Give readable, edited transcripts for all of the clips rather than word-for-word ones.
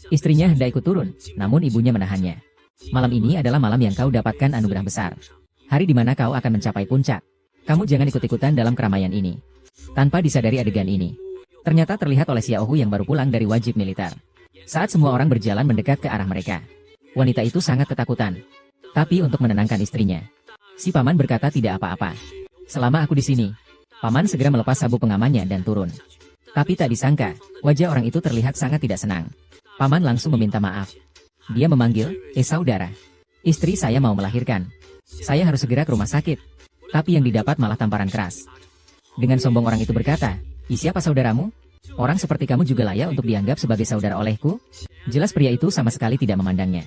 Istrinya hendak ikut turun, namun ibunya menahannya. Malam ini adalah malam yang kau dapatkan anugerah besar. Hari di mana kau akan mencapai puncak. Kamu jangan ikut-ikutan dalam keramaian ini. Tanpa disadari adegan ini, ternyata terlihat oleh Xiaohu yang baru pulang dari wajib militer. Saat semua orang berjalan mendekat ke arah mereka, wanita itu sangat ketakutan. Tapi untuk menenangkan istrinya, si paman berkata tidak apa-apa. Selama aku di sini, paman segera melepas sabuk pengamannya dan turun. Tapi tak disangka, wajah orang itu terlihat sangat tidak senang. Paman langsung meminta maaf. Dia memanggil, saudara. Istri saya mau melahirkan. Saya harus segera ke rumah sakit. Tapi yang didapat malah tamparan keras. Dengan sombong orang itu berkata, siapa saudaramu? Orang seperti kamu juga layak untuk dianggap sebagai saudara olehku? Jelas pria itu sama sekali tidak memandangnya.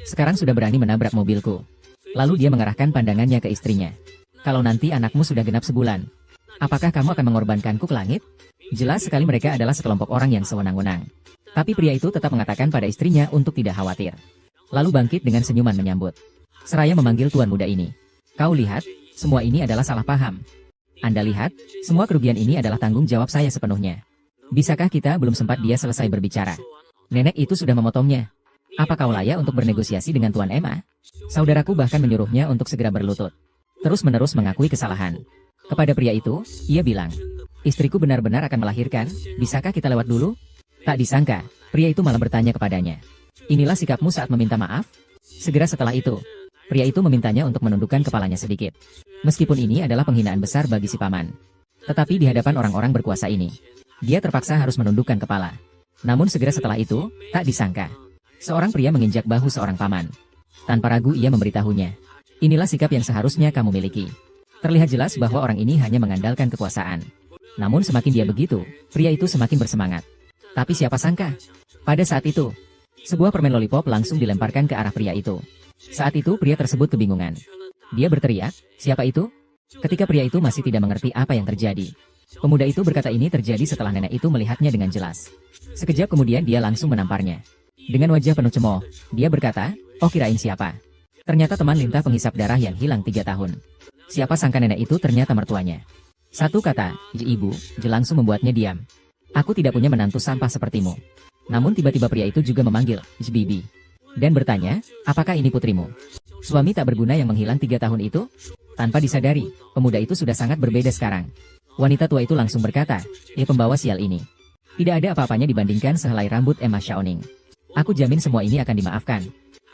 Sekarang sudah berani menabrak mobilku. Lalu dia mengarahkan pandangannya ke istrinya. Kalau nanti anakmu sudah genap sebulan, apakah kamu akan mengorbankanku ke langit? Jelas sekali mereka adalah sekelompok orang yang sewenang-wenang. Tapi pria itu tetap mengatakan pada istrinya untuk tidak khawatir. Lalu bangkit dengan senyuman menyambut. Seraya memanggil tuan muda ini. Kau lihat, semua ini adalah salah paham. Anda lihat, semua kerugian ini adalah tanggung jawab saya sepenuhnya. Bisakah kita belum sempat dia selesai berbicara? Nenek itu sudah memotongnya. Apa kau layak untuk bernegosiasi dengan Tuan Emma? Saudaraku bahkan menyuruhnya untuk segera berlutut. Terus-menerus mengakui kesalahan. Kepada pria itu, ia bilang, istriku benar-benar akan melahirkan, bisakah kita lewat dulu? Tak disangka, pria itu malah bertanya kepadanya. Inilah sikapmu saat meminta maaf? Segera setelah itu, pria itu memintanya untuk menundukkan kepalanya sedikit. Meskipun ini adalah penghinaan besar bagi si paman. Tetapi di hadapan orang-orang berkuasa ini, dia terpaksa harus menundukkan kepala. Namun segera setelah itu, tak disangka, seorang pria menginjak bahu seorang paman. Tanpa ragu ia memberitahunya. Inilah sikap yang seharusnya kamu miliki. Terlihat jelas bahwa orang ini hanya mengandalkan kekuasaan. Namun semakin dia begitu, pria itu semakin bersemangat. Tapi siapa sangka? Pada saat itu, sebuah permen lollipop langsung dilemparkan ke arah pria itu. Saat itu pria tersebut kebingungan. Dia berteriak, siapa itu? Ketika pria itu masih tidak mengerti apa yang terjadi. Pemuda itu berkata ini terjadi setelah nenek itu melihatnya dengan jelas. Sekejap kemudian dia langsung menamparnya. Dengan wajah penuh cemooh, dia berkata, oh kirain siapa? Ternyata teman lintah penghisap darah yang hilang 3 tahun. Siapa sangka nenek itu ternyata mertuanya. Satu kata, ibu, langsung membuatnya diam. Aku tidak punya menantu sampah sepertimu. Namun tiba-tiba pria itu juga memanggil, bibi. Dan bertanya, apakah ini putrimu? Suami tak berguna yang menghilang 3 tahun itu? Tanpa disadari, pemuda itu sudah sangat berbeda sekarang. Wanita tua itu langsung berkata, pembawa sial ini. Tidak ada apa-apanya dibandingkan sehelai rambut Emma Xiaoning. Aku jamin semua ini akan dimaafkan.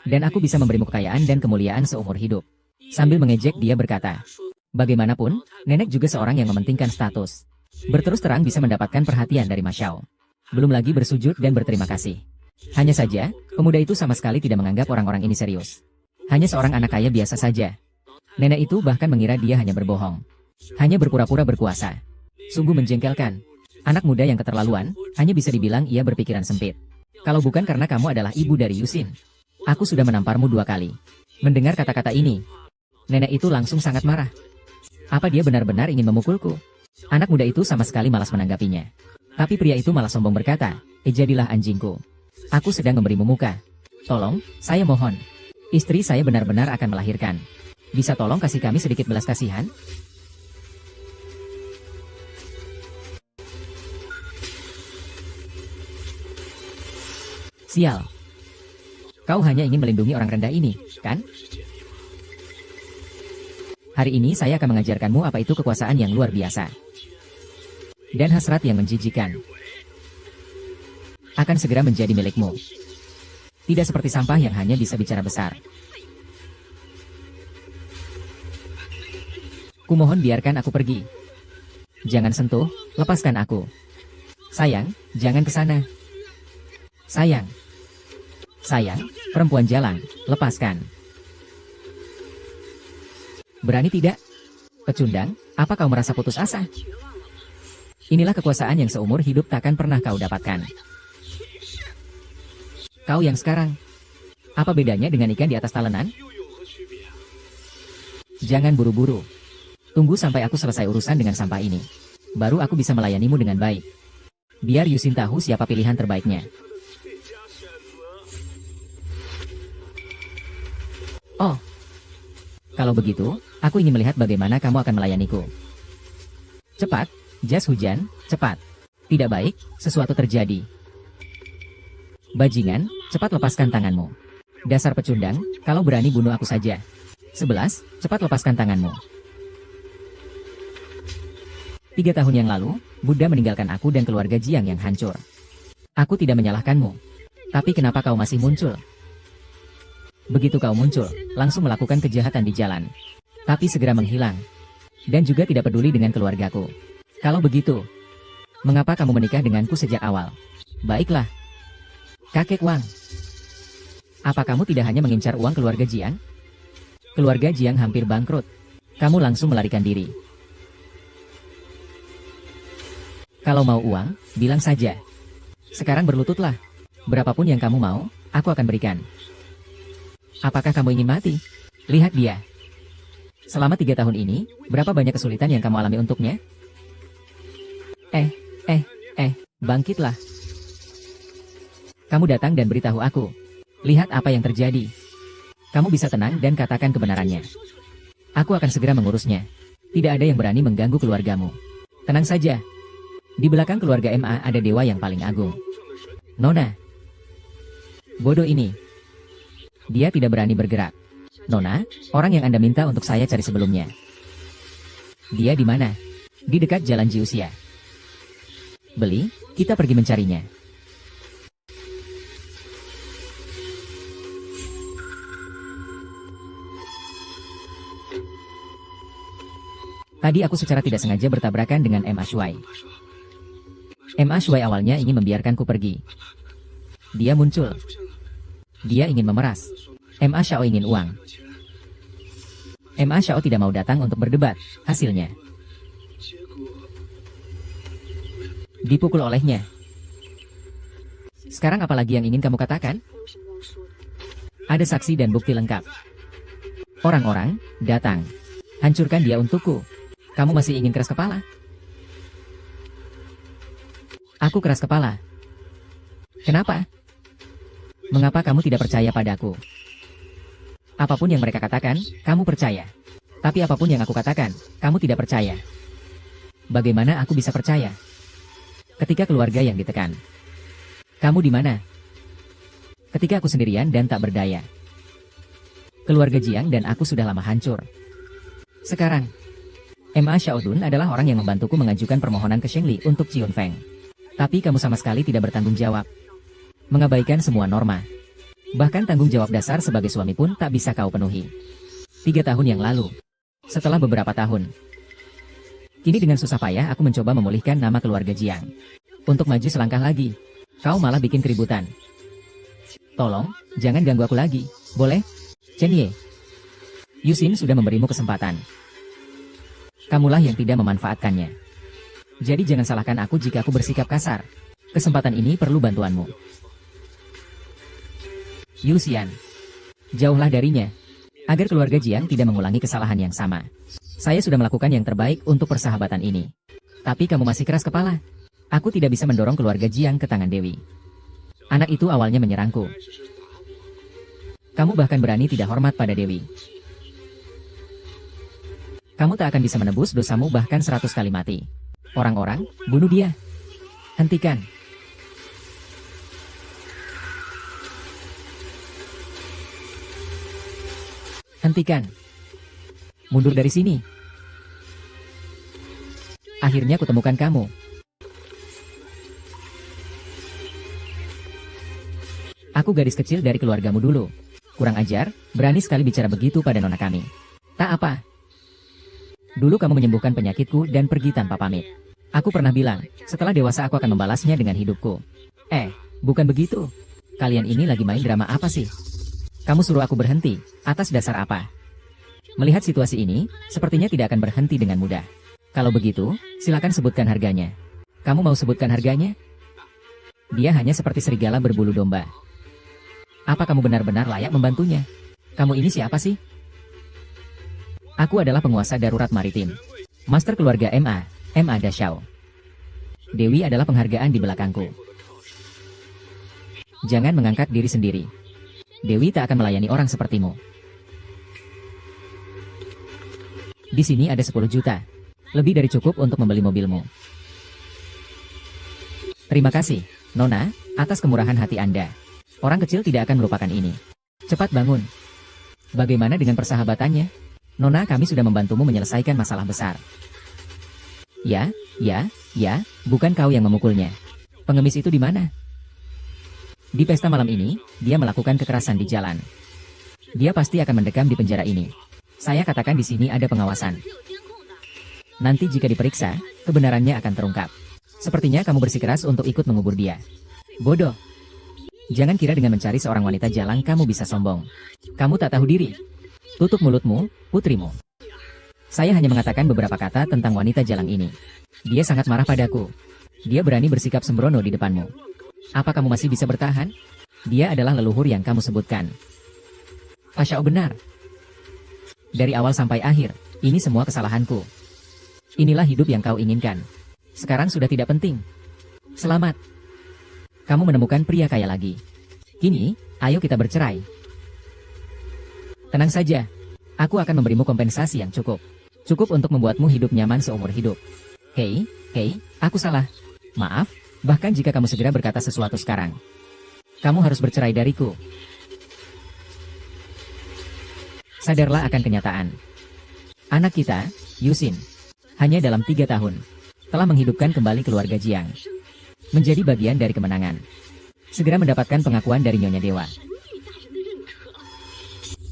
Dan aku bisa memberimu kekayaan dan kemuliaan seumur hidup. Sambil mengejek dia berkata, bagaimanapun, nenek juga seorang yang mementingkan status. Berterus terang bisa mendapatkan perhatian dari Mas Xiao. Belum lagi bersujud dan berterima kasih. Hanya saja, pemuda itu sama sekali tidak menganggap orang-orang ini serius. Hanya seorang anak kaya biasa saja. Nenek itu bahkan mengira dia hanya berbohong. Hanya berpura-pura berkuasa. Sungguh menjengkelkan. Anak muda yang keterlaluan, hanya bisa dibilang ia berpikiran sempit. Kalau bukan karena kamu adalah ibu dari Yusin, aku sudah menamparmu 2 kali. Mendengar kata-kata ini, nenek itu langsung sangat marah. Apa dia benar-benar ingin memukulku? Anak muda itu sama sekali malas menanggapinya. Tapi pria itu malah sombong berkata, jadilah anjingku. Aku sedang memberimu muka. Tolong, saya mohon. Istri saya benar-benar akan melahirkan. Bisa tolong kasih kami sedikit belas kasihan? Sial. Kau hanya ingin melindungi orang rendah ini, kan? Hari ini saya akan mengajarkanmu apa itu kekuasaan yang luar biasa. Dan hasrat yang menjijikan. Akan segera menjadi milikmu. Tidak seperti sampah yang hanya bisa bicara besar. Kumohon biarkan aku pergi. Jangan sentuh, lepaskan aku. Sayang, jangan ke sana. Sayang. Sayang, perempuan jalang, lepaskan. Berani tidak? Pecundang, apa kau merasa putus asa? Inilah kekuasaan yang seumur hidup takkan pernah kau dapatkan. Kau yang sekarang, apa bedanya dengan ikan di atas talenan? Jangan buru-buru. Tunggu sampai aku selesai urusan dengan sampah ini. Baru aku bisa melayanimu dengan baik. Biar Yusin tahu siapa pilihan terbaiknya. Oh, kalau begitu, aku ingin melihat bagaimana kamu akan melayaniku. Cepat, jas hujan, cepat. Tidak baik, sesuatu terjadi. Bajingan, cepat lepaskan tanganmu. Dasar pecundang, kalau berani bunuh aku saja. 11. Cepat lepaskan tanganmu. 3 tahun yang lalu, Buddha meninggalkan aku dan keluarga Jiang yang hancur. Aku tidak menyalahkanmu. Tapi kenapa kau masih muncul? Begitu kau muncul, langsung melakukan kejahatan di jalan. Tapi segera menghilang. Dan juga tidak peduli dengan keluargaku. Kalau begitu, mengapa kamu menikah denganku sejak awal? Baiklah. Kakek Wang. Apa kamu tidak hanya mengincar uang keluarga Jiang? Keluarga Jiang hampir bangkrut. Kamu langsung melarikan diri. Kalau mau uang, bilang saja. Sekarang berlututlah. Berapapun yang kamu mau, aku akan berikan. Apakah kamu ingin mati? Lihat dia. Selama 3 tahun ini, berapa banyak kesulitan yang kamu alami untuknya? Bangkitlah. Kamu datang dan beritahu aku. Lihat apa yang terjadi. Kamu bisa tenang dan katakan kebenarannya. Aku akan segera mengurusnya. Tidak ada yang berani mengganggu keluargamu. Tenang saja. Di belakang keluarga MA ada dewa yang paling agung. Nona. Bodoh ini. Dia tidak berani bergerak. Nona, orang yang Anda minta untuk saya cari sebelumnya. Dia di mana? Di dekat jalan Jiuxia. Beli, kita pergi mencarinya. Tadi aku secara tidak sengaja bertabrakan dengan Ma Shuai. Ma Shuai awalnya ingin membiarkanku pergi. Dia muncul. Dia ingin memeras. Ma Xiao ingin uang. Ma Xiao tidak mau datang untuk berdebat. Hasilnya dipukul olehnya. Sekarang apalagi yang ingin kamu katakan? Ada saksi dan bukti lengkap. Orang-orang, datang. Hancurkan dia untukku. Kamu masih ingin keras kepala? Aku keras kepala. Kenapa? Mengapa kamu tidak percaya padaku? Apapun yang mereka katakan, kamu percaya. Tapi apapun yang aku katakan, kamu tidak percaya. Bagaimana aku bisa percaya? Ketika keluarga yang ditekan. Kamu di mana? Ketika aku sendirian dan tak berdaya. Keluarga Jiang dan aku sudah lama hancur. Sekarang, Ma Xiaodun adalah orang yang membantuku mengajukan permohonan ke Shengli untuk Ciun Feng. Tapi kamu sama sekali tidak bertanggung jawab. Mengabaikan semua norma. Bahkan tanggung jawab dasar sebagai suami pun tak bisa kau penuhi. 3 tahun yang lalu. Setelah beberapa tahun. Kini dengan susah payah aku mencoba memulihkan nama keluarga Jiang. Untuk maju selangkah lagi, kau malah bikin keributan. Tolong, jangan ganggu aku lagi, boleh? Chen Ye. Yusin sudah memberimu kesempatan. Kamulah yang tidak memanfaatkannya. Jadi jangan salahkan aku jika aku bersikap kasar. Kesempatan ini perlu bantuanmu. Yusian. Jauhlah darinya. Agar keluarga Jiang tidak mengulangi kesalahan yang sama. Saya sudah melakukan yang terbaik untuk persahabatan ini. Tapi kamu masih keras kepala. Aku tidak bisa mendorong keluarga Jiang ke tangan Dewi. Anak itu awalnya menyerangku. Kamu bahkan berani tidak hormat pada Dewi. Kamu tak akan bisa menebus dosamu bahkan 100 kali mati. Orang-orang, bunuh dia. Hentikan. Hentikan. Mundur dari sini. Akhirnya kutemukan kamu. Aku gadis kecil dari keluargamu dulu. Kurang ajar, berani sekali bicara begitu pada nona kami. Tak apa. Dulu kamu menyembuhkan penyakitku dan pergi tanpa pamit. Aku pernah bilang, setelah dewasa aku akan membalasnya dengan hidupku. Bukan begitu. Kalian ini lagi main drama apa sih? Kamu suruh aku berhenti, atas dasar apa? Melihat situasi ini, sepertinya tidak akan berhenti dengan mudah. Kalau begitu, silakan sebutkan harganya. Kamu mau sebutkan harganya? Dia hanya seperti serigala berbulu domba. Apa kamu benar-benar layak membantunya? Kamu ini siapa sih? Aku adalah penguasa darurat maritim. Master keluarga Ma Dashao. Dewi adalah penghargaan di belakangku. Jangan mengangkat diri sendiri. Dewi tak akan melayani orang sepertimu. Di sini ada 10 juta. Lebih dari cukup untuk membeli mobilmu. Terima kasih, Nona. atas kemurahan hati Anda. Orang kecil tidak akan melupakan ini. Cepat bangun. Bagaimana dengan persahabatannya? Nona, kami sudah membantumu menyelesaikan masalah besar. Ya, bukan kau yang memukulnya. Pengemis itu di mana? Di pesta malam ini, dia melakukan kekerasan di jalan. Dia pasti akan mendekam di penjara ini. Saya katakan di sini ada pengawasan. Nanti jika diperiksa, kebenarannya akan terungkap. Sepertinya kamu bersikeras untuk ikut mengubur dia. Bodoh. Jangan kira dengan mencari seorang wanita jalang kamu bisa sombong. Kamu tak tahu diri. Tutup mulutmu, putrimu. Saya hanya mengatakan beberapa kata tentang wanita jalang ini. Dia sangat marah padaku. Dia berani bersikap sembrono di depanmu. Apa kamu masih bisa bertahan? Dia adalah leluhur yang kamu sebutkan. Fashao benar. Dari awal sampai akhir, ini semua kesalahanku. Inilah hidup yang kau inginkan. Sekarang sudah tidak penting. Selamat. Kamu menemukan pria kaya lagi. Kini, ayo kita bercerai. Tenang saja. Aku akan memberimu kompensasi yang cukup. Cukup untuk membuatmu hidup nyaman seumur hidup. Hei, aku salah. Maaf, bahkan jika kamu segera berkata sesuatu sekarang. Kamu harus bercerai dariku. Sadarlah akan kenyataan. Anak kita, Yusin, hanya dalam 3 tahun, telah menghidupkan kembali keluarga Jiang. Menjadi bagian dari kemenangan. Segera mendapatkan pengakuan dari Nyonya Dewa.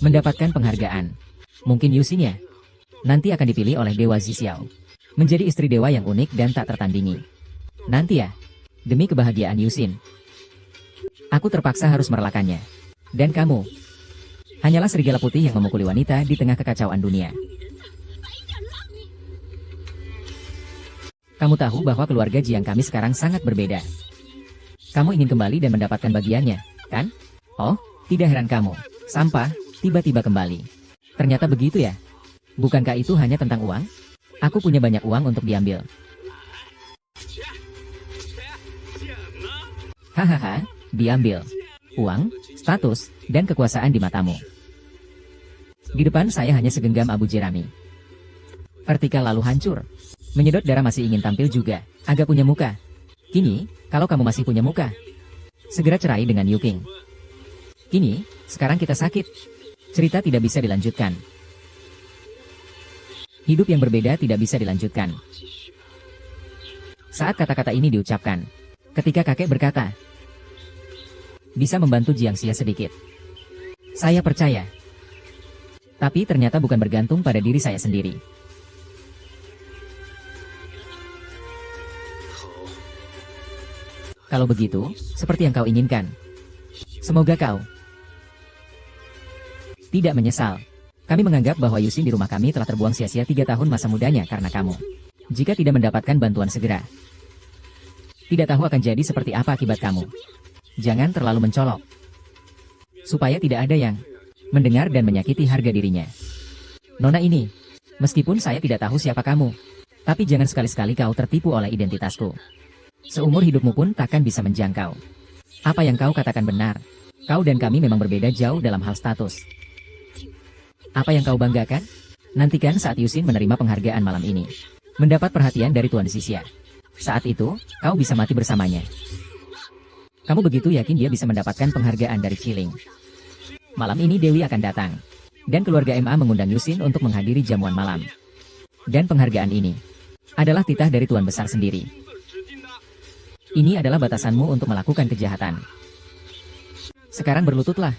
Mendapatkan penghargaan. Mungkin Yusin ya? Nanti akan dipilih oleh Dewa Zixiao. Menjadi istri dewa yang unik dan tak tertandingi. Nanti ya, demi kebahagiaan Yusin. Aku terpaksa harus merelakannya. Dan kamu, hanyalah serigala putih yang memukuli wanita di tengah kekacauan dunia. Kamu tahu bahwa keluarga Jiang kami sekarang sangat berbeda. Kamu ingin kembali dan mendapatkan bagiannya, kan? Oh, tidak heran kamu. Sampah, tiba-tiba kembali. Ternyata begitu ya? Bukankah itu hanya tentang uang? Aku punya banyak uang untuk diambil. Hahaha, diambil. Uang, status, dan kekuasaan di matamu. Di depan saya hanya segenggam abu jerami. Vertikal lalu hancur. Menyedot darah masih ingin tampil juga, agak punya muka. Kini, kalau kamu masih punya muka, segera cerai dengan Yu King. Kini, sekarang kita sakit. Cerita tidak bisa dilanjutkan. Hidup yang berbeda tidak bisa dilanjutkan. Saat kata-kata ini diucapkan, ketika kakek berkata, bisa membantu Jiang Xia sedikit. Saya percaya. Tapi ternyata bukan bergantung pada diri saya sendiri. Kalau begitu, seperti yang kau inginkan. Semoga kau tidak menyesal. Kami menganggap bahwa Yusin di rumah kami telah terbuang sia-sia 3 tahun masa mudanya karena kamu. Jika tidak mendapatkan bantuan segera, tidak tahu akan jadi seperti apa akibat kamu. Jangan terlalu mencolok. Supaya tidak ada yang mendengar dan menyakiti harga dirinya. Nona ini, meskipun saya tidak tahu siapa kamu, tapi jangan sekali-sekali kau tertipu oleh identitasku. Seumur hidupmu pun takkan bisa menjangkau. Apa yang kau katakan benar. Kau dan kami memang berbeda jauh dalam hal status. Apa yang kau banggakan? Nantikan saat Yusin menerima penghargaan malam ini. Mendapat perhatian dari Tuan Xixia. Saat itu, kau bisa mati bersamanya. Kamu begitu yakin dia bisa mendapatkan penghargaan dari Qiling. Malam ini Dewi akan datang. Dan keluarga MA mengundang Yusin untuk menghadiri jamuan malam. Dan penghargaan ini adalah titah dari Tuan Besar sendiri. Ini adalah batasanmu untuk melakukan kejahatan. Sekarang berlututlah.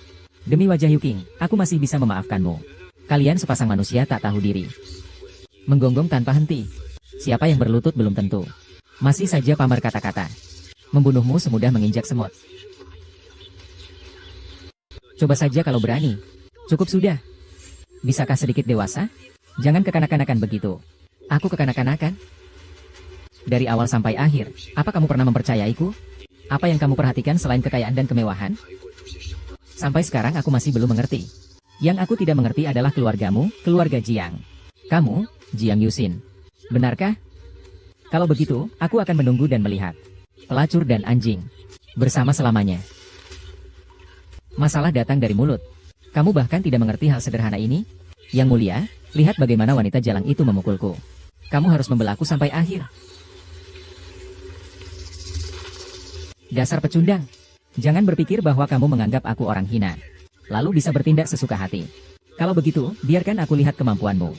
Demi wajah Yu King, aku masih bisa memaafkanmu. Kalian sepasang manusia tak tahu diri. Menggonggong tanpa henti. Siapa yang berlutut belum tentu. Masih saja pamar kata-kata. Membunuhmu semudah menginjak semut. Coba saja kalau berani. Cukup sudah. Bisakah sedikit dewasa? Jangan kekanak-kanakan begitu. Aku kekanak-kanakan? Dari awal sampai akhir, apa kamu pernah mempercayaiku? Apa yang kamu perhatikan selain kekayaan dan kemewahan? Sampai sekarang aku masih belum mengerti. Yang aku tidak mengerti adalah keluargamu, keluarga Jiang. Kamu, Jiang Yusin. Benarkah? Kalau begitu, aku akan menunggu dan melihat. Pelacur dan anjing. Bersama selamanya. Masalah datang dari mulut. Kamu bahkan tidak mengerti hal sederhana ini? Yang mulia, lihat bagaimana wanita jalang itu memukulku. Kamu harus membelaku sampai akhir. Dasar pecundang. Jangan berpikir bahwa kamu menganggap aku orang hina, lalu bisa bertindak sesuka hati. Kalau begitu, biarkan aku lihat kemampuanmu.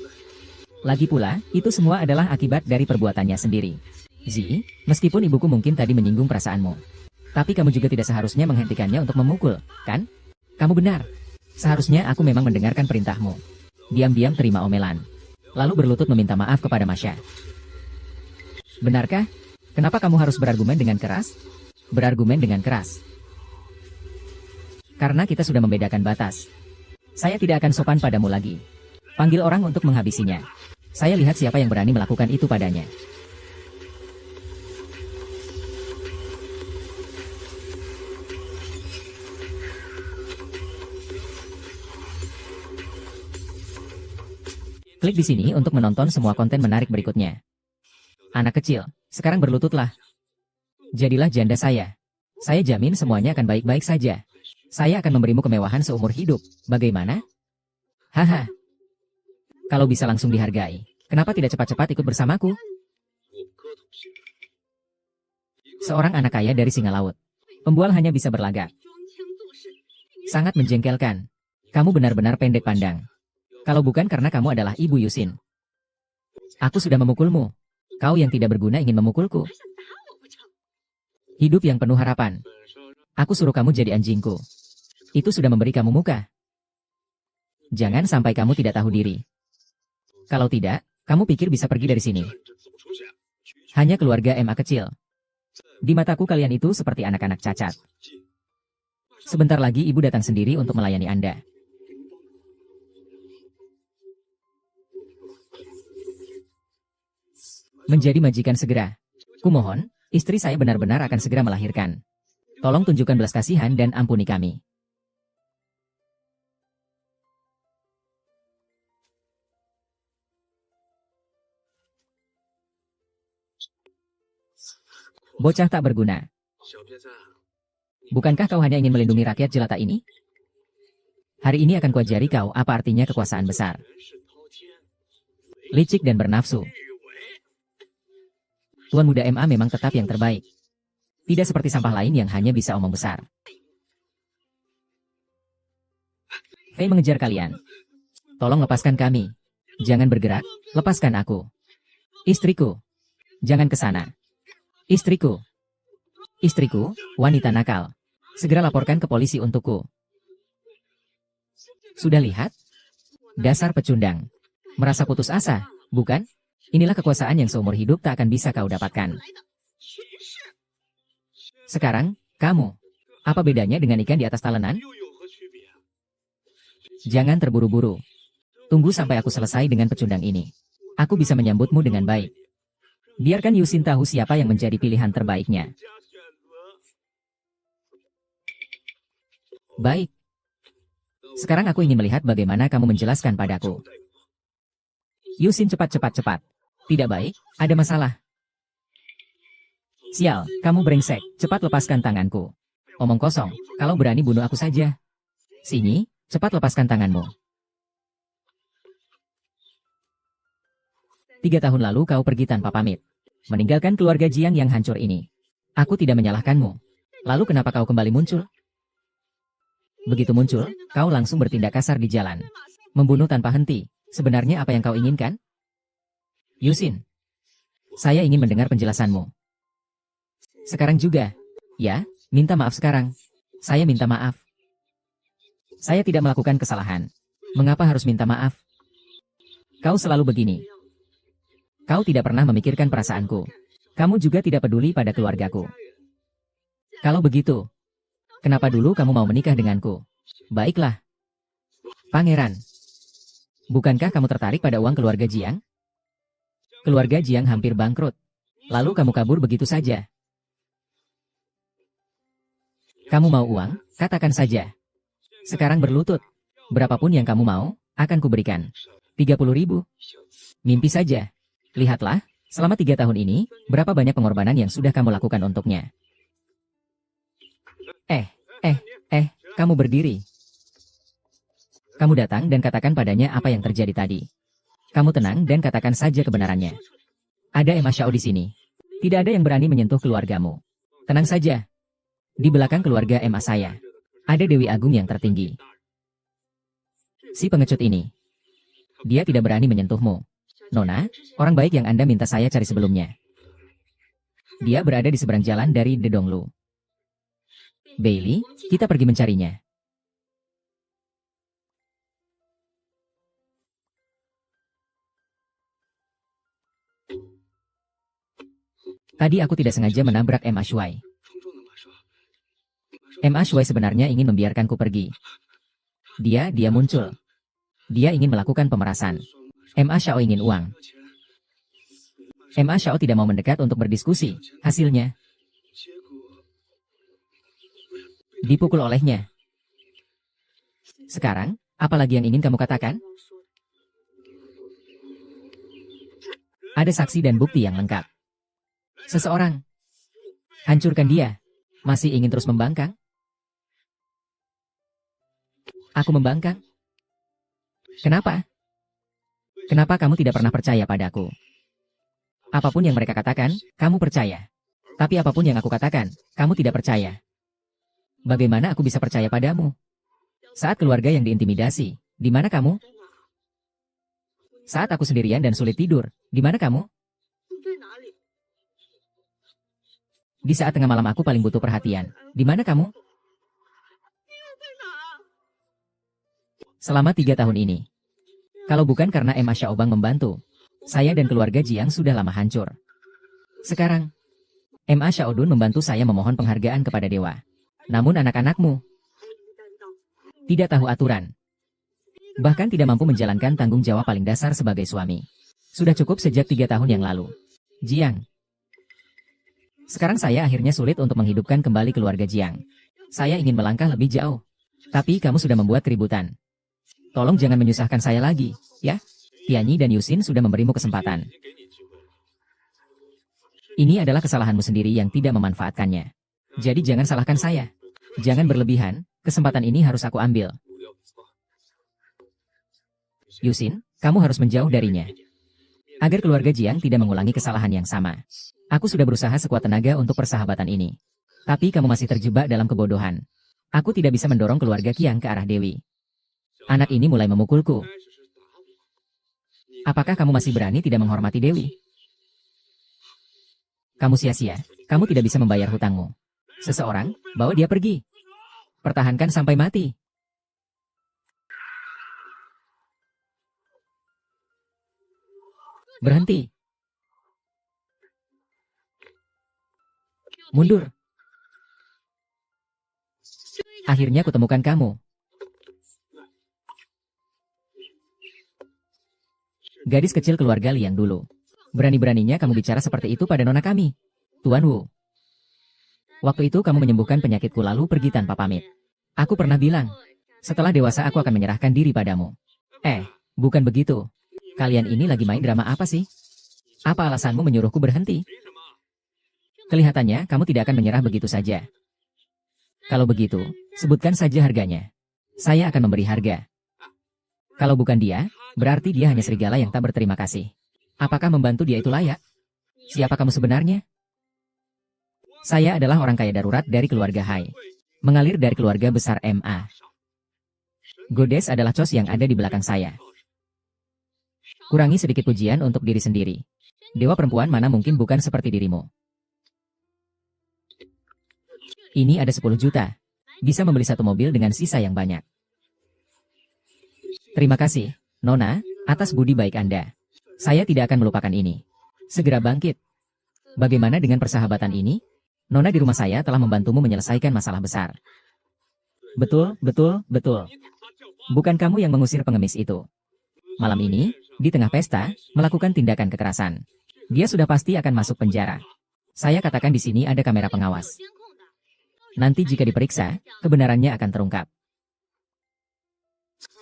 Lagi pula, itu semua adalah akibat dari perbuatannya sendiri. Zi, meskipun ibuku mungkin tadi menyinggung perasaanmu, tapi kamu juga tidak seharusnya menghentikannya untuk memukul, kan? Kamu benar. Seharusnya aku memang mendengarkan perintahmu. Diam-diam terima omelan, lalu berlutut meminta maaf kepada Masya. Benarkah? Kenapa kamu harus berargumen dengan keras? Berargumen dengan keras. Karena kita sudah membedakan batas. Saya tidak akan sopan padamu lagi. Panggil orang untuk menghabisinya. Saya lihat siapa yang berani melakukan itu padanya. Klik di sini untuk menonton semua konten menarik berikutnya. Anak kecil, sekarang berlututlah. Jadilah janda saya. Saya jamin semuanya akan baik-baik saja. Saya akan memberimu kemewahan seumur hidup. Bagaimana? Haha. Kalau bisa langsung dihargai, kenapa tidak cepat-cepat ikut bersamaku? Seorang anak kaya dari singa laut. Pembual hanya bisa berlagak. Sangat menjengkelkan. Kamu benar-benar pendek pandang. Kalau bukan karena kamu adalah Ibu Yusin. Aku sudah memukulmu. Kau yang tidak berguna ingin memukulku. Hidup yang penuh harapan. Aku suruh kamu jadi anjingku. Itu sudah memberi kamu muka. Jangan sampai kamu tidak tahu diri. Kalau tidak, kamu pikir bisa pergi dari sini. Hanya keluarga MA kecil. Di mataku kalian itu seperti anak-anak cacat. Sebentar lagi ibu datang sendiri untuk melayani Anda. Menjadi majikan segera. Kumohon, istri saya benar-benar akan segera melahirkan. Tolong tunjukkan belas kasihan dan ampuni kami. Bocah tak berguna. Bukankah kau hanya ingin melindungi rakyat jelata ini? Hari ini akan kuajari kau apa artinya kekuasaan besar. Licik dan bernafsu. Tuan muda MA memang tetap yang terbaik. Tidak seperti sampah lain yang hanya bisa omong besar. Fei mengejar kalian. Tolong lepaskan kami. Jangan bergerak, lepaskan aku. Istriku. Jangan ke sana. Istriku. Istriku, wanita nakal. Segera laporkan ke polisi untukku. Sudah lihat? Dasar pecundang. Merasa putus asa, bukan? Inilah kekuasaan yang seumur hidup tak akan bisa kau dapatkan. Sekarang, kamu. Apa bedanya dengan ikan di atas talenan? Jangan terburu-buru. Tunggu sampai aku selesai dengan pecundang ini. Aku bisa menyambutmu dengan baik. Biarkan Yusin tahu siapa yang menjadi pilihan terbaiknya. Baik. Sekarang aku ingin melihat bagaimana kamu menjelaskan padaku. Yusin cepat. Tidak baik, ada masalah. Sial, kamu brengsek, cepat lepaskan tanganku. Omong kosong, kalau berani bunuh aku saja. Sini, cepat lepaskan tanganmu. 3 tahun lalu kau pergi tanpa pamit. Meninggalkan keluarga Jiang yang hancur ini. Aku tidak menyalahkanmu. Lalu kenapa kau kembali muncul? Begitu muncul, kau langsung bertindak kasar di jalan. Membunuh tanpa henti. Sebenarnya apa yang kau inginkan? Yusin. Saya ingin mendengar penjelasanmu. Sekarang juga. Ya, minta maaf sekarang. Saya minta maaf. Saya tidak melakukan kesalahan. Mengapa harus minta maaf? Kau selalu begini. Kau tidak pernah memikirkan perasaanku. Kamu juga tidak peduli pada keluargaku. Kalau begitu, kenapa dulu kamu mau menikah denganku? Baiklah. Pangeran. Bukankah kamu tertarik pada uang keluarga Jiang? Keluarga Jiang hampir bangkrut. Lalu kamu kabur begitu saja. Kamu mau uang? Katakan saja. Sekarang berlutut. Berapapun yang kamu mau, akan kuberikan. 30.000. Mimpi saja. Lihatlah, selama 3 tahun ini, berapa banyak pengorbanan yang sudah kamu lakukan untuknya. Kamu berdiri. Kamu datang dan katakan padanya apa yang terjadi tadi. Kamu tenang dan katakan saja kebenarannya. Ada Emma Xiao di sini. Tidak ada yang berani menyentuh keluargamu. Tenang saja. Di belakang keluarga MA saya, ada Dewi Agung yang tertinggi. Si pengecut ini. Dia tidak berani menyentuhmu. Nona, orang baik yang Anda minta saya cari sebelumnya. Dia berada di seberang jalan dari Dedonglu. Bailey, kita pergi mencarinya. Tadi aku tidak sengaja menabrak Ma Shuai. Ma Shuai sebenarnya ingin membiarkanku pergi. Dia muncul. Dia ingin melakukan pemerasan. Ma Xiao ingin uang. Ma Xiao tidak mau mendekat untuk berdiskusi. Hasilnya, dipukul olehnya. Sekarang, apa lagi yang ingin kamu katakan? Ada saksi dan bukti yang lengkap. Seseorang. Hancurkan dia. Masih ingin terus membangkang? Aku membangkang? Kenapa? Kenapa kamu tidak pernah percaya padaku? Apapun yang mereka katakan, kamu percaya. Tapi apapun yang aku katakan, kamu tidak percaya. Bagaimana aku bisa percaya padamu? Saat keluarga yang diintimidasi, di mana kamu? Saat aku sendirian dan sulit tidur, di mana kamu? Di saat tengah malam aku paling butuh perhatian, di mana kamu? Selama 3 tahun ini. Kalau bukan karena Ma Xiaobang membantu, saya dan keluarga Jiang sudah lama hancur. Sekarang, Ma Xiaodun membantu saya memohon penghargaan kepada dewa. Namun anak-anakmu tidak tahu aturan. Bahkan tidak mampu menjalankan tanggung jawab paling dasar sebagai suami. Sudah cukup sejak 3 tahun yang lalu. Jiang. Sekarang saya akhirnya sulit untuk menghidupkan kembali keluarga Jiang. Saya ingin melangkah lebih jauh. Tapi kamu sudah membuat keributan. Tolong jangan menyusahkan saya lagi, ya? Tianyi dan Yusin sudah memberimu kesempatan. Ini adalah kesalahanmu sendiri yang tidak memanfaatkannya. Jadi jangan salahkan saya. Jangan berlebihan, kesempatan ini harus aku ambil. Yusin, kamu harus menjauh darinya. Agar keluarga Jiang tidak mengulangi kesalahan yang sama. Aku sudah berusaha sekuat tenaga untuk persahabatan ini. Tapi kamu masih terjebak dalam kebodohan. Aku tidak bisa mendorong keluarga Qiang ke arah Dewi. Anak ini mulai memukulku. Apakah kamu masih berani tidak menghormati Dewi? Kamu sia-sia. Kamu tidak bisa membayar hutangmu. Seseorang, bawa dia pergi. Pertahankan sampai mati. Berhenti. Mundur. Akhirnya kutemukan kamu. Gadis kecil keluarga Liang dulu. Berani-beraninya kamu bicara seperti itu pada nona kami. Tuan Wu. Waktu itu kamu menyembuhkan penyakitku lalu pergi tanpa pamit. Aku pernah bilang, setelah dewasa aku akan menyerahkan diri padamu. Bukan begitu. Kalian ini lagi main drama apa sih? Apa alasanmu menyuruhku berhenti? Kelihatannya kamu tidak akan menyerah begitu saja. Kalau begitu, sebutkan saja harganya. Saya akan memberi harga. Kalau bukan dia, berarti dia hanya serigala yang tak berterima kasih. Apakah membantu dia itu layak? Siapa kamu sebenarnya? Saya adalah orang kaya darurat dari keluarga Hai. Mengalir dari keluarga besar MA. Godes adalah Chos yang ada di belakang saya. Kurangi sedikit pujian untuk diri sendiri. Dewa perempuan mana mungkin bukan seperti dirimu. Ini ada 10 juta. Bisa membeli 1 mobil dengan sisa yang banyak. Terima kasih, Nona, atas budi baik Anda. Saya tidak akan melupakan ini. Segera bangkit. Bagaimana dengan persahabatan ini? Nona di rumah saya telah membantumu menyelesaikan masalah besar. Betul, betul, betul. Bukan kamu yang mengusir pengemis itu. Malam ini, di tengah pesta, melakukan tindakan kekerasan. Dia sudah pasti akan masuk penjara. Saya katakan di sini ada kamera pengawas. Nanti jika diperiksa, kebenarannya akan terungkap.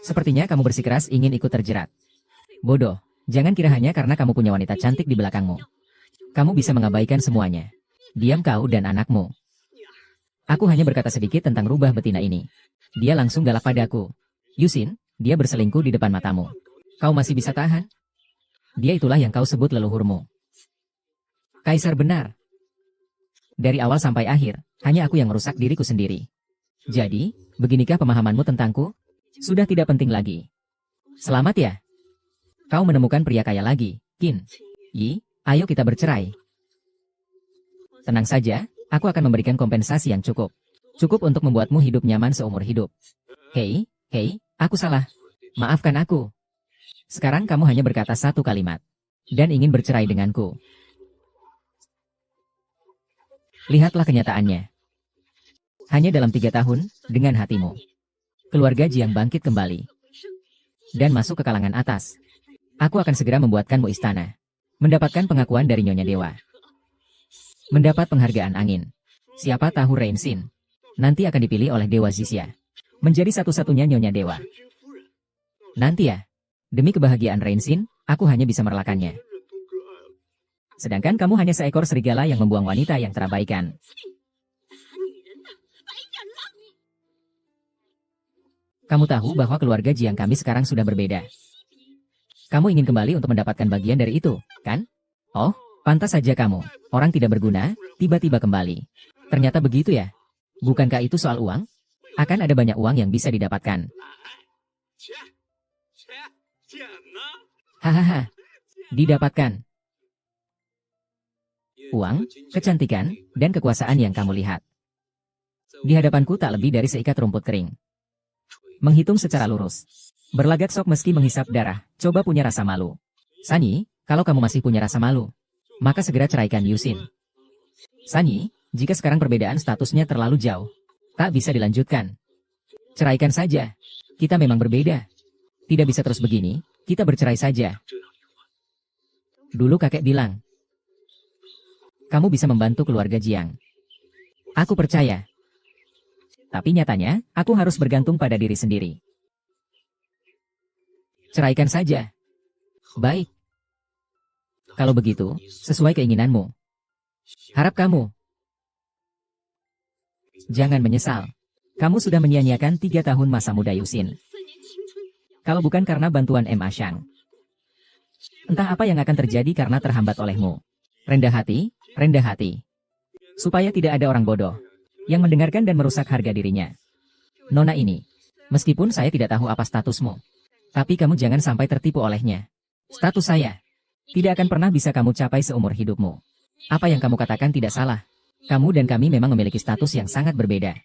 Sepertinya kamu bersikeras ingin ikut terjerat. Bodoh, jangan kira hanya karena kamu punya wanita cantik di belakangmu. Kamu bisa mengabaikan semuanya. Diam kau dan anakmu. Aku hanya berkata sedikit tentang rubah betina ini. Dia langsung galak padaku. Yusin, dia berselingkuh di depan matamu. Kau masih bisa tahan? Dia itulah yang kau sebut leluhurmu. Kaisar benar. Dari awal sampai akhir, Hanya aku yang merusak diriku sendiri. Jadi, beginikah pemahamanmu tentangku? Sudah tidak penting lagi. Selamat ya. Kau menemukan pria kaya lagi, Qin. Yi, ayo kita bercerai. Tenang saja, aku akan memberikan kompensasi yang cukup. Cukup untuk membuatmu hidup nyaman seumur hidup. Hei, aku salah. Maafkan aku. Sekarang kamu hanya berkata satu kalimat. Dan ingin bercerai denganku. Lihatlah kenyataannya. Hanya dalam 3 tahun, dengan hatimu. Keluarga Jiang bangkit kembali. Dan masuk ke kalangan atas. Aku akan segera membuatkanmu istana. Mendapatkan pengakuan dari Nyonya Dewa. Mendapat penghargaan angin. Siapa tahu Reinsin nanti akan dipilih oleh Dewa Zixia. Menjadi satu-satunya Nyonya Dewa. Nanti ya. Demi kebahagiaan Reinsin, aku hanya bisa merelakannya. Sedangkan kamu hanya seekor serigala yang membuang wanita yang terabaikan. Kamu tahu bahwa keluarga Jiang kami sekarang sudah berbeda. Kamu ingin kembali untuk mendapatkan bagian dari itu, kan? Oh, pantas saja kamu, orang tidak berguna, tiba-tiba kembali. Ternyata begitu ya? Bukankah itu soal uang? Akan ada banyak uang yang bisa didapatkan. Hahaha. Didapatkan. Uang, kecantikan, dan kekuasaan yang kamu lihat. Di hadapanku tak lebih dari seikat rumput kering. Menghitung secara lurus. Berlagak sok meski menghisap darah, coba punya rasa malu. Sanyi, kalau kamu masih punya rasa malu, maka segera ceraikan Yusin. Sanyi, jika sekarang perbedaan statusnya terlalu jauh, tak bisa dilanjutkan. Ceraikan saja. Kita memang berbeda. Tidak bisa terus begini, kita bercerai saja. Dulu kakek bilang, kamu bisa membantu keluarga Jiang. Aku percaya. Tapi nyatanya, aku harus bergantung pada diri sendiri. Ceraikan saja. Baik. Kalau begitu, sesuai keinginanmu. Harap kamu. Jangan menyesal. Kamu sudah menyia-nyiakan 3 tahun masa muda Yusin. Kalau bukan karena bantuan Ma Shang. Entah apa yang akan terjadi karena terhambat olehmu. Rendah hati, rendah hati. Supaya tidak ada orang bodoh yang mendengarkan dan merusak harga dirinya. Nona ini, meskipun saya tidak tahu apa statusmu, tapi kamu jangan sampai tertipu olehnya. Status saya tidak akan pernah bisa kamu capai seumur hidupmu. Apa yang kamu katakan tidak salah. Kamu dan kami memang memiliki status yang sangat berbeda.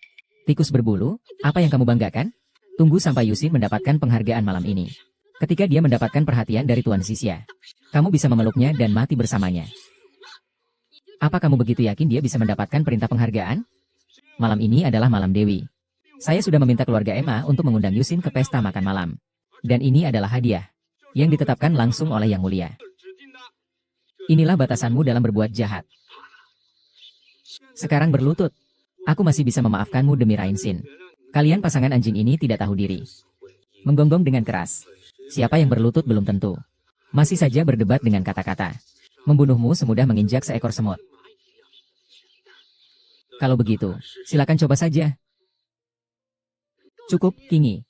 Tikus berbulu, apa yang kamu banggakan? Tunggu sampai Yusin mendapatkan penghargaan malam ini. Ketika dia mendapatkan perhatian dari Tuan Xixia, kamu bisa memeluknya dan mati bersamanya. Apa kamu begitu yakin dia bisa mendapatkan perintah penghargaan? Malam ini adalah malam Dewi. Saya sudah meminta keluarga Emma untuk mengundang Yusin ke pesta makan malam. Dan ini adalah hadiah yang ditetapkan langsung oleh Yang Mulia. Inilah batasanmu dalam berbuat jahat. Sekarang berlutut. Aku masih bisa memaafkanmu demi Reinsin. Kalian pasangan anjing ini tidak tahu diri. Menggonggong dengan keras. Siapa yang berlutut belum tentu. Masih saja berdebat dengan kata-kata. Membunuhmu semudah menginjak seekor semut. Kalau begitu, silakan coba saja. Cukup, Kingi.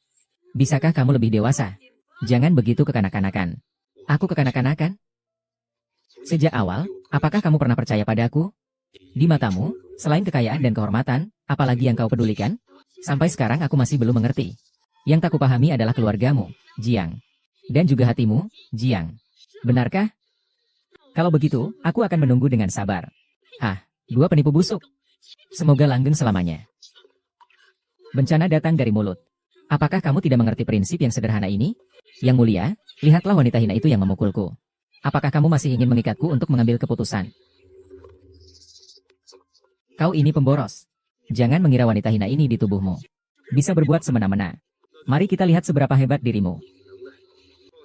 Bisakah kamu lebih dewasa? Jangan begitu kekanak-kanakan. Aku kekanak-kanakan? Sejak awal, apakah kamu pernah percaya padaku? Di matamu, selain kekayaan dan kehormatan, apalagi yang kau pedulikan? Sampai sekarang aku masih belum mengerti. Yang tak kupahami adalah keluargamu, Jiang. Dan juga hatimu, Jiang. Benarkah? Kalau begitu, aku akan menunggu dengan sabar. Dua penipu busuk. Semoga langgeng selamanya. Bencana datang dari mulut. Apakah kamu tidak mengerti prinsip yang sederhana ini? Yang Mulia, lihatlah wanita hina itu yang memukulku. Apakah kamu masih ingin mengikatku untuk mengambil keputusan? Kau ini pemboros. Jangan mengira wanita hina ini di tubuhmu bisa berbuat semena-mena. Mari kita lihat seberapa hebat dirimu.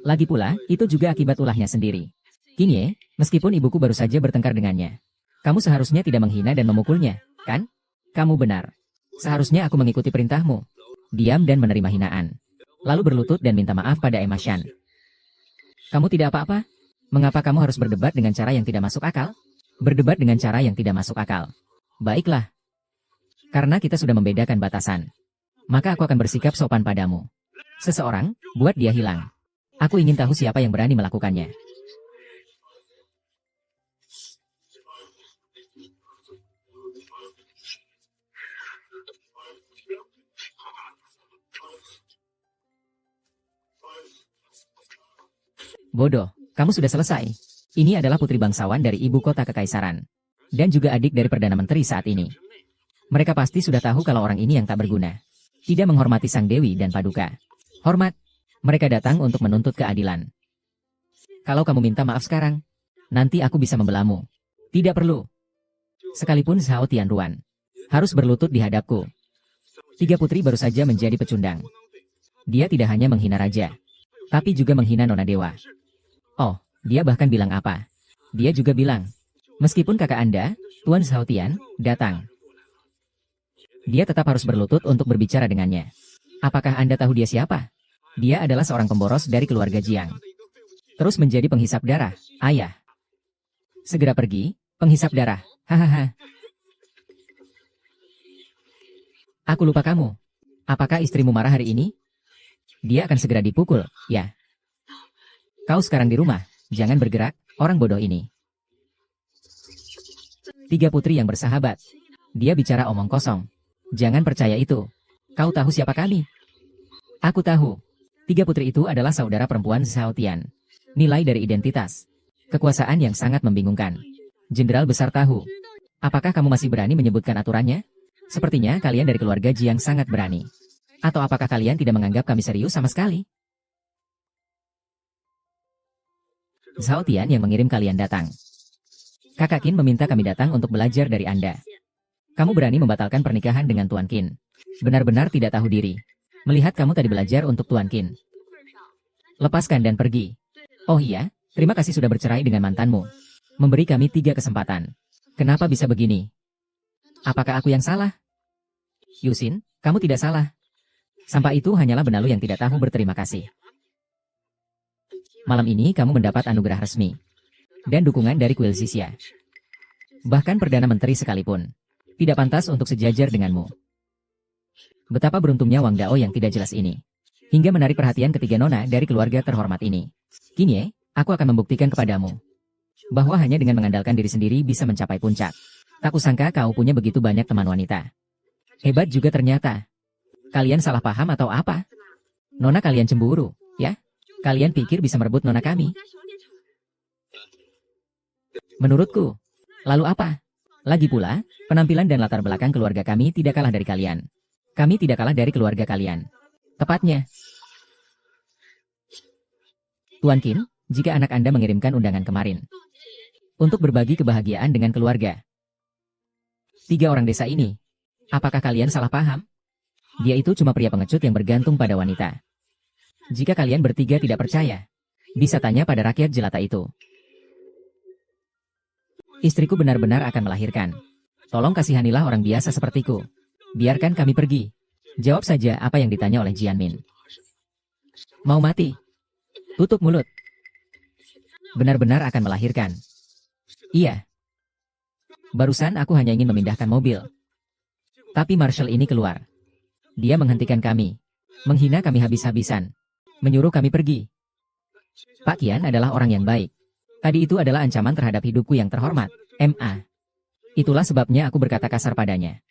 Lagi pula, itu juga akibat ulahnya sendiri. Kini, meskipun ibuku baru saja bertengkar dengannya, kamu seharusnya tidak menghina dan memukulnya, kan? Kamu benar. Seharusnya aku mengikuti perintahmu. Diam dan menerima hinaan. Lalu berlutut dan minta maaf pada Emma Shan. Kamu tidak apa-apa? Mengapa kamu harus berdebat dengan cara yang tidak masuk akal? Berdebat dengan cara yang tidak masuk akal. Baiklah. Karena kita sudah membedakan batasan, maka aku akan bersikap sopan padamu. Seseorang, buat dia hilang. Aku ingin tahu siapa yang berani melakukannya. Bodoh, kamu sudah selesai. Ini adalah putri bangsawan dari ibu kota kekaisaran. Dan juga adik dari Perdana Menteri saat ini. Mereka pasti sudah tahu kalau orang ini yang tak berguna. Tidak menghormati sang dewi dan paduka. Hormat. Mereka datang untuk menuntut keadilan. Kalau kamu minta maaf sekarang, nanti aku bisa membelamu. Tidak perlu. Sekalipun Zhao Tianruan harus berlutut di hadapku. 3 putri baru saja menjadi pecundang. Dia tidak hanya menghina raja, tapi juga menghina nona dewa. Oh, dia bahkan bilang apa? Dia juga bilang, meskipun kakak Anda, Tuan Zhao Tian, datang, dia tetap harus berlutut untuk berbicara dengannya. Apakah Anda tahu dia siapa? Dia adalah seorang pemboros dari keluarga Jiang. Terus menjadi penghisap darah, ayah. Segera pergi, penghisap darah, hahaha. Aku lupa kamu. Apakah istrimu marah hari ini? Dia akan segera dipukul, ya. Kau sekarang di rumah, jangan bergerak, orang bodoh ini. 3 putri yang bersahabat. Dia bicara omong kosong. Jangan percaya itu. Kau tahu siapa kami? Aku tahu. 3 putri itu adalah saudara perempuan Zhao Tian. Nilai dari identitas. Kekuasaan yang sangat membingungkan. Jenderal besar tahu. Apakah kamu masih berani menyebutkan aturannya? Sepertinya kalian dari keluarga Jiang sangat berani. Atau apakah kalian tidak menganggap kami serius sama sekali? Zhao Tian yang mengirim kalian datang. Kakak Qin meminta kami datang untuk belajar dari Anda. Kamu berani membatalkan pernikahan dengan Tuan Qin. Benar-benar tidak tahu diri. Melihat kamu tadi belajar untuk Tuan Qin. Lepaskan dan pergi. Oh iya, terima kasih sudah bercerai dengan mantanmu. Memberi kami 3 kesempatan. Kenapa bisa begini? Apakah aku yang salah? Yusin, kamu tidak salah. Sampah itu hanyalah benalu yang tidak tahu berterima kasih. Malam ini kamu mendapat anugerah resmi. Dan dukungan dari kuil Zixia. Bahkan Perdana Menteri sekalipun tidak pantas untuk sejajar denganmu. Betapa beruntungnya Wang Dao yang tidak jelas ini. Hingga menarik perhatian ketiga nona dari keluarga terhormat ini. Kini, aku akan membuktikan kepadamu bahwa hanya dengan mengandalkan diri sendiri bisa mencapai puncak. Tak kusangka kau punya begitu banyak teman wanita. Hebat juga ternyata. Kalian salah paham atau apa? Nona kalian cemburu, ya? Kalian pikir bisa merebut nona kami? Menurutku. Lalu apa? Lagi pula, penampilan dan latar belakang keluarga kami tidak kalah dari kalian. Kami tidak kalah dari keluarga kalian. Tepatnya. Tuan Qin, jika anak Anda mengirimkan undangan kemarin untuk berbagi kebahagiaan dengan keluarga 3 orang desa ini, apakah kalian salah paham? Dia itu cuma pria pengecut yang bergantung pada wanita. Jika kalian bertiga tidak percaya, bisa tanya pada rakyat jelata itu. Istriku benar-benar akan melahirkan. Tolong kasihanilah orang biasa sepertiku. Biarkan kami pergi. Jawab saja apa yang ditanya oleh Jianmin. Mau mati? Tutup mulut. Benar-benar akan melahirkan. Iya. Barusan aku hanya ingin memindahkan mobil. Tapi Marshal ini keluar. Dia menghentikan kami. Menghina kami habis-habisan. Menyuruh kami pergi. Pak Qian adalah orang yang baik. Tadi itu adalah ancaman terhadap hidupku yang terhormat. M.A. Itulah sebabnya aku berkata kasar padanya.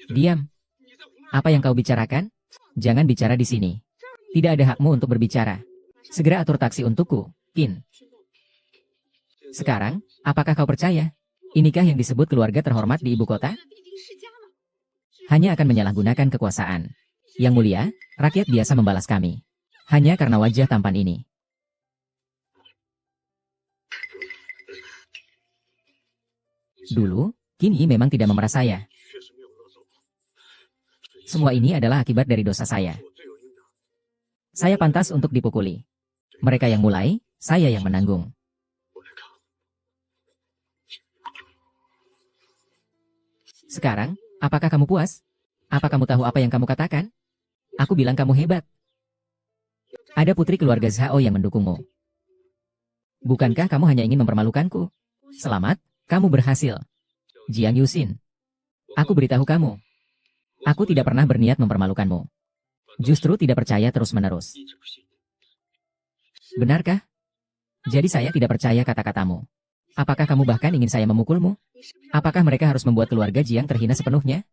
Diam. Apa yang kau bicarakan? Jangan bicara di sini. Tidak ada hakmu untuk berbicara. Segera atur taksi untukku, Qin. Sekarang, apakah kau percaya? Inikah yang disebut keluarga terhormat di ibu kota? Hanya akan menyalahgunakan kekuasaan. Yang mulia, rakyat biasa membalas kami. Hanya karena wajah tampan ini. Dulu, kini memang tidak memerah saya. Semua ini adalah akibat dari dosa saya. Saya pantas untuk dipukuli. Mereka yang mulai, saya yang menanggung. Sekarang, apakah kamu puas? Apa kamu tahu apa yang kamu katakan? Aku bilang kamu hebat. Ada putri keluarga Zhao yang mendukungmu. Bukankah kamu hanya ingin mempermalukanku? Selamat, kamu berhasil. Jiang Yusin. Aku beritahu kamu. Aku tidak pernah berniat mempermalukanmu. Justru tidak percaya terus-menerus. Benarkah? Jadi saya tidak percaya kata-katamu. Apakah kamu bahkan ingin saya memukulmu? Apakah mereka harus membuat keluarga Jiang terhina sepenuhnya?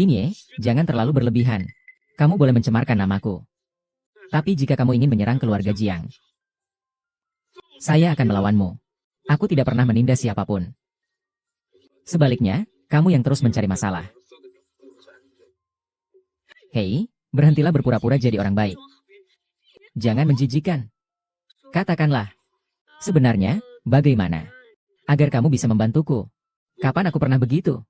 Kinye, jangan terlalu berlebihan. Kamu boleh mencemarkan namaku. Tapi jika kamu ingin menyerang keluarga Jiang, saya akan melawanmu. Aku tidak pernah menindas siapapun. Sebaliknya, kamu yang terus mencari masalah. Hei, berhentilah berpura-pura jadi orang baik. Jangan menjijikan. Katakanlah, sebenarnya, bagaimana? Agar kamu bisa membantuku. Kapan aku pernah begitu?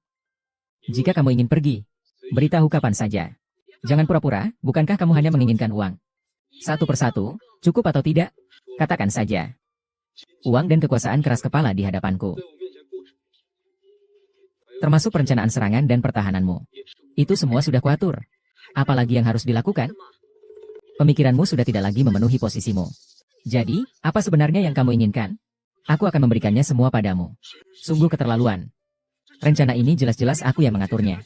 Jika kamu ingin pergi, beritahu kapan saja. Jangan pura-pura, bukankah kamu hanya menginginkan uang? Satu persatu, cukup atau tidak? Katakan saja. Uang dan kekuasaan keras kepala di hadapanku. Termasuk perencanaan serangan dan pertahananmu. Itu semua sudah kuatur. Apalagi yang harus dilakukan? Pemikiranmu sudah tidak lagi memenuhi posisimu. Jadi, apa sebenarnya yang kamu inginkan? Aku akan memberikannya semua padamu. Sungguh keterlaluan. Rencana ini jelas-jelas aku yang mengaturnya.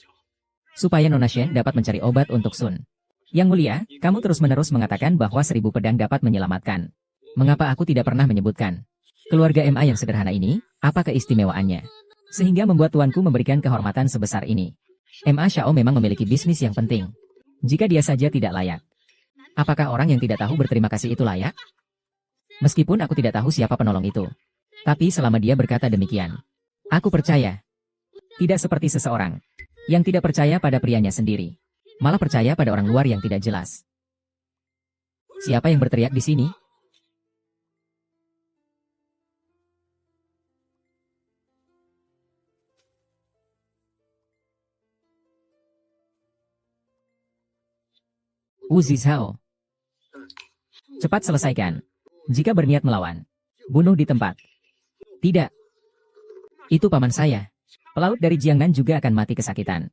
Supaya Nona Shen dapat mencari obat untuk Sun. Yang mulia, kamu terus-menerus mengatakan bahwa 1000 pedang dapat menyelamatkan. Mengapa aku tidak pernah menyebutkan? Keluarga MA yang sederhana ini, apa keistimewaannya? Sehingga membuat tuanku memberikan kehormatan sebesar ini. MA Xiao memang memiliki bisnis yang penting. Jika dia saja tidak layak, apakah orang yang tidak tahu berterima kasih itu layak? Meskipun aku tidak tahu siapa penolong itu. Tapi selama dia berkata demikian, aku percaya. Tidak seperti seseorang yang tidak percaya pada prianya sendiri. Malah percaya pada orang luar yang tidak jelas. Siapa yang berteriak di sini? Wu Zizhao. Cepat selesaikan. Jika berniat melawan, bunuh di tempat. Tidak. Itu paman saya. Pelaut dari Jiangnan juga akan mati kesakitan.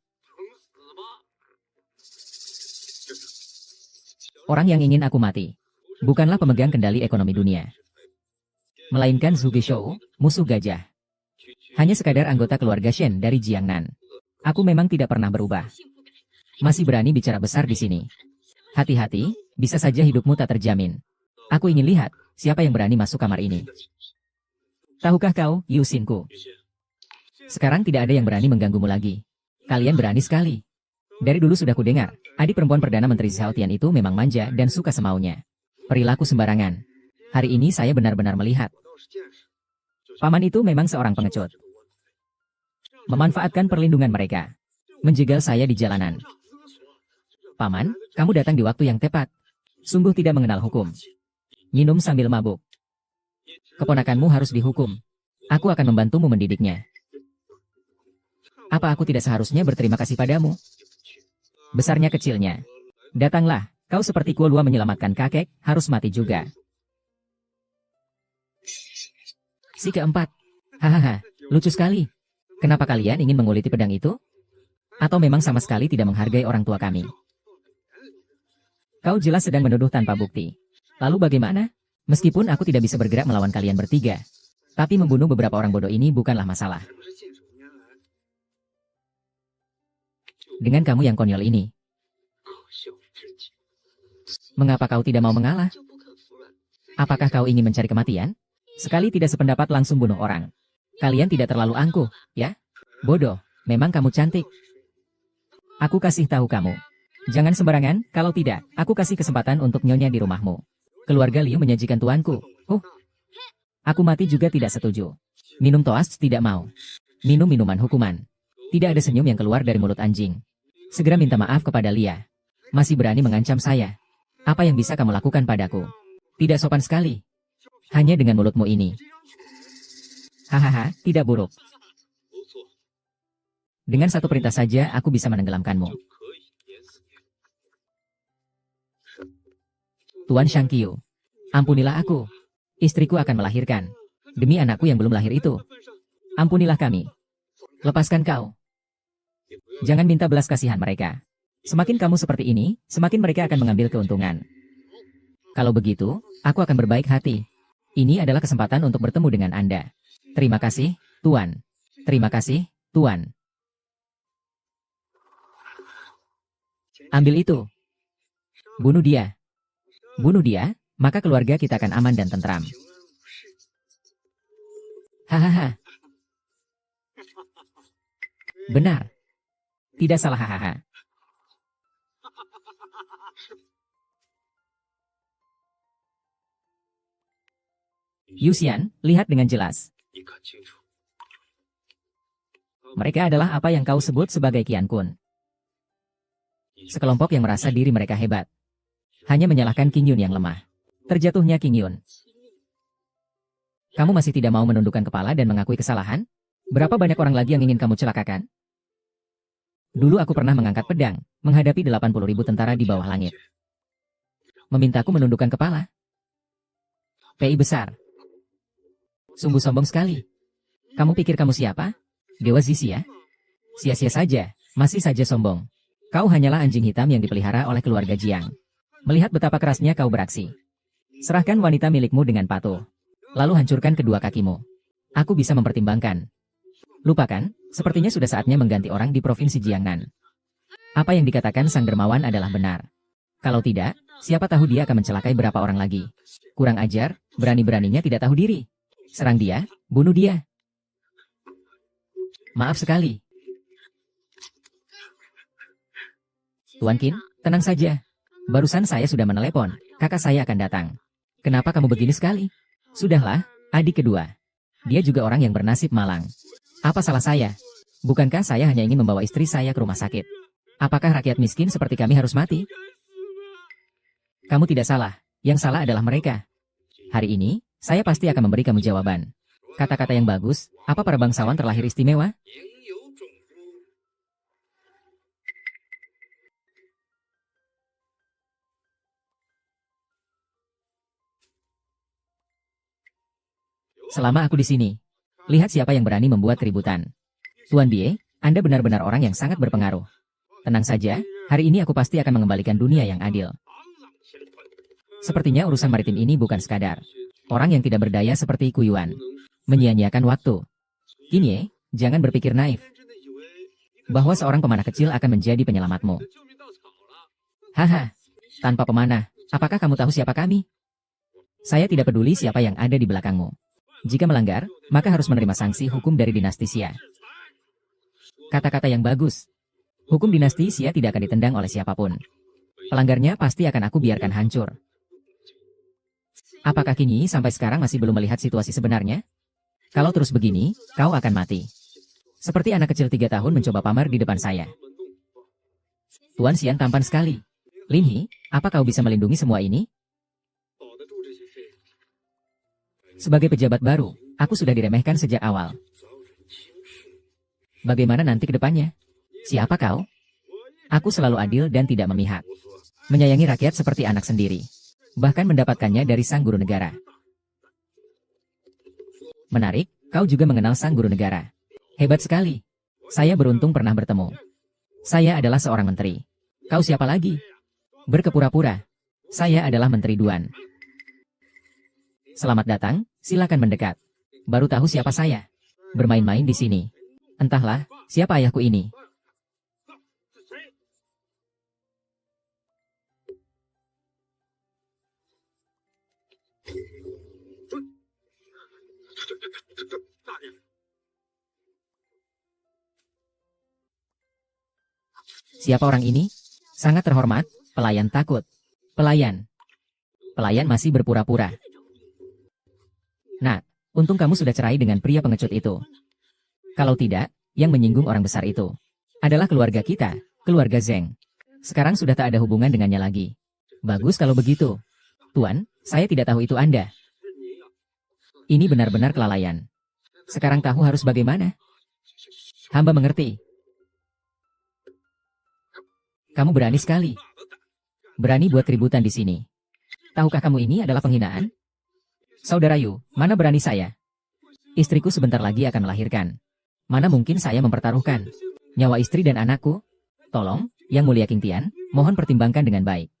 Orang yang ingin aku mati, bukanlah pemegang kendali ekonomi dunia. Melainkan Zhu Gishou, musuh gajah. Hanya sekadar anggota keluarga Shen dari Jiangnan. Aku memang tidak pernah berubah. Masih berani bicara besar di sini. Hati-hati, bisa saja hidupmu tak terjamin. Aku ingin lihat, siapa yang berani masuk kamar ini. Tahukah kau, Yu Xinku? Sekarang tidak ada yang berani mengganggumu lagi. Kalian berani sekali. Dari dulu sudah kudengar, adik perempuan Perdana Menteri Zhao Tian itu memang manja dan suka semaunya. Perilaku sembarangan. Hari ini saya benar-benar melihat. Paman itu memang seorang pengecut. Memanfaatkan perlindungan mereka. Menjegal saya di jalanan. Paman, kamu datang di waktu yang tepat. Sungguh tidak mengenal hukum. Minum sambil mabuk. Keponakanmu harus dihukum. Aku akan membantumu mendidiknya. Apa aku tidak seharusnya berterima kasih padamu? Besarnya kecilnya. Datanglah, kau seperti Kuo Lua menyelamatkan kakek, harus mati juga. Si keempat. Hahaha, lucu sekali. Kenapa kalian ingin menguliti pedang itu? Atau memang sama sekali tidak menghargai orang tua kami? Kau jelas sedang menuduh tanpa bukti. Lalu bagaimana? Meskipun aku tidak bisa bergerak melawan kalian bertiga, tapi membunuh beberapa orang bodoh ini bukanlah masalah. Dengan kamu yang konyol ini, mengapa kau tidak mau mengalah? Apakah kau ingin mencari kematian? Sekali tidak sependapat langsung bunuh orang. Kalian tidak terlalu angkuh, ya? Bodoh, memang kamu cantik. Aku kasih tahu kamu. Jangan sembarangan, kalau tidak, aku kasih kesempatan untuk nyonya di rumahmu. Keluarga Liu menyajikan tuanku. Aku mati juga tidak setuju. Minum toast tidak mau. Minum minuman hukuman. Tidak ada senyum yang keluar dari mulut anjing. Segera minta maaf kepada Lia. Masih berani mengancam saya. Apa yang bisa kamu lakukan padaku? Tidak sopan sekali. Hanya dengan mulutmu ini. Hahaha, tidak buruk. Dengan satu perintah saja aku bisa menenggelamkanmu. Tuan Shangqiu, ampunilah aku. Istriku akan melahirkan. Demi anakku yang belum lahir itu. Ampunilah kami. Lepaskan kau. Jangan minta belas kasihan mereka. Semakin kamu seperti ini, semakin mereka akan mengambil keuntungan. Kalau begitu, aku akan berbaik hati. Ini adalah kesempatan untuk bertemu dengan Anda. Terima kasih, Tuan. Terima kasih, Tuan. Ambil itu. Bunuh dia. Bunuh dia, maka keluarga kita akan aman dan tentram. Hahaha. Benar. Tidak salah, hahaha. Yuxian, lihat dengan jelas. Mereka adalah apa yang kau sebut sebagai Qian Kun. Sekelompok yang merasa diri mereka hebat. Hanya menyalahkan Qing Yun yang lemah. Terjatuhnya Qing Yun. Kamu masih tidak mau menundukkan kepala dan mengakui kesalahan? Berapa banyak orang lagi yang ingin kamu celakakan? Dulu aku pernah mengangkat pedang, menghadapi 80.000 tentara di bawah langit. Memintaku menundukkan kepala. PI besar. Sungguh sombong sekali. Kamu pikir kamu siapa? Dewa Zixia? Sia-sia saja, masih saja sombong. Kau hanyalah anjing hitam yang dipelihara oleh keluarga Jiang. Melihat betapa kerasnya kau beraksi. Serahkan wanita milikmu dengan patuh. Lalu hancurkan kedua kakimu. Aku bisa mempertimbangkan. Lupakan, sepertinya sudah saatnya mengganti orang di provinsi Jiangnan. Apa yang dikatakan sang dermawan adalah benar. Kalau tidak, siapa tahu dia akan mencelakai berapa orang lagi. Kurang ajar, berani-beraninya tidak tahu diri. Serang dia, bunuh dia. Maaf sekali. Tuan Qin, tenang saja. Barusan saya sudah menelepon, kakak saya akan datang. Kenapa kamu begini sekali? Sudahlah, adik kedua. Dia juga orang yang bernasib malang. Apa salah saya? Bukankah saya hanya ingin membawa istri saya ke rumah sakit? Apakah rakyat miskin seperti kami harus mati? Kamu tidak salah, yang salah adalah mereka. Hari ini, saya pasti akan memberi kamu jawaban. Kata-kata yang bagus, apa para bangsawan terlahir istimewa? Selama aku di sini, lihat siapa yang berani membuat keributan. Tuan Bie, Anda benar-benar orang yang sangat berpengaruh. Tenang saja, hari ini aku pasti akan mengembalikan dunia yang adil. Sepertinya urusan maritim ini bukan sekadar orang yang tidak berdaya seperti Kuyuan. Menyia-nyiakan waktu. Kini, jangan berpikir naif. Bahwa seorang pemanah kecil akan menjadi penyelamatmu. Haha, tanpa pemanah, apakah kamu tahu siapa kami? Saya tidak peduli siapa yang ada di belakangmu. Jika melanggar, maka harus menerima sanksi hukum dari dinasti Xia. Kata-kata yang bagus. Hukum dinasti Xia tidak akan ditendang oleh siapapun. Pelanggarnya pasti akan aku biarkan hancur. Apakah Qin Yi sampai sekarang masih belum melihat situasi sebenarnya? Kalau terus begini, kau akan mati. Seperti anak kecil 3 tahun mencoba pamer di depan saya. Tuan Xian tampan sekali. Lin He, apa kau bisa melindungi semua ini? Sebagai pejabat baru, aku sudah diremehkan sejak awal. Bagaimana nanti ke depannya? Siapa kau? Aku selalu adil dan tidak memihak. Menyayangi rakyat seperti anak sendiri. Bahkan mendapatkannya dari sang guru negara. Menarik, kau juga mengenal sang guru negara. Hebat sekali. Saya beruntung pernah bertemu. Saya adalah seorang menteri. Kau siapa lagi? Berkepura-pura. Saya adalah Menteri Duan. Selamat datang, silakan mendekat. Baru tahu siapa saya. Bermain-main di sini. Entahlah, siapa ayahku ini. Siapa orang ini? Sangat terhormat, pelayan takut. Pelayan. Pelayan masih berpura-pura. Nah, untung kamu sudah cerai dengan pria pengecut itu. Kalau tidak, yang menyinggung orang besar itu adalah keluarga kita, keluarga Zeng. Sekarang sudah tak ada hubungan dengannya lagi. Bagus kalau begitu. Tuan, saya tidak tahu itu Anda. Ini benar-benar kelalaian. Sekarang tahu harus bagaimana? Hamba mengerti. Kamu berani sekali. Berani buat keributan di sini. Tahukah kamu ini adalah penghinaan? Saudara Yu, mana berani saya? Istriku sebentar lagi akan melahirkan. Mana mungkin saya mempertaruhkan nyawa istri dan anakku? Tolong, Yang Mulia King Tian, mohon pertimbangkan dengan baik.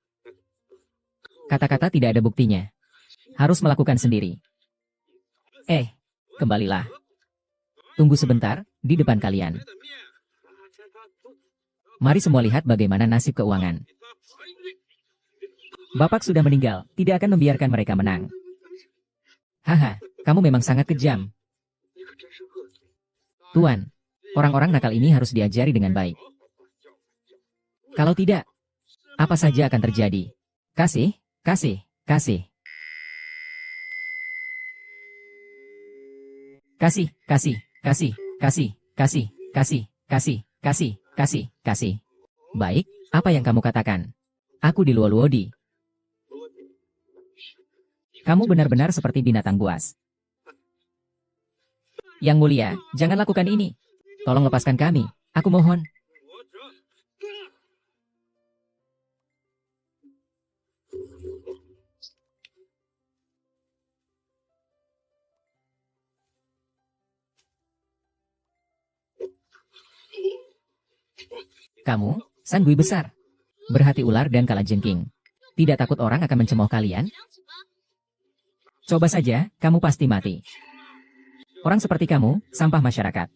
Kata-kata tidak ada buktinya. Harus melakukan sendiri. Kembalilah. Tunggu sebentar, di depan kalian. Mari semua lihat bagaimana nasib keuangan. Bapak sudah meninggal, tidak akan membiarkan mereka menang. Haha, kamu memang sangat kejam. Tuan, orang-orang nakal ini harus diajari dengan baik. Kalau tidak, apa saja akan terjadi? Kasih, kasih, kasih. Kasih, kasih, kasih, kasih, kasih, kasih, kasih, kasih, kasih, kasih. Baik, apa yang kamu katakan? Aku di Luo-Luodi. Kamu benar-benar seperti binatang buas. Yang mulia, jangan lakukan ini. Tolong lepaskan kami, aku mohon. Kamu, San Gui besar. Berhati ular dan kalajengking. Tidak takut orang akan mencemooh kalian? Coba saja, kamu pasti mati. Orang seperti kamu, sampah masyarakat.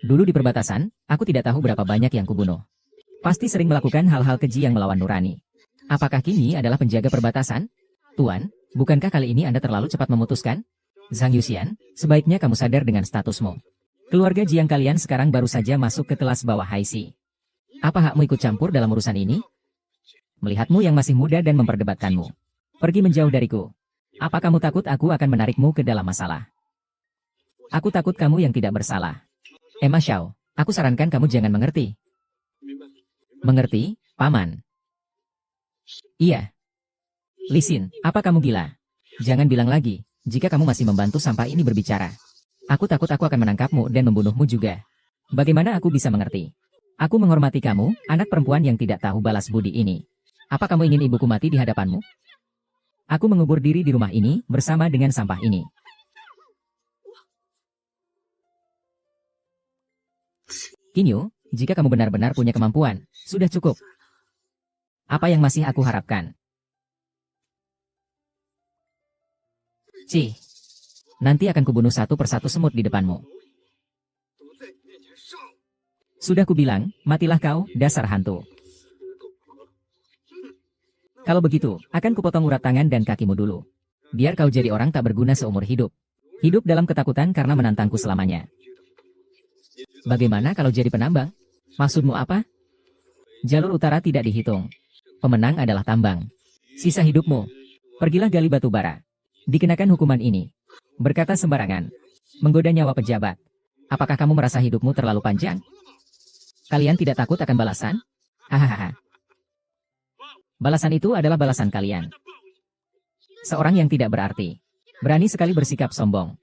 Dulu di perbatasan, aku tidak tahu berapa banyak yang kubunuh. Pasti sering melakukan hal-hal keji yang melawan nurani. Apakah kini adalah penjaga perbatasan? Tuan, bukankah kali ini Anda terlalu cepat memutuskan? Zhang Yuxian, sebaiknya kamu sadar dengan statusmu. Keluarga Jiang kalian sekarang baru saja masuk ke kelas bawah Haisi. Apa hakmu ikut campur dalam urusan ini? Melihatmu yang masih muda dan memperdebatkanmu. Pergi menjauh dariku. Apa kamu takut aku akan menarikmu ke dalam masalah? Aku takut kamu yang tidak bersalah. Emma Xiao, aku sarankan kamu jangan mengerti. Mengerti, Paman? Iya. Li Xin, apa kamu gila? Jangan bilang lagi, jika kamu masih membantu sampah ini berbicara. Aku takut aku akan menangkapmu dan membunuhmu juga. Bagaimana aku bisa mengerti? Aku menghormati kamu, anak perempuan yang tidak tahu balas budi ini. Apa kamu ingin ibuku mati di hadapanmu? Aku mengubur diri di rumah ini, bersama dengan sampah ini. Kinyu, jika kamu benar-benar punya kemampuan, sudah cukup. Apa yang masih aku harapkan? Cih, nanti akan kubunuh satu persatu semut di depanmu. Sudah kubilang, matilah kau, dasar hantu. Kalau begitu, akan kupotong urat tangan dan kakimu dulu. Biar kau jadi orang tak berguna seumur hidup. Hidup dalam ketakutan karena menantangku selamanya. Bagaimana kalau jadi penambang? Maksudmu apa? Jalur utara tidak dihitung. Pemenang adalah tambang. Sisa hidupmu. Pergilah gali batu bara. Dikenakan hukuman ini. Berkata sembarangan. Menggoda nyawa pejabat. Apakah kamu merasa hidupmu terlalu panjang? Kalian tidak takut akan balasan? Hahaha. Balasan itu adalah balasan kalian. Seorang yang tidak berarti. Berani sekali bersikap sombong.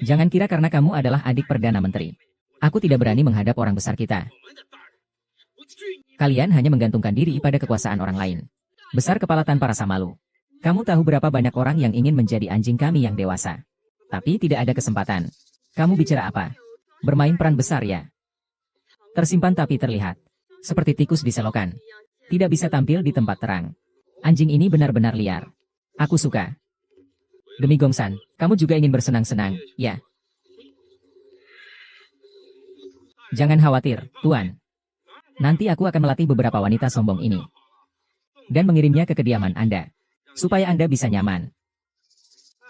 Jangan kira karena kamu adalah adik Perdana Menteri. Aku tidak berani menghadap orang besar kita. Kalian hanya menggantungkan diri pada kekuasaan orang lain. Besar kepala tanpa rasa malu. Kamu tahu berapa banyak orang yang ingin menjadi anjing kami yang dewasa. Tapi tidak ada kesempatan. Kamu bicara apa? Bermain peran besar ya? Tersimpan tapi terlihat. Seperti tikus di selokan. Tidak bisa tampil di tempat terang. Anjing ini benar-benar liar. Aku suka. Demi Gongsan, kamu juga ingin bersenang-senang, ya? Jangan khawatir, Tuan. Nanti aku akan melatih beberapa wanita sombong ini. Dan mengirimnya ke kediaman Anda. Supaya Anda bisa nyaman.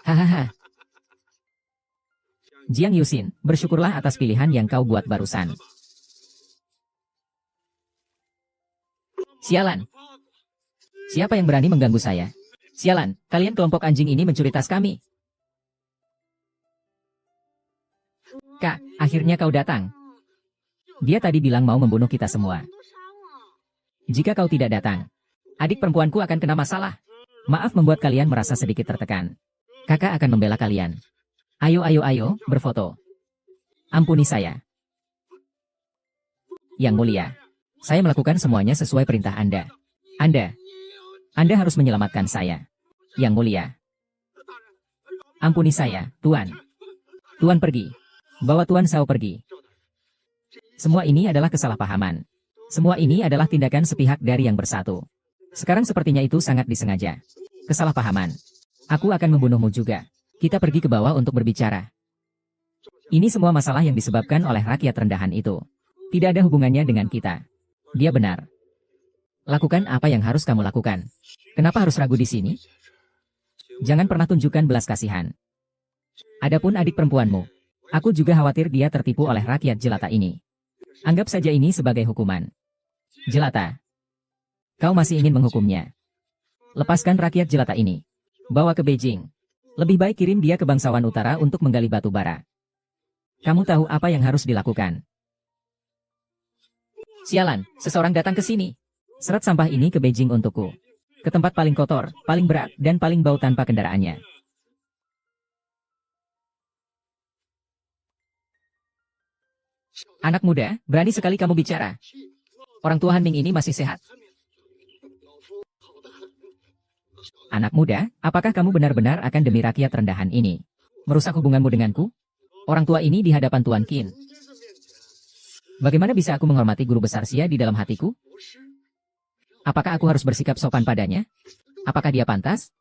Hahaha. Jiang Yuxin, bersyukurlah atas pilihan yang kau buat barusan. Sialan. Siapa yang berani mengganggu saya? Sialan, kalian kelompok anjing ini mencuri tas kami. Kak, akhirnya kau datang. Dia tadi bilang mau membunuh kita semua. Jika kau tidak datang, adik perempuanku akan kena masalah. Maaf membuat kalian merasa sedikit tertekan. Kakak akan membela kalian. Ayo, ayo, ayo, berfoto. Ampuni saya. Yang mulia, saya melakukan semuanya sesuai perintah Anda. Anda harus menyelamatkan saya. Yang mulia. Ampuni saya, Tuan. Tuan pergi. Bawa Tuan Sao pergi. Semua ini adalah kesalahpahaman. Semua ini adalah tindakan sepihak dari yang bersatu. Sekarang sepertinya itu sangat disengaja. Kesalahpahaman. Aku akan membunuhmu juga. Kita pergi ke bawah untuk berbicara. Ini semua masalah yang disebabkan oleh rakyat rendahan itu. Tidak ada hubungannya dengan kita. Dia benar. Lakukan apa yang harus kamu lakukan. Kenapa harus ragu di sini? Jangan pernah tunjukkan belas kasihan. Adapun adik perempuanmu, aku juga khawatir dia tertipu oleh rakyat jelata ini. Anggap saja ini sebagai hukuman. Jelata. Kau masih ingin menghukumnya? Lepaskan rakyat jelata ini. Bawa ke Beijing. Lebih baik kirim dia ke bangsawan utara untuk menggali batu bara. Kamu tahu apa yang harus dilakukan. Sialan, seseorang datang ke sini. Seret sampah ini ke Beijing untukku. Ke tempat paling kotor, paling berat, dan paling bau tanpa kendaraannya. Anak muda, berani sekali kamu bicara. Orang tua Han Ming ini masih sehat. Anak muda, apakah kamu benar-benar akan demi rakyat rendahan ini merusak hubunganmu denganku? Orang tua ini di hadapan Tuan Qin. Bagaimana bisa aku menghormati guru besar Xia di dalam hatiku? Apakah aku harus bersikap sopan padanya? Apakah dia pantas?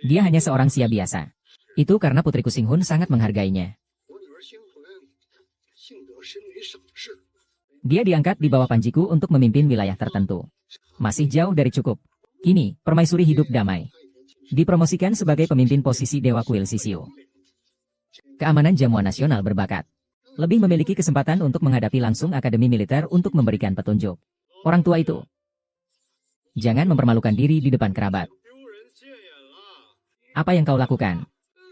Dia hanya seorang Xia biasa. Itu karena putriku Xinghun sangat menghargainya. Dia diangkat di bawah panjiku untuk memimpin wilayah tertentu. Masih jauh dari cukup. Kini, permaisuri hidup damai. Dipromosikan sebagai pemimpin posisi Dewa Kuil Sisio. Keamanan jamuan nasional berbakat. Lebih memiliki kesempatan untuk menghadapi langsung akademi militer untuk memberikan petunjuk. Orang tua itu. Jangan mempermalukan diri di depan kerabat. Apa yang kau lakukan?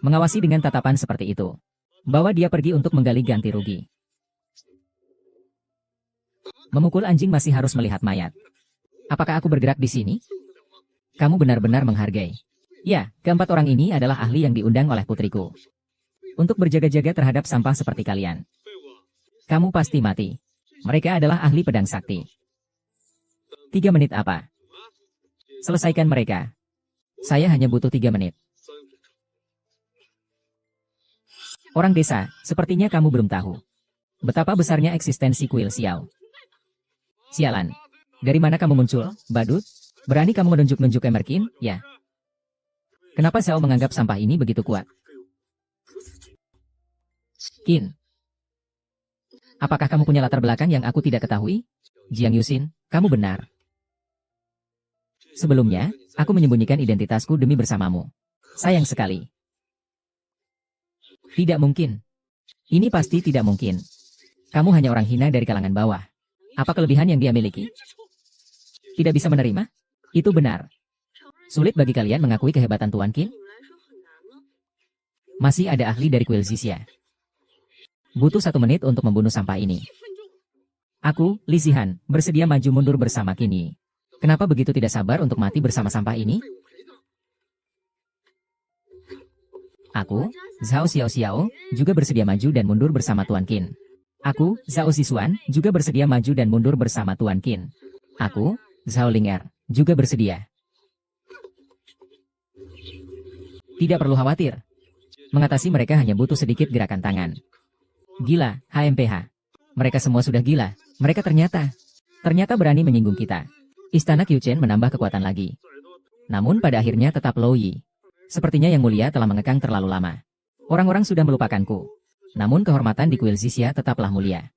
Mengawasi dengan tatapan seperti itu. Bawa dia pergi untuk menggali ganti rugi. Memukul anjing masih harus melihat mayat. Apakah aku bergerak di sini? Kamu benar-benar menghargai. Ya, keempat orang ini adalah ahli yang diundang oleh putriku. Untuk berjaga-jaga terhadap sampah seperti kalian. Kamu pasti mati. Mereka adalah ahli pedang sakti. 3 menit apa? Selesaikan mereka. Saya hanya butuh 3 menit. Orang desa, sepertinya kamu belum tahu betapa besarnya eksistensi kuil Xiao. Sialan. Dari mana kamu muncul, badut? Berani kamu menunjuk-nunjuk Emerkin, ya? Kenapa Xiao menganggap sampah ini begitu kuat? Qin. Apakah kamu punya latar belakang yang aku tidak ketahui? Jiang Yuxin, kamu benar. Sebelumnya, aku menyembunyikan identitasku demi bersamamu. Sayang sekali. Tidak mungkin. Ini pasti tidak mungkin. Kamu hanya orang hina dari kalangan bawah. Apa kelebihan yang dia miliki? Tidak bisa menerima? Itu benar. Sulit bagi kalian mengakui kehebatan Tuan Qin? Masih ada ahli dari kuil Zixia. Butuh 1 menit untuk membunuh sampah ini. Aku, Li Zihan, bersedia maju mundur bersama Qin. Kenapa begitu tidak sabar untuk mati bersama sampah ini? Aku, Zhao Xiao, juga bersedia maju dan mundur bersama Tuan Qin. Aku, Zhao Sisuan, juga bersedia maju dan mundur bersama Tuan Qin. Aku, Zhao Ling'er, juga bersedia. Tidak perlu khawatir. Mengatasi mereka hanya butuh sedikit gerakan tangan. Gila, HMPH. Mereka semua sudah gila. Mereka ternyata berani menyinggung kita. Istana Qiuchen menambah kekuatan lagi. Namun pada akhirnya tetap Lou Yi. Sepertinya Yang Mulia telah mengekang terlalu lama. Orang-orang sudah melupakanku. Namun kehormatan di kuil Zixia tetaplah mulia.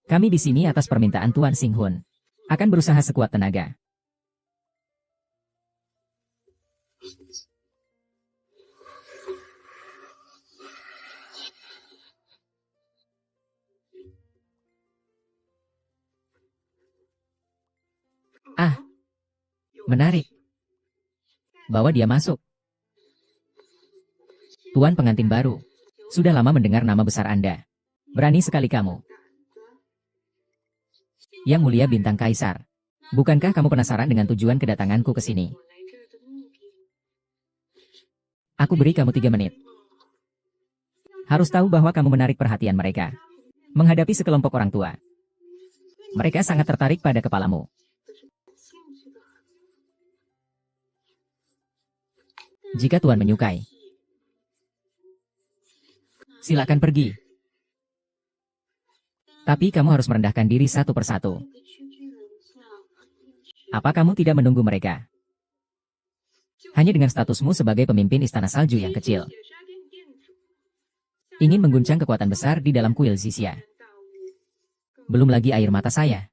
Kami di sini atas permintaan Tuan Xinghun. Akan berusaha sekuat tenaga. Ah, menarik. Bawa dia masuk. Tuan pengantin baru. Sudah lama mendengar nama besar Anda. Berani sekali kamu. Yang Mulia Bintang Kaisar. Bukankah kamu penasaran dengan tujuan kedatanganku ke sini? Aku beri kamu 3 menit. Harus tahu bahwa kamu menarik perhatian mereka. Menghadapi sekelompok orang tua. Mereka sangat tertarik pada kepalamu. Jika Tuan menyukai, silakan pergi. Tapi kamu harus merendahkan diri satu persatu. Apa kamu tidak menunggu mereka? Hanya dengan statusmu sebagai pemimpin istana salju yang kecil. Ingin mengguncang kekuatan besar di dalam kuil Zixia. Belum lagi air mata saya.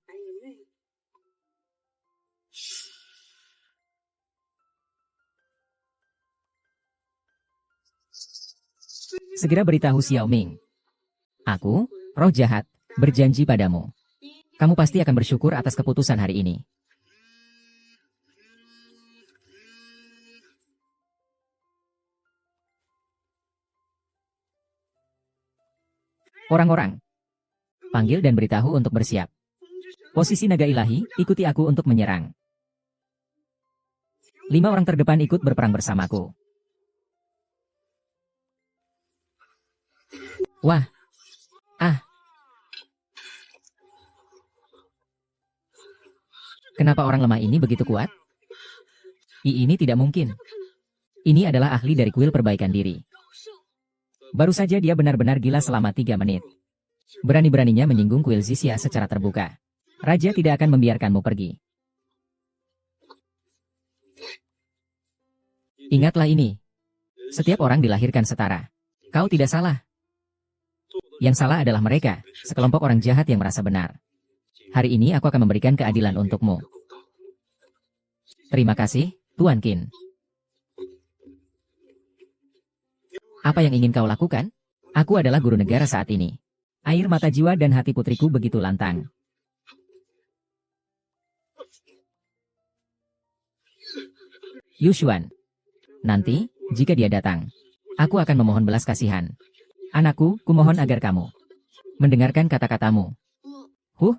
Segera beritahu Xiao Ming. Aku, roh jahat, berjanji padamu. Kamu pasti akan bersyukur atas keputusan hari ini. Orang-orang, panggil dan beritahu untuk bersiap. Posisi naga ilahi, ikuti aku untuk menyerang. 5 orang terdepan ikut berperang bersamaku. Wah. Ah. Kenapa orang lemah ini begitu kuat? Ini tidak mungkin. Ini adalah ahli dari kuil perbaikan diri. Baru saja dia benar-benar gila selama 3 menit. Berani-beraninya menyinggung kuil Zixia secara terbuka. Raja tidak akan membiarkanmu pergi. Ingatlah ini. Setiap orang dilahirkan setara. Kau tidak salah. Yang salah adalah mereka, sekelompok orang jahat yang merasa benar. Hari ini aku akan memberikan keadilan untukmu. Terima kasih, Tuan Qin. Apa yang ingin kau lakukan? Aku adalah guru negara saat ini. Air mata jiwa dan hati putriku begitu lantang. Yushuan. Nanti, jika dia datang, aku akan memohon belas kasihan. Anakku, kumohon agar kamu mendengarkan kata-katamu.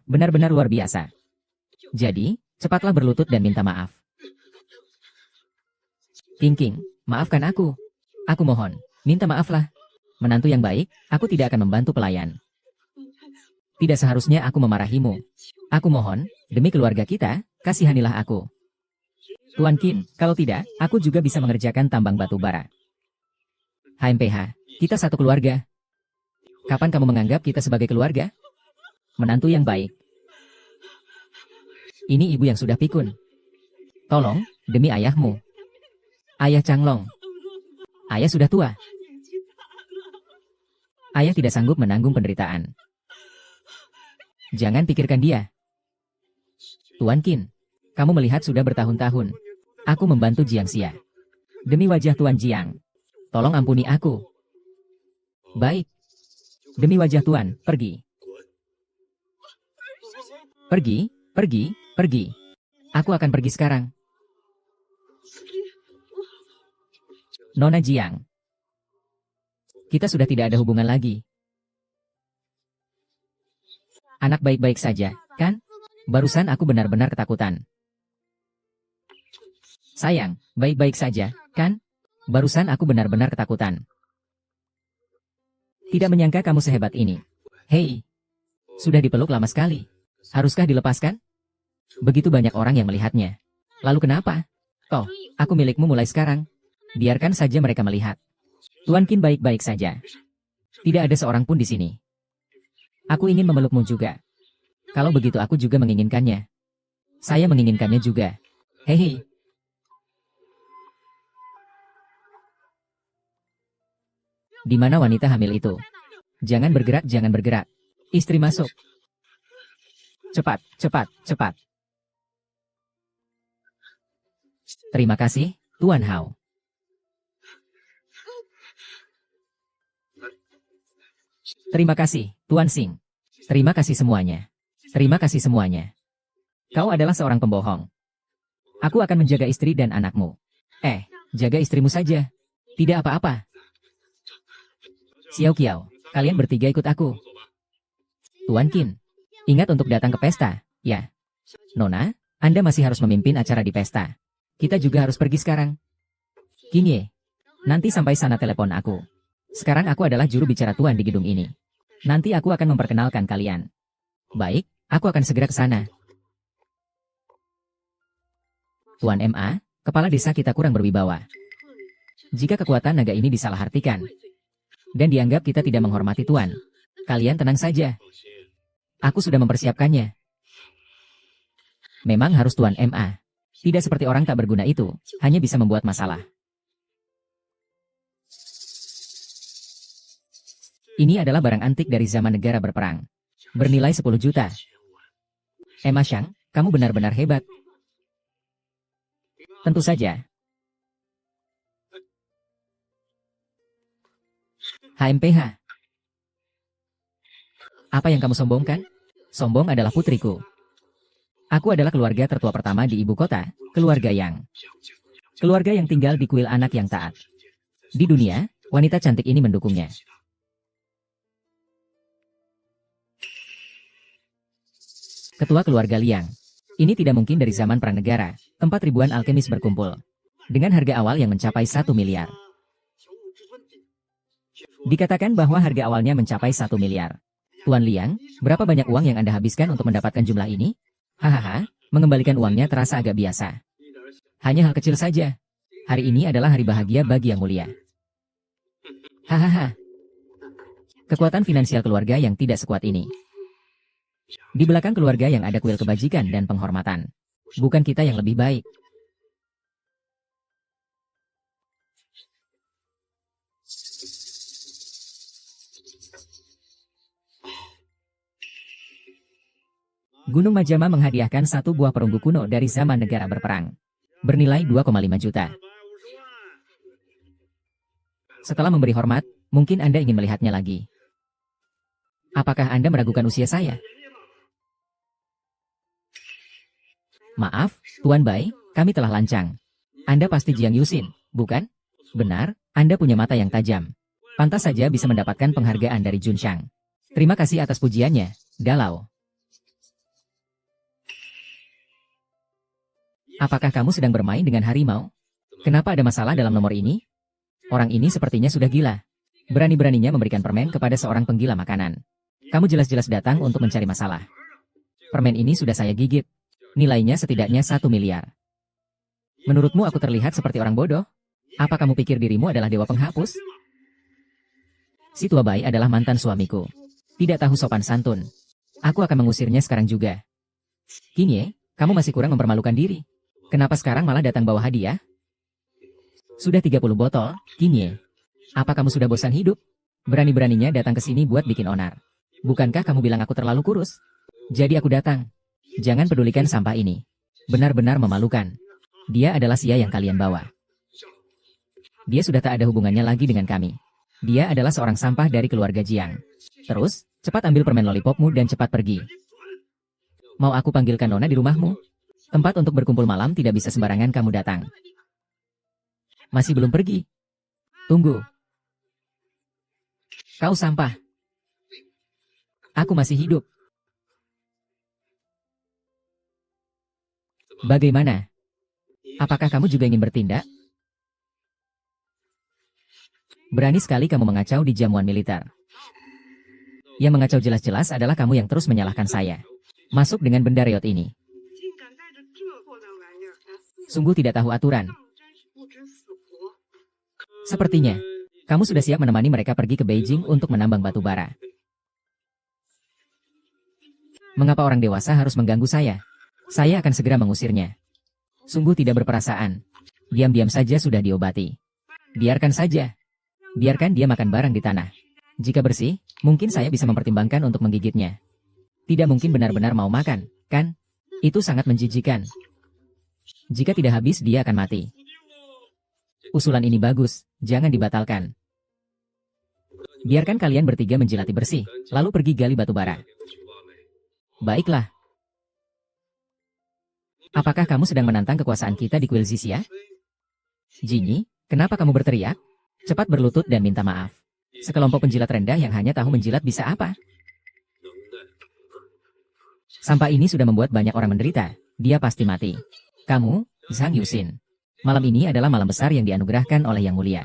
Benar-benar luar biasa. Jadi, cepatlah berlutut dan minta maaf. King, maafkan aku. Aku mohon, minta maaflah. Menantu yang baik, aku tidak akan membantu pelayan. Tidak seharusnya aku memarahimu. Aku mohon, demi keluarga kita, kasihanilah aku. Tuan Qin, kalau tidak, aku juga bisa mengerjakan tambang batu bara. HMPH, kita satu keluarga. Kapan kamu menganggap kita sebagai keluarga? Menantu yang baik. Ini ibu yang sudah pikun. Tolong, demi ayahmu. Ayah Changlong. Ayah sudah tua. Ayah tidak sanggup menanggung penderitaan. Jangan pikirkan dia. Tuan Qin, kamu melihat sudah bertahun-tahun. Aku membantu Jiang Xia. Demi wajah Tuan Jiang, tolong ampuni aku. Baik. Demi wajah Tuan, pergi. Pergi. Aku akan pergi sekarang. Nona Jiang. Kita sudah tidak ada hubungan lagi. Anak baik-baik saja, kan? Barusan aku benar-benar ketakutan. Sayang, baik-baik saja, kan? Barusan aku benar-benar ketakutan. Tidak menyangka kamu sehebat ini. Hei, sudah dipeluk lama sekali. Haruskah dilepaskan? Begitu banyak orang yang melihatnya. Lalu kenapa? Toh, aku milikmu mulai sekarang. Biarkan saja mereka melihat. Tuan Qin baik-baik saja. Tidak ada seorang pun di sini. Aku ingin memelukmu juga. Kalau begitu aku juga menginginkannya. Saya menginginkannya juga. Hei. Di mana wanita hamil itu? Jangan bergerak, jangan bergerak. Istri masuk. Cepat. Terima kasih, Tuan Hao. Terima kasih, Tuan Xing. Terima kasih semuanya. Terima kasih semuanya. Kau adalah seorang pembohong. Aku akan menjaga istri dan anakmu. Jaga istrimu saja. Tidak apa-apa. Xiao Qiao, kalian bertiga ikut aku. Tuan Qin, ingat untuk datang ke pesta, ya. Nona, Anda masih harus memimpin acara di pesta. Kita juga harus pergi sekarang. Qin Ye, nanti sampai sana telepon aku. Sekarang aku adalah juru bicara Tuan di gedung ini. Nanti aku akan memperkenalkan kalian. Baik, aku akan segera ke sana. Tuan MA, kepala desa kita kurang berwibawa. Jika kekuatan naga ini disalahartikan dan dianggap kita tidak menghormati Tuan, kalian tenang saja. Aku sudah mempersiapkannya. Memang harus Tuan MA. Tidak seperti orang tak berguna itu, hanya bisa membuat masalah. Ini adalah barang antik dari zaman negara berperang. Bernilai 10 juta. Emma Shang, kamu benar-benar hebat. Tentu saja. HMPH. Apa yang kamu sombongkan? Sombong adalah putriku. Aku adalah keluarga tertua pertama di ibu kota, keluarga yang tinggal di kuil anak yang taat. Di dunia, wanita cantik ini mendukungnya. Ketua keluarga Liang. Ini tidak mungkin dari zaman perang negara, tempat ribuan alkemis berkumpul. Dengan harga awal yang mencapai 1 miliar. Dikatakan bahwa harga awalnya mencapai 1 miliar. Tuan Liang, berapa banyak uang yang Anda habiskan untuk mendapatkan jumlah ini? Hahaha, mengembalikan uangnya terasa agak biasa. Hanya hal kecil saja. Hari ini adalah hari bahagia bagi Yang Mulia. Hahaha. Kekuatan finansial keluarga yang tidak sekuat ini. Di belakang keluarga yang ada kuil kebajikan dan penghormatan. Bukan kita yang lebih baik. Gunung Majama menghadiahkan satu buah perunggu kuno dari zaman negara berperang. Bernilai 2,5 juta. Setelah memberi hormat, mungkin Anda ingin melihatnya lagi. Apakah Anda meragukan usia saya? Maaf, Tuan Bai, kami telah lancang. Anda pasti Jiang Yusin, bukan? Benar, Anda punya mata yang tajam. Pantas saja bisa mendapatkan penghargaan dari Junshang. Terima kasih atas pujiannya, Dalau. Apakah kamu sedang bermain dengan harimau? Kenapa ada masalah dalam nomor ini? Orang ini sepertinya sudah gila. Berani-beraninya memberikan permen kepada seorang penggila makanan. Kamu jelas-jelas datang untuk mencari masalah. Permen ini sudah saya gigit. Nilainya setidaknya 1 miliar. Menurutmu aku terlihat seperti orang bodoh? Apa kamu pikir dirimu adalah dewa penghapus? Si tua Bai adalah mantan suamiku. Tidak tahu sopan santun. Aku akan mengusirnya sekarang juga. Kinye, kamu masih kurang mempermalukan diri. Kenapa sekarang malah datang bawa hadiah? Sudah 30 botol, Kinye. Apa kamu sudah bosan hidup? Berani-beraninya datang ke sini buat bikin onar. Bukankah kamu bilang aku terlalu kurus? Jadi aku datang. Jangan pedulikan sampah ini. Benar-benar memalukan. Dia adalah Sia yang kalian bawa. Dia sudah tak ada hubungannya lagi dengan kami. Dia adalah seorang sampah dari keluarga Jiang. Terus, cepat ambil permen lollipopmu dan cepat pergi. Mau aku panggilkan Nona di rumahmu? Tempat untuk berkumpul malam tidak bisa sembarangan kamu datang. Masih belum pergi? Tunggu. Kau sampah. Aku masih hidup. Bagaimana? Apakah kamu juga ingin bertindak? Berani sekali kamu mengacau di jamuan militer. Yang mengacau jelas-jelas adalah kamu yang terus menyalahkan saya. Masuk dengan benda reot ini. Sungguh tidak tahu aturan. Sepertinya, kamu sudah siap menemani mereka pergi ke Beijing untuk menambang batu bara. Mengapa orang dewasa harus mengganggu saya? Saya akan segera mengusirnya. Sungguh tidak berperasaan. Diam-diam saja sudah diobati. Biarkan saja. Biarkan dia makan barang di tanah. Jika bersih, mungkin saya bisa mempertimbangkan untuk menggigitnya. Tidak mungkin benar-benar mau makan, kan? Itu sangat menjijikan. Jika tidak habis, dia akan mati. Usulan ini bagus, jangan dibatalkan. Biarkan kalian bertiga menjilati bersih, lalu pergi gali batu bara. Baiklah. Apakah kamu sedang menantang kekuasaan kita di kuil Zixia? Jinyi, kenapa kamu berteriak? Cepat berlutut dan minta maaf. Sekelompok penjilat rendah yang hanya tahu menjilat bisa apa? Sampah ini sudah membuat banyak orang menderita. Dia pasti mati. Kamu, Zhang Yusin. Malam ini adalah malam besar yang dianugerahkan oleh Yang Mulia.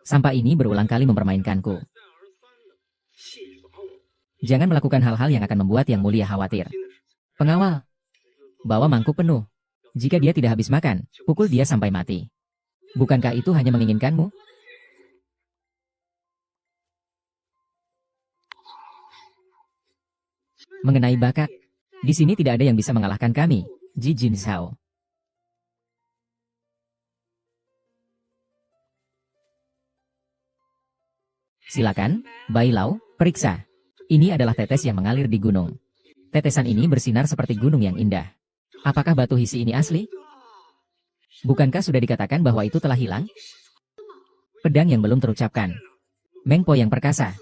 Sampah ini berulang kali mempermainkanku. Jangan melakukan hal-hal yang akan membuat Yang Mulia khawatir. Pengawal, bawa mangkuk penuh. Jika dia tidak habis makan, pukul dia sampai mati. Bukankah itu hanya menginginkanmu? Mengenai bakat, di sini tidak ada yang bisa mengalahkan kami, Ji Jin Zhao. Silakan, Bai Lau, periksa. Ini adalah tetes yang mengalir di gunung. Tetesan ini bersinar seperti gunung yang indah. Apakah batu hisi ini asli? Bukankah sudah dikatakan bahwa itu telah hilang? Pedang yang belum terucapkan. Meng Po yang perkasa.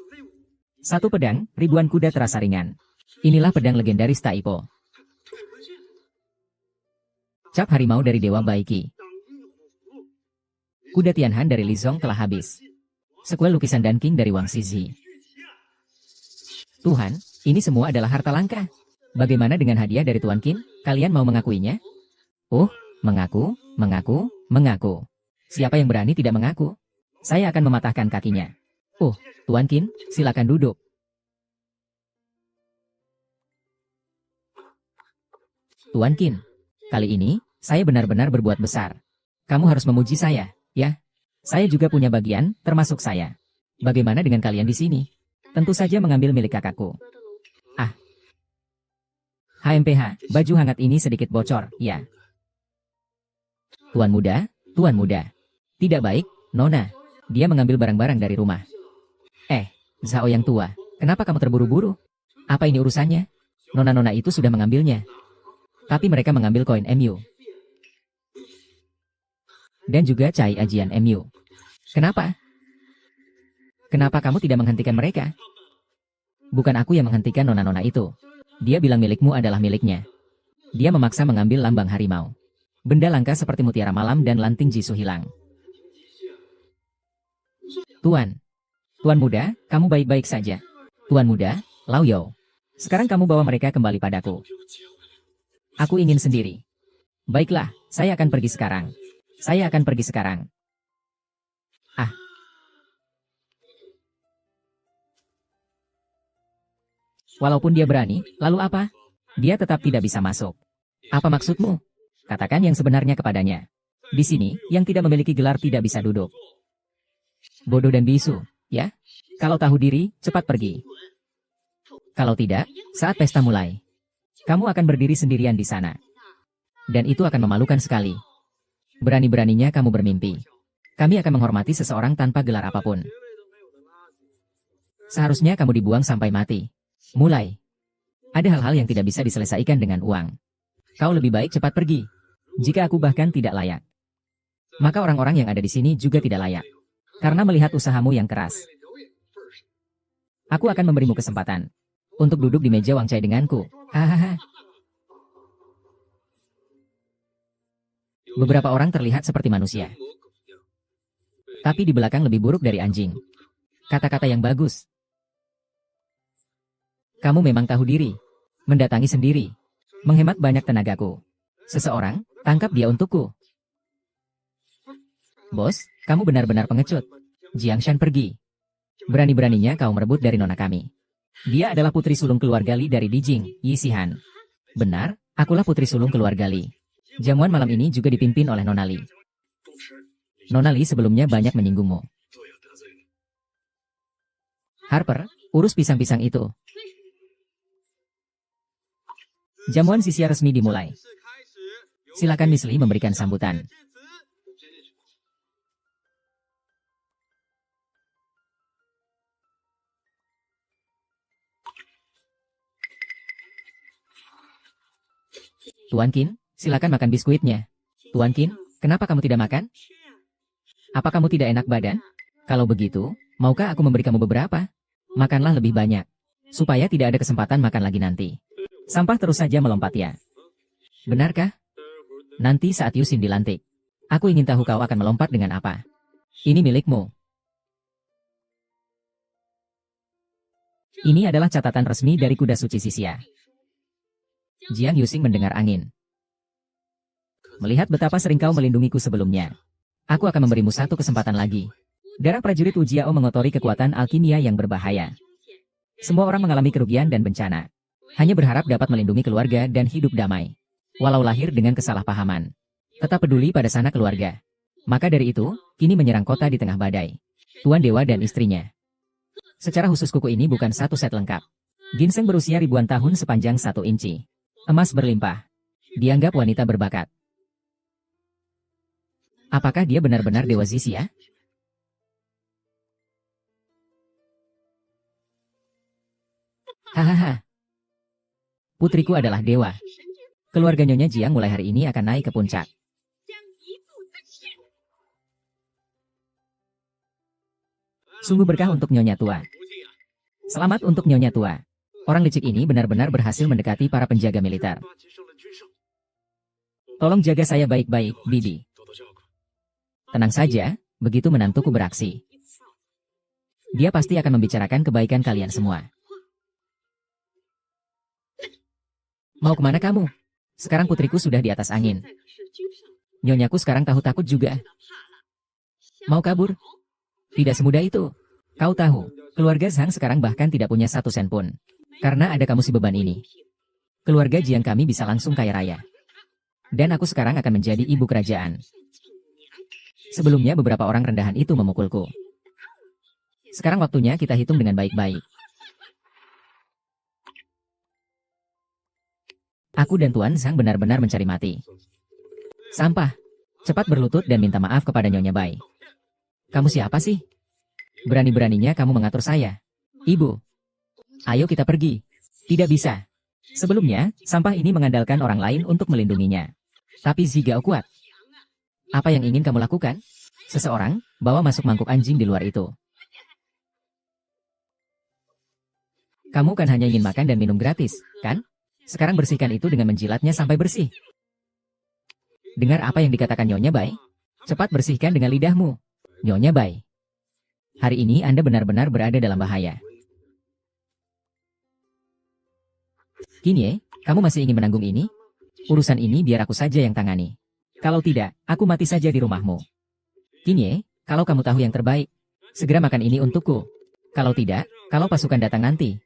Satu pedang, ribuan kuda terasa ringan. Inilah pedang legendaris Taipo. Cap harimau dari Dewa Baiki. Kuda Tianhan dari Lizong telah habis. Sekuel lukisan Dan King dari Wang Shizi. Tuhan, ini semua adalah harta langka. Bagaimana dengan hadiah dari Tuan Qin? Kalian mau mengakuinya? Oh, mengaku, mengaku, mengaku. Siapa yang berani tidak mengaku? Saya akan mematahkan kakinya. Oh, Tuan Qin, silakan duduk. Tuan Qin, kali ini, saya benar-benar berbuat besar. Kamu harus memuji saya, ya? Saya juga punya bagian, termasuk saya. Bagaimana dengan kalian di sini? Tentu saja mengambil milik kakakku. Ah. HMPH, baju hangat ini sedikit bocor, ya. Tuan muda, Tuan muda. Tidak baik, Nona. Dia mengambil barang-barang dari rumah. Zhao yang tua, kenapa kamu terburu-buru? Apa ini urusannya? Nona-nona itu sudah mengambilnya. Tapi mereka mengambil koin MU. Dan juga cai ajian MU. Kenapa? Kenapa kamu tidak menghentikan mereka? Bukan aku yang menghentikan nona-nona itu. Dia bilang milikmu adalah miliknya. Dia memaksa mengambil lambang harimau. Benda langka seperti mutiara malam dan lanting jisu hilang. Tuan muda, kamu baik-baik saja. Tuan muda, Lao Yao. Sekarang kamu bawa mereka kembali padaku. Aku ingin sendiri. Baiklah, saya akan pergi sekarang. Saya akan pergi sekarang. Ah. Walaupun dia berani, lalu apa? Dia tetap tidak bisa masuk. Apa maksudmu? Katakan yang sebenarnya kepadanya. Di sini, yang tidak memiliki gelar tidak bisa duduk. Bodoh dan bisu, ya? Kalau tahu diri, cepat pergi. Kalau tidak, saat pesta mulai, kamu akan berdiri sendirian di sana. Dan itu akan memalukan sekali. Berani-beraninya kamu bermimpi. Kami akan menghormati seseorang tanpa gelar apapun. Seharusnya kamu dibuang sampai mati. Mulai. Ada hal-hal yang tidak bisa diselesaikan dengan uang. Kau lebih baik cepat pergi. Jika aku bahkan tidak layak, maka orang-orang yang ada di sini juga tidak layak. Karena melihat usahamu yang keras. Aku akan memberimu kesempatan untuk duduk di meja Wang Cai denganku. Hahaha. Beberapa orang terlihat seperti manusia. Tapi di belakang lebih buruk dari anjing. Kata-kata yang bagus. Kamu memang tahu diri. Mendatangi sendiri. Menghemat banyak tenagaku. Seseorang, tangkap dia untukku. Bos, kamu benar-benar pengecut. Jiang Shan pergi. Berani-beraninya kau merebut dari nona kami. Dia adalah putri sulung keluarga Li dari Dijing, Yi Sihan. Benar, akulah putri sulung keluarga Li. Jamuan malam ini juga dipimpin oleh Nona Li. Nona Li sebelumnya banyak menyinggungmu. Harper, urus pisang-pisang itu. Jamuan sisia resmi dimulai. Silakan Miss Li memberikan sambutan. Tuan Qin, silakan makan biskuitnya. Tuan Qin, kenapa kamu tidak makan? Apa kamu tidak enak badan? Kalau begitu, maukah aku memberi kamu beberapa? Makanlah lebih banyak, supaya tidak ada kesempatan makan lagi nanti. Sampah terus saja melompat ya. Benarkah? Nanti saat Yusin dilantik, aku ingin tahu kau akan melompat dengan apa. Ini milikmu. Ini adalah catatan resmi dari kuda suci Sisia. Jiang Yuxing mendengar angin. Melihat betapa sering kau melindungiku sebelumnya, aku akan memberimu satu kesempatan lagi. Darah prajurit Wu Jiao mengotori kekuatan alkimia yang berbahaya. Semua orang mengalami kerugian dan bencana. Hanya berharap dapat melindungi keluarga dan hidup damai. Walau lahir dengan kesalahpahaman. Tetap peduli pada sanak keluarga. Maka dari itu, kini menyerang kota di tengah badai. Tuan Dewa dan istrinya. Secara khusus kuku ini bukan satu set lengkap. Ginseng berusia ribuan tahun sepanjang 1 inci. Emas berlimpah. Dianggap wanita berbakat. Apakah dia benar-benar Dewa Zixia? Hahaha. Putriku adalah dewa. Keluarga Nyonya Jiang mulai hari ini akan naik ke puncak. Sungguh berkah untuk Nyonya Tua. Selamat untuk Nyonya Tua. Orang licik ini benar-benar berhasil mendekati para penjaga militer. Tolong jaga saya baik-baik, Bibi. Tenang saja, begitu menantuku beraksi. Dia pasti akan membicarakan kebaikan kalian semua. Mau kemana kamu? Sekarang putriku sudah di atas angin. Nyonyaku sekarang tahu takut juga. Mau kabur? Tidak semudah itu. Kau tahu, keluarga Zhang sekarang bahkan tidak punya 1 sen pun. Karena ada kamu si beban ini. Keluarga Jiang kami bisa langsung kaya raya. Dan aku sekarang akan menjadi ibu kerajaan. Sebelumnya beberapa orang rendahan itu memukulku. Sekarang waktunya kita hitung dengan baik-baik. Aku dan Tuan Zhang benar-benar mencari mati. Sampah. Cepat berlutut dan minta maaf kepada Nyonya Bai. Kamu siapa sih? Berani-beraninya kamu mengatur saya. Ibu. Ayo kita pergi. Tidak bisa. Sebelumnya, sampah ini mengandalkan orang lain untuk melindunginya. Tapi Zigao kuat. Apa yang ingin kamu lakukan? Seseorang, bawa masuk mangkuk anjing di luar itu. Kamu kan hanya ingin makan dan minum gratis, kan? Sekarang bersihkan itu dengan menjilatnya sampai bersih. Dengar apa yang dikatakan Nyonya Bai? Cepat bersihkan dengan lidahmu. Nyonya Bai. Hari ini Anda benar-benar berada dalam bahaya. Kinye, kamu masih ingin menanggung ini? Urusan ini biar aku saja yang tangani. Kalau tidak, aku mati saja di rumahmu. Kinye, kalau kamu tahu yang terbaik, segera makan ini untukku. Kalau tidak, kalau pasukan datang nanti,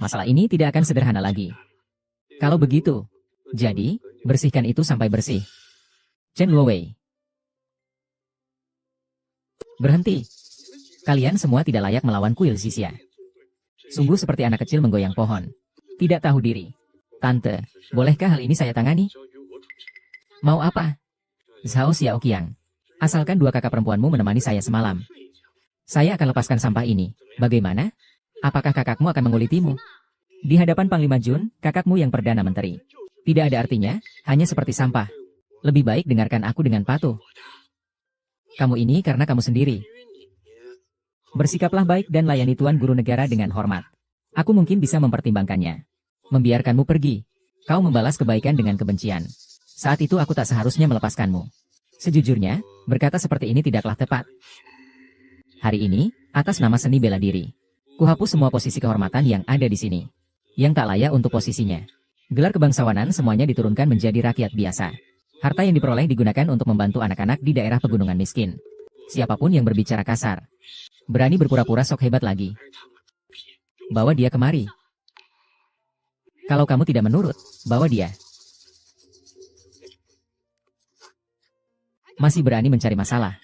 masalah ini tidak akan sederhana lagi. Kalau begitu, jadi, bersihkan itu sampai bersih. Chen Luowei. Berhenti. Kalian semua tidak layak melawan kuil Zixia. Sungguh seperti anak kecil menggoyang pohon. Tidak tahu diri. Tante, bolehkah hal ini saya tangani? Mau apa? Zhao Xiaoqiang. Asalkan 2 kakak perempuanmu menemani saya semalam. Saya akan lepaskan sampah ini. Bagaimana? Apakah kakakmu akan mengulitimu? Di hadapan Panglima Jun, kakakmu yang Perdana Menteri. Tidak ada artinya, hanya seperti sampah. Lebih baik dengarkan aku dengan patuh. Kamu ini karena kamu sendiri. Bersikaplah baik dan layani Tuan Guru Negara dengan hormat. Aku mungkin bisa mempertimbangkannya. Membiarkanmu pergi. Kau membalas kebaikan dengan kebencian. Saat itu aku tak seharusnya melepaskanmu. Sejujurnya, berkata seperti ini tidaklah tepat. Hari ini, atas nama seni bela diri, kuhapus semua posisi kehormatan yang ada di sini. Yang tak layak untuk posisinya. Gelar kebangsawanan semuanya diturunkan menjadi rakyat biasa. Harta yang diperoleh digunakan untuk membantu anak-anak di daerah pegunungan miskin. Siapapun yang berbicara kasar, berani berpura-pura sok hebat lagi. Bawa dia kemari. Kalau kamu tidak menurut, bawa dia. Masih berani mencari masalah.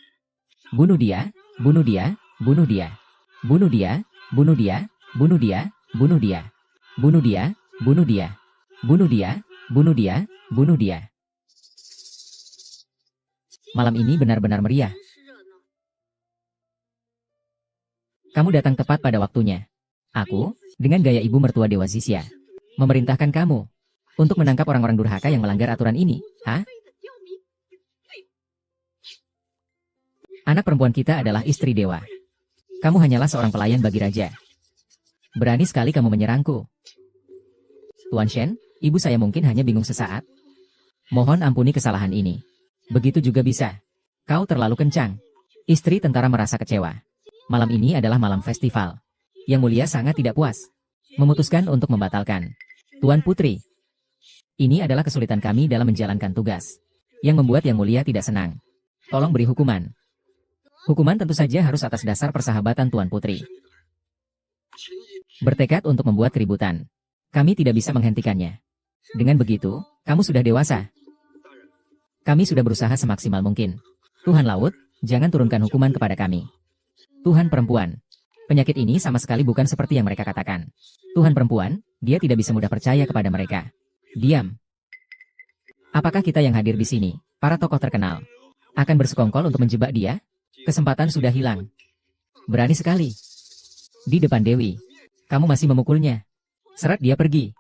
Bunuh dia, bunuh dia, bunuh dia. Bunuh dia, bunuh dia, bunuh dia, bunuh dia. Bunuh dia, bunuh dia. Bunuh dia, bunuh dia, bunuh dia. Malam ini benar-benar meriah. Kamu datang tepat pada waktunya. Aku, dengan gaya ibu mertua Dewa Zixia, memerintahkan kamu untuk menangkap orang-orang durhaka yang melanggar aturan ini. Hah? Anak perempuan kita adalah istri dewa. Kamu hanyalah seorang pelayan bagi raja. Berani sekali kamu menyerangku. Tuan Shen, ibu saya mungkin hanya bingung sesaat. Mohon ampuni kesalahan ini. Begitu juga bisa. Kau terlalu kencang. Istri tentara merasa kecewa. Malam ini adalah malam festival. Yang mulia sangat tidak puas. Memutuskan untuk membatalkan. Tuan Putri. Ini adalah kesulitan kami dalam menjalankan tugas. Yang membuat Yang Mulia tidak senang. Tolong beri hukuman. Hukuman tentu saja harus atas dasar persahabatan Tuan Putri. Bertekad untuk membuat keributan. Kami tidak bisa menghentikannya. Dengan begitu, kamu sudah dewasa. Kami sudah berusaha semaksimal mungkin. Tuhan Laut, jangan turunkan hukuman kepada kami. Tuhan Perempuan. Penyakit ini sama sekali bukan seperti yang mereka katakan. Tuhan Perempuan, dia tidak bisa mudah percaya kepada mereka. Diam. Apakah kita yang hadir di sini, para tokoh terkenal, akan bersekongkol untuk menjebak dia? Kesempatan sudah hilang. Berani sekali. Di depan Dewi, kamu masih memukulnya. Seret dia pergi.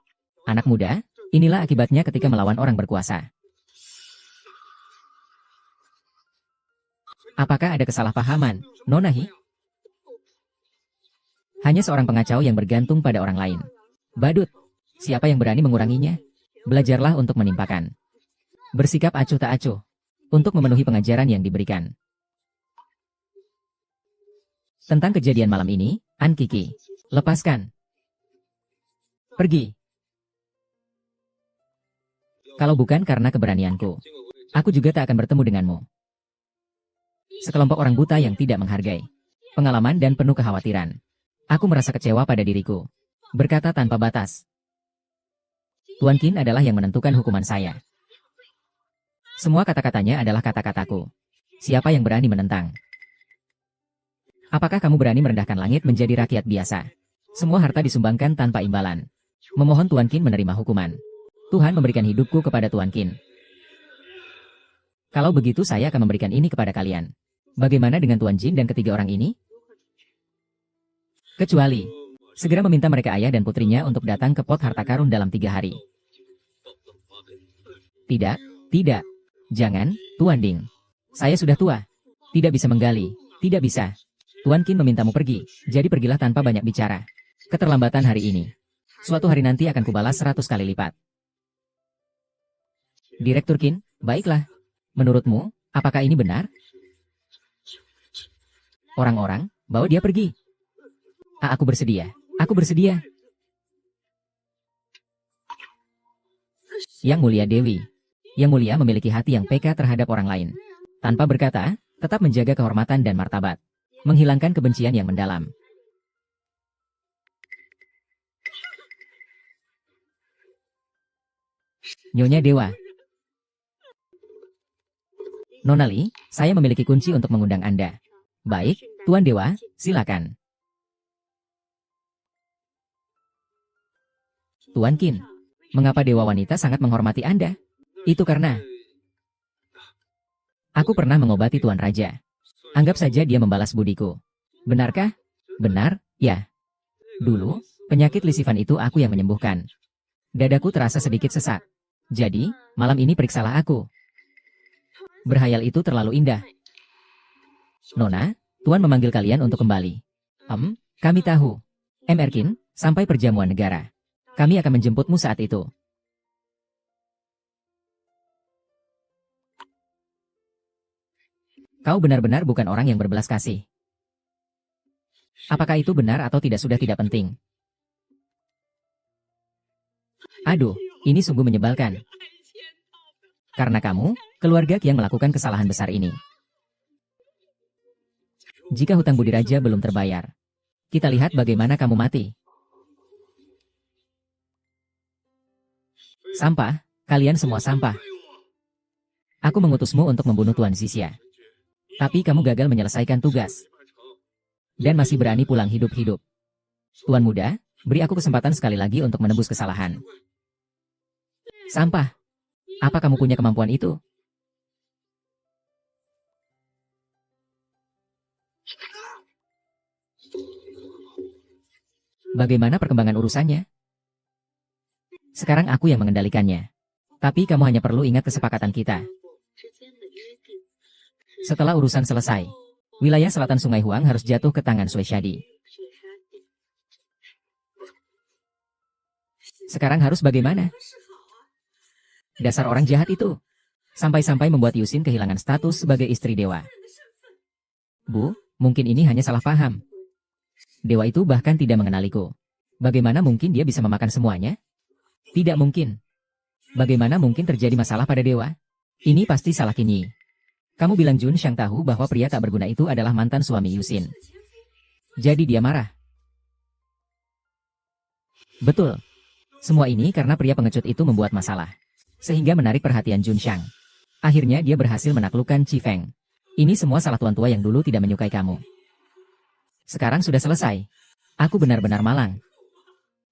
Anak muda, inilah akibatnya ketika melawan orang berkuasa. Apakah ada kesalahpahaman, Nonahi? Hanya seorang pengacau yang bergantung pada orang lain. Badut, siapa yang berani menguranginya? Belajarlah untuk menimpakan. Bersikap acuh tak acuh. Untuk memenuhi pengajaran yang diberikan. Tentang kejadian malam ini, An Kiki. Lepaskan. Pergi. Kalau bukan karena keberanianku, aku juga tak akan bertemu denganmu. Sekelompok orang buta yang tidak menghargai pengalaman dan penuh kekhawatiran. Aku merasa kecewa pada diriku. Berkata tanpa batas. Tuan Qin adalah yang menentukan hukuman saya. Semua kata-katanya adalah kata-kataku. Siapa yang berani menentang? Apakah kamu berani merendahkan langit menjadi rakyat biasa? Semua harta disumbangkan tanpa imbalan. Memohon Tuan Qin menerima hukuman. Tuhan memberikan hidupku kepada Tuan Qin. Kalau begitu saya akan memberikan ini kepada kalian. Bagaimana dengan Tuan Jin dan ketiga orang ini? Kecuali, segera meminta mereka ayah dan putrinya untuk datang ke pot harta karun dalam 3 hari. Tidak, tidak. Jangan, Tuan Ding. Saya sudah tua. Tidak bisa menggali. Tidak bisa. Tuan Qin memintamu pergi, jadi pergilah tanpa banyak bicara. Keterlambatan hari ini. Suatu hari nanti akan kubalas 100 kali lipat. Direktur Qin, baiklah. Menurutmu, apakah ini benar? Orang-orang, bawa dia pergi. Aku bersedia. Aku bersedia. Yang Mulia Dewi. Yang Mulia memiliki hati yang peka terhadap orang lain. Tanpa berkata, tetap menjaga kehormatan dan martabat. Menghilangkan kebencian yang mendalam. Nyonya Dewa. Nona Li, saya memiliki kunci untuk mengundang Anda. Baik, Tuan Dewa, silakan. Tuan Qin, mengapa Dewa Wanita sangat menghormati Anda? Itu karena aku pernah mengobati Tuan Raja. Anggap saja dia membalas budiku. Benarkah? Benar, ya. Dulu, penyakit lisifan itu aku yang menyembuhkan. Dadaku terasa sedikit sesak. Jadi, malam ini periksalah aku. Berhayal itu terlalu indah. Nona, Tuan memanggil kalian untuk kembali. Kami tahu. Erkin, sampai perjamuan negara. Kami akan menjemputmu saat itu. Kau benar-benar bukan orang yang berbelas kasih. Apakah itu benar atau tidak sudah tidak penting. Aduh, ini sungguh menyebalkan. Karena kamu, keluarga Qiang melakukan kesalahan besar ini. Jika hutang budi raja belum terbayar, kita lihat bagaimana kamu mati. Sampah, kalian semua sampah. Aku mengutusmu untuk membunuh Tuan Xixia. Tapi kamu gagal menyelesaikan tugas. Dan masih berani pulang hidup-hidup. Tuan muda, beri aku kesempatan sekali lagi untuk menebus kesalahan. Sampah. Apa kamu punya kemampuan itu? Bagaimana perkembangan urusannya? Sekarang aku yang mengendalikannya. Tapi kamu hanya perlu ingat kesepakatan kita. Setelah urusan selesai, wilayah selatan Sungai Huang harus jatuh ke tangan Sui Shadi. Sekarang harus bagaimana? Dasar orang jahat itu. Sampai-sampai membuat Yusin kehilangan status sebagai istri dewa. Bu, mungkin ini hanya salah paham. Dewa itu bahkan tidak mengenaliku. Bagaimana mungkin dia bisa memakan semuanya? Tidak mungkin. Bagaimana mungkin terjadi masalah pada dewa? Ini pasti salah Qin Yi. Kamu bilang Jun Xiang tahu bahwa pria tak berguna itu adalah mantan suami Yusin. Jadi dia marah. Betul. Semua ini karena pria pengecut itu membuat masalah. Sehingga menarik perhatian Jun Xiang. Akhirnya dia berhasil menaklukkan Qi Feng. Ini semua salah tuan tua yang dulu tidak menyukai kamu. Sekarang sudah selesai. Aku benar-benar malang.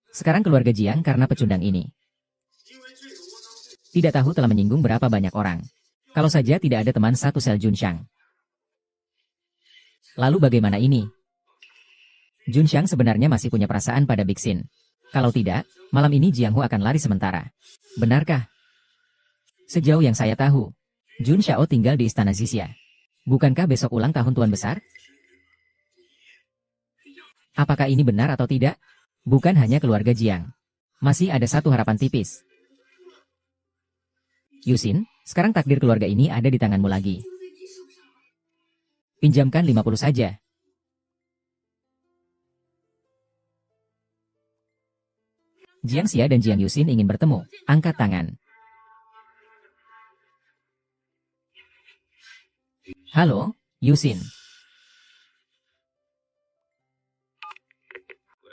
Sekarang keluarga Jiang karena pecundang ini. Tidak tahu telah menyinggung berapa banyak orang. Kalau saja tidak ada teman satu sel Jun Xiang. Lalu bagaimana ini? Jun Xiang sebenarnya masih punya perasaan pada Big Xin. Kalau tidak, malam ini Jiang Hu akan lari sementara. Benarkah? Sejauh yang saya tahu, Jun Xiao tinggal di Istana Xixia. Bukankah besok ulang tahun Tuan Besar? Apakah ini benar atau tidak? Bukan hanya keluarga Jiang. Masih ada satu harapan tipis. Yusin, sekarang takdir keluarga ini ada di tanganmu lagi. Pinjamkan 50 saja. Jiang Xia dan Jiang Yusin ingin bertemu. Angkat tangan. Halo, Yusin.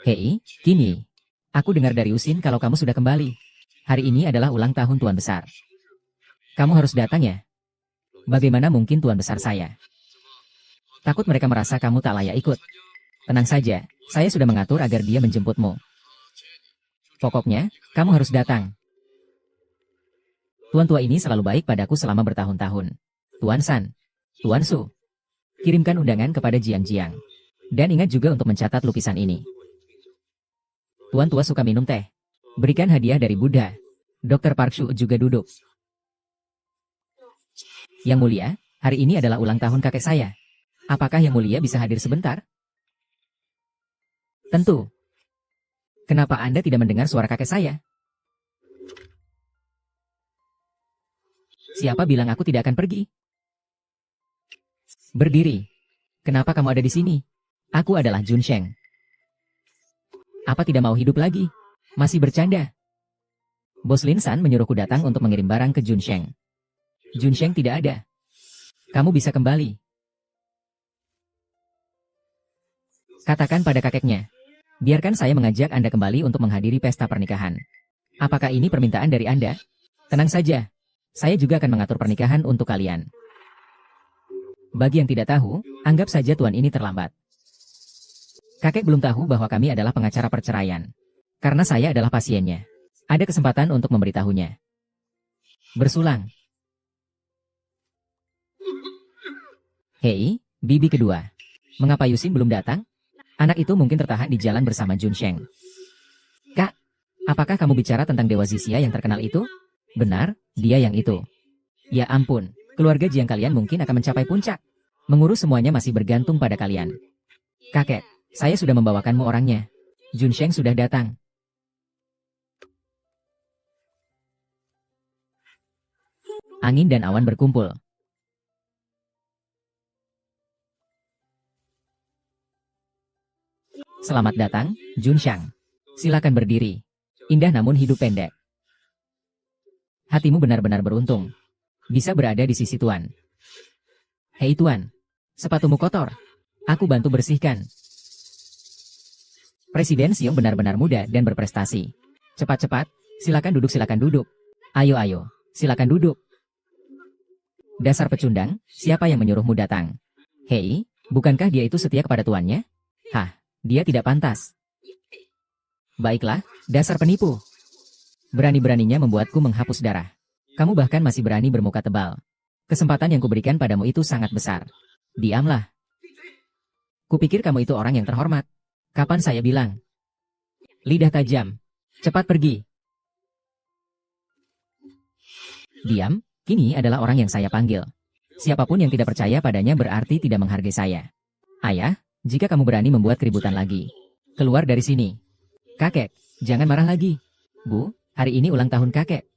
Hei, Kimi. Aku dengar dari Yusin kalau kamu sudah kembali. Hari ini adalah ulang tahun Tuan Besar. Kamu harus datang ya. Bagaimana mungkin Tuan Besar saya? Takut mereka merasa kamu tak layak ikut. Tenang saja, saya sudah mengatur agar dia menjemputmu. Pokoknya, kamu harus datang. Tuan tua ini selalu baik padaku selama bertahun-tahun. Tuan San, Tuan Su, kirimkan undangan kepada Jiang-Jiang. Dan ingat juga untuk mencatat lukisan ini. Tuan tua suka minum teh. Berikan hadiah dari Buddha. Dr. Park Shu juga duduk. Yang mulia, hari ini adalah ulang tahun kakek saya. Apakah Yang mulia bisa hadir sebentar? Tentu. Kenapa Anda tidak mendengar suara kakek saya? Siapa bilang aku tidak akan pergi? Berdiri. Kenapa kamu ada di sini? Aku adalah Jun Sheng. Apa tidak mau hidup lagi? Masih bercanda? Bos Lin San menyuruhku datang untuk mengirim barang ke Jun Sheng. Jun Sheng tidak ada. Kamu bisa kembali. Katakan pada kakeknya. Biarkan saya mengajak Anda kembali untuk menghadiri pesta pernikahan. Apakah ini permintaan dari Anda? Tenang saja. Saya juga akan mengatur pernikahan untuk kalian. Bagi yang tidak tahu, anggap saja tuan ini terlambat. Kakek belum tahu bahwa kami adalah pengacara perceraian. Karena saya adalah pasiennya. Ada kesempatan untuk memberitahunya. Bersulang. Hei, bibi kedua. Mengapa Yusin belum datang? Anak itu mungkin tertahan di jalan bersama Jun Sheng. Kak, apakah kamu bicara tentang Dewa Zixia yang terkenal itu? Benar, dia yang itu. Ya ampun, keluarga Jiang kalian mungkin akan mencapai puncak. Mengurus semuanya masih bergantung pada kalian. Kakek, saya sudah membawakanmu orangnya. Jun Sheng sudah datang. Angin dan awan berkumpul. Selamat datang, Jun Sheng. Silakan berdiri. Indah namun hidup pendek. Hatimu benar-benar beruntung. Bisa berada di sisi Tuan. Hei Tuan, sepatumu kotor. Aku bantu bersihkan. Presiden Xiong benar-benar muda dan berprestasi. Cepat-cepat, silakan duduk. Ayo, silakan duduk. Dasar pecundang, siapa yang menyuruhmu datang? Hei, bukankah dia itu setia kepada tuannya? Hah, dia tidak pantas. Baiklah, dasar penipu. Berani-beraninya membuatku menghapus darah. Kamu bahkan masih berani bermuka tebal. Kesempatan yang kuberikan padamu itu sangat besar. Diamlah. Kupikir kamu itu orang yang terhormat. Kapan saya bilang? Lidah tajam. Cepat pergi. Diam, kini adalah orang yang saya panggil. Siapapun yang tidak percaya padanya berarti tidak menghargai saya. Ayah, jika kamu berani membuat keributan lagi, keluar dari sini. Kakek, jangan marah lagi. Bu, hari ini ulang tahun kakek.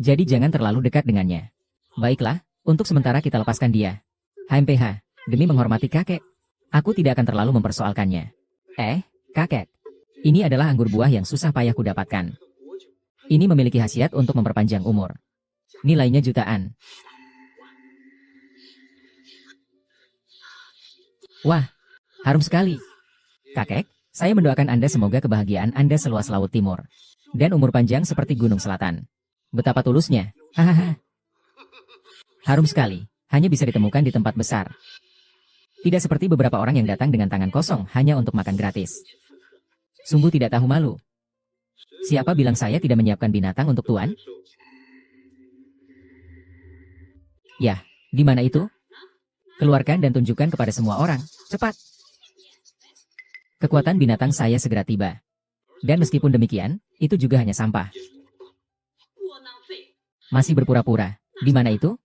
Jadi jangan terlalu dekat dengannya. Baiklah, untuk sementara kita lepaskan dia. HMPH, demi menghormati kakek, aku tidak akan terlalu mempersoalkannya. Kakek. Ini adalah anggur buah yang susah payah kudapatkan. Ini memiliki khasiat untuk memperpanjang umur. Nilainya jutaan. Wah, harum sekali. Kakek, saya mendoakan Anda semoga kebahagiaan Anda seluas laut timur. Dan umur panjang seperti gunung selatan. Betapa tulusnya. Hahaha. Harum sekali. Hanya bisa ditemukan di tempat besar. Tidak seperti beberapa orang yang datang dengan tangan kosong hanya untuk makan gratis. Sungguh tidak tahu malu. Siapa bilang saya tidak menyiapkan binatang untuk Tuan? Ya, di mana itu? Keluarkan dan tunjukkan kepada semua orang. Cepat. Kekuatan binatang saya segera tiba. Dan meskipun demikian, itu juga hanya sampah. Masih berpura-pura. Di mana itu?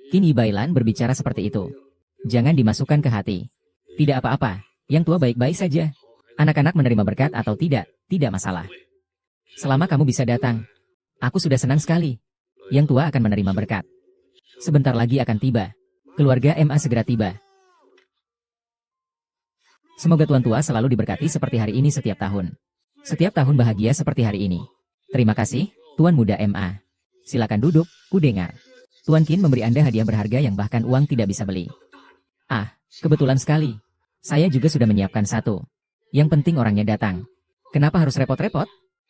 Kini Bailan berbicara seperti itu. Jangan dimasukkan ke hati. Tidak apa-apa, yang tua baik-baik saja. Anak-anak menerima berkat atau tidak masalah. Selama kamu bisa datang. Aku sudah senang sekali. Yang tua akan menerima berkat. Sebentar lagi akan tiba. Keluarga MA segera tiba. Semoga tuan tua selalu diberkati seperti hari ini setiap tahun. Setiap tahun bahagia seperti hari ini. Terima kasih, Tuan Muda MA. Silakan duduk, ku dengar. Tuan Qin memberi Anda hadiah berharga yang bahkan uang tidak bisa beli. Ah, kebetulan sekali. Saya juga sudah menyiapkan satu. Yang penting orangnya datang. Kenapa harus repot-repot?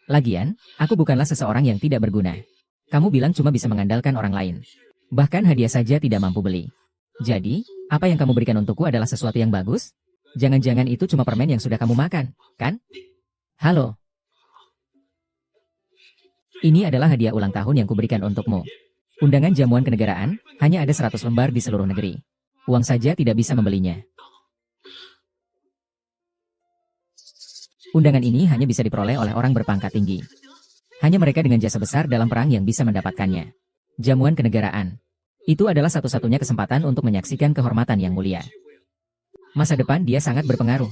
Lagian, aku bukanlah seseorang yang tidak berguna. Kamu bilang cuma bisa mengandalkan orang lain. Bahkan hadiah saja tidak mampu beli. Jadi, apa yang kamu berikan untukku adalah sesuatu yang bagus? Jangan-jangan itu cuma permen yang sudah kamu makan, kan? Halo. Ini adalah hadiah ulang tahun yang kuberikan untukmu. Undangan jamuan kenegaraan, hanya ada 100 lembar di seluruh negeri. Uang saja tidak bisa membelinya. Undangan ini hanya bisa diperoleh oleh orang berpangkat tinggi. Hanya mereka dengan jasa besar dalam perang yang bisa mendapatkannya. Jamuan kenegaraan. Itu adalah satu-satunya kesempatan untuk menyaksikan kehormatan yang mulia. Masa depan dia sangat berpengaruh.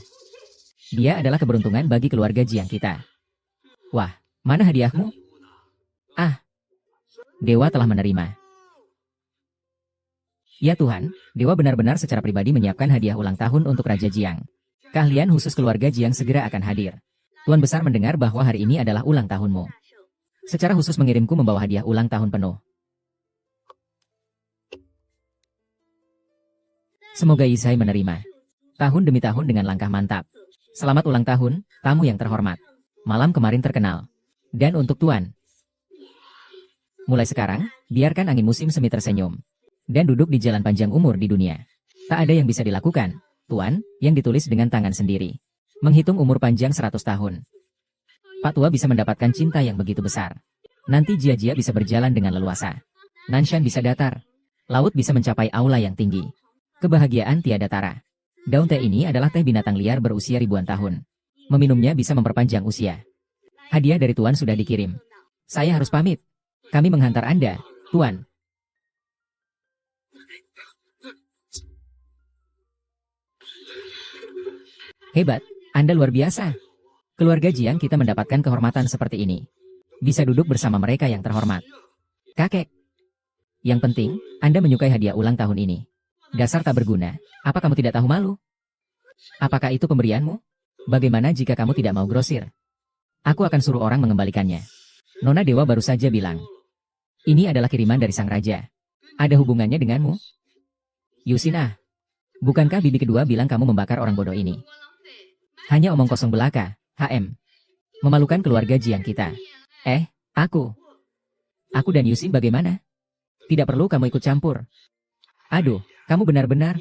Dia adalah keberuntungan bagi keluarga Jiang kita. Wah, mana hadiahmu? Ah, Dewa telah menerima. Ya Tuhan, Dewa benar-benar secara pribadi menyiapkan hadiah ulang tahun untuk Raja Jiang. Keahlian khusus keluarga Jiang segera akan hadir. Tuan Besar mendengar bahwa hari ini adalah ulang tahunmu. Secara khusus mengirimku membawa hadiah ulang tahun penuh. Semoga Yisai menerima. Tahun demi tahun dengan langkah mantap. Selamat ulang tahun, tamu yang terhormat. Malam kemarin terkenal. Dan untuk Tuan. Mulai sekarang, biarkan angin musim semi tersenyum. Dan duduk di jalan panjang umur di dunia. Tak ada yang bisa dilakukan, Tuan, yang ditulis dengan tangan sendiri. Menghitung umur panjang 100 tahun. Pak Tua bisa mendapatkan cinta yang begitu besar. Nanti Jia-Jia bisa berjalan dengan leluasa. Nanshan bisa datar. Laut bisa mencapai aula yang tinggi. Kebahagiaan tiada tara. Daun teh ini adalah teh binatang liar berusia ribuan tahun. Meminumnya bisa memperpanjang usia. Hadiah dari Tuan sudah dikirim. Saya harus pamit. Kami menghantar Anda, Tuan. Hebat, Anda luar biasa. Keluarga Jiang kita mendapatkan kehormatan seperti ini. Bisa duduk bersama mereka yang terhormat. Kakek. Yang penting, Anda menyukai hadiah ulang tahun ini. Dasar tak berguna, apa kamu tidak tahu malu? Apakah itu pemberianmu? Bagaimana jika kamu tidak mau grosir? Aku akan suruh orang mengembalikannya. Nona Dewa baru saja bilang. Ini adalah kiriman dari sang raja. Ada hubungannya denganmu? Yusina, bukankah bibi kedua bilang kamu membakar orang bodoh ini? Hanya omong kosong belaka, HM. Memalukan keluarga Jiang kita. Aku. Aku dan Yusin bagaimana? Tidak perlu kamu ikut campur. Aduh, kamu benar-benar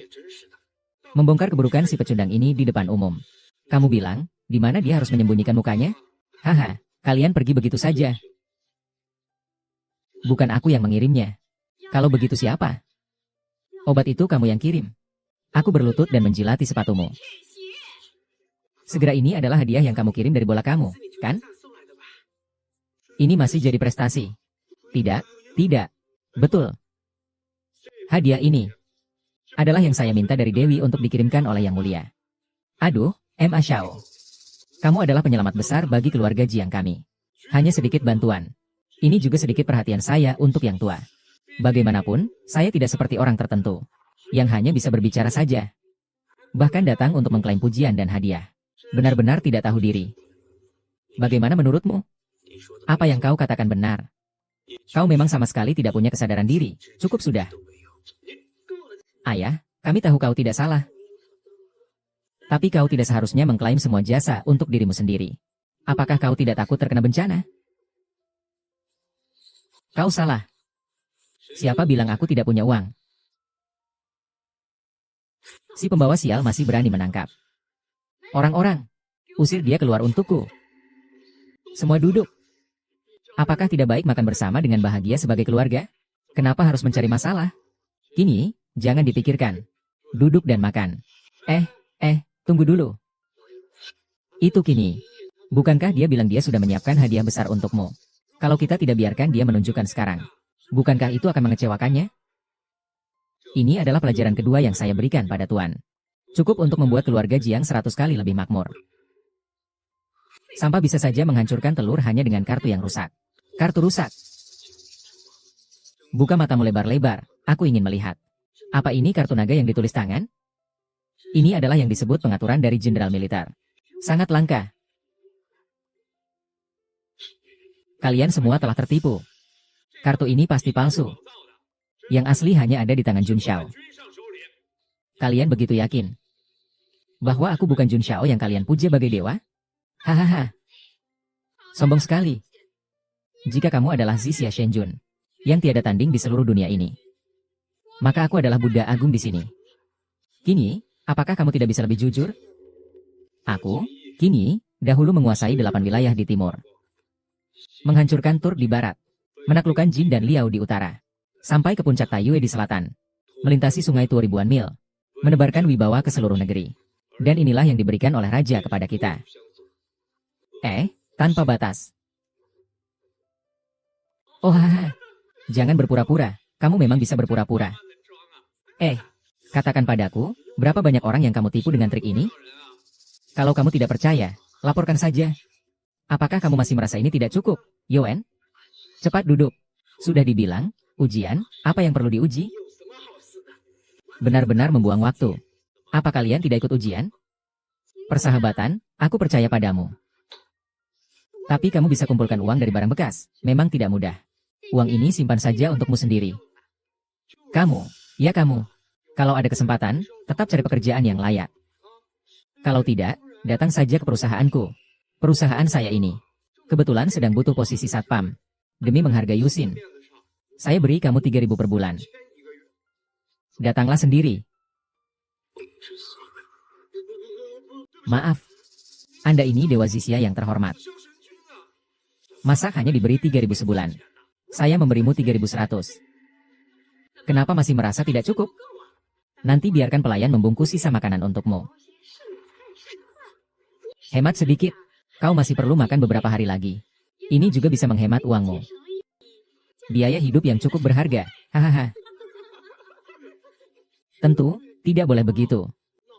membongkar keburukan si pecundang ini di depan umum. Kamu bilang, di mana dia harus menyembunyikan mukanya? Haha, kalian pergi begitu saja. Bukan aku yang mengirimnya. Kalau begitu siapa? Obat itu kamu yang kirim. Aku berlutut dan menjilati sepatumu. Segera ini adalah hadiah yang kamu kirim dari bola kamu, kan? Ini masih jadi prestasi. Tidak, tidak. Betul. Hadiah ini adalah yang saya minta dari Dewi untuk dikirimkan oleh Yang Mulia. Aduh, Ma Xiao. Kamu adalah penyelamat besar bagi keluarga Jiang kami. Hanya sedikit bantuan. Ini juga sedikit perhatian saya untuk yang tua. Bagaimanapun, saya tidak seperti orang tertentu, yang hanya bisa berbicara saja. Bahkan datang untuk mengklaim pujian dan hadiah. Benar-benar tidak tahu diri. Bagaimana menurutmu? Apa yang kau katakan benar? Kau memang sama sekali tidak punya kesadaran diri. Cukup sudah. Ayah, kami tahu kau tidak salah. Tapi kau tidak seharusnya mengklaim semua jasa untuk dirimu sendiri. Apakah kau tidak takut terkena bencana? Kau salah. Siapa bilang aku tidak punya uang? Si pembawa sial masih berani menangkap. Orang-orang, usir dia keluar untukku. Semua duduk. Apakah tidak baik makan bersama dengan bahagia sebagai keluarga? Kenapa harus mencari masalah? Kini, jangan dipikirkan. Duduk dan makan. Tunggu dulu. Itu Kini. Bukankah dia bilang dia sudah menyiapkan hadiah besar untukmu? Kalau kita tidak biarkan dia menunjukkan sekarang, bukankah itu akan mengecewakannya? Ini adalah pelajaran kedua yang saya berikan pada Tuan. Cukup untuk membuat keluarga Jiang 100 kali lebih makmur. Sampah bisa saja menghancurkan telur hanya dengan kartu yang rusak. Kartu rusak. Buka matamu lebar-lebar, aku ingin melihat. Apa ini kartu naga yang ditulis tangan? Ini adalah yang disebut pengaturan dari jenderal militer. Sangat langka. Kalian semua telah tertipu. Kartu ini pasti palsu. Yang asli hanya ada di tangan Jun Xiao. Kalian begitu yakin bahwa aku bukan Jun Xiao yang kalian puja bagai dewa? Hahaha. Sombong sekali. Jika kamu adalah Zixia Shenjun, yang tiada tanding di seluruh dunia ini, maka aku adalah Buddha Agung di sini. Kini, apakah kamu tidak bisa lebih jujur? Aku, kini, dahulu menguasai 8 wilayah di timur. Menghancurkan Turk di barat. Menaklukkan Jin dan Liao di utara. Sampai ke puncak Taiyue di selatan. Melintasi sungai Tuo ribuan mil. Menebarkan wibawa ke seluruh negeri. Dan inilah yang diberikan oleh raja kepada kita. Tanpa batas. Oh haha. Jangan berpura-pura. Kamu memang bisa berpura-pura. Katakan padaku, berapa banyak orang yang kamu tipu dengan trik ini? Kalau kamu tidak percaya, laporkan saja. Apakah kamu masih merasa ini tidak cukup, Yuan? Cepat duduk. Sudah dibilang, ujian, apa yang perlu diuji? Benar-benar membuang waktu. Apa kalian tidak ikut ujian? Persahabatan, aku percaya padamu. Tapi kamu bisa kumpulkan uang dari barang bekas, memang tidak mudah. Uang ini simpan saja untukmu sendiri. Kamu, ya kamu. Kalau ada kesempatan, tetap cari pekerjaan yang layak. Kalau tidak, datang saja ke perusahaanku. Perusahaan saya ini kebetulan sedang butuh posisi satpam. Demi menghargai Yusin, saya beri kamu 3.000 per bulan. Datanglah sendiri. Maaf, Anda ini Dewa Zixia yang terhormat. Masa hanya diberi 3.000 sebulan? Saya memberimu 3.100. Kenapa masih merasa tidak cukup? Nanti biarkan pelayan membungkus sisa makanan untukmu. Hemat sedikit. Kau masih perlu makan beberapa hari lagi. Ini juga bisa menghemat uangmu. Biaya hidup yang cukup berharga. Hahaha. Tentu, tidak boleh begitu.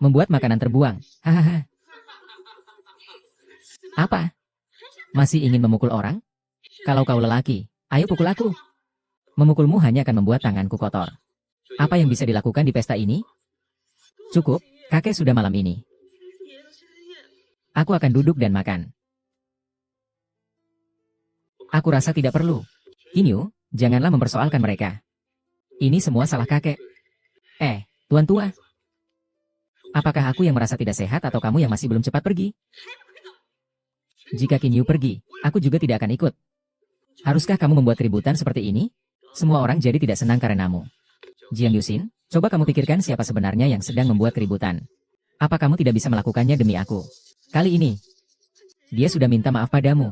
Membuat makanan terbuang. Hahaha. Apa? Masih ingin memukul orang? Kalau kau lelaki, ayo pukul aku. Memukulmu hanya akan membuat tanganku kotor. Apa yang bisa dilakukan di pesta ini? Cukup, kakek sudah malam ini. Aku akan duduk dan makan. Aku rasa tidak perlu. Kinyu, janganlah mempersoalkan mereka. Ini semua salah kakek. Tuan tua. Apakah aku yang merasa tidak sehat atau kamu yang masih belum cepat pergi? Jika Kinyu pergi, aku juga tidak akan ikut. Haruskah kamu membuat keributan seperti ini? Semua orang jadi tidak senang karenamu. Jiang Yusin, coba kamu pikirkan siapa sebenarnya yang sedang membuat keributan. Apa kamu tidak bisa melakukannya demi aku? Kali ini, dia sudah minta maaf padamu.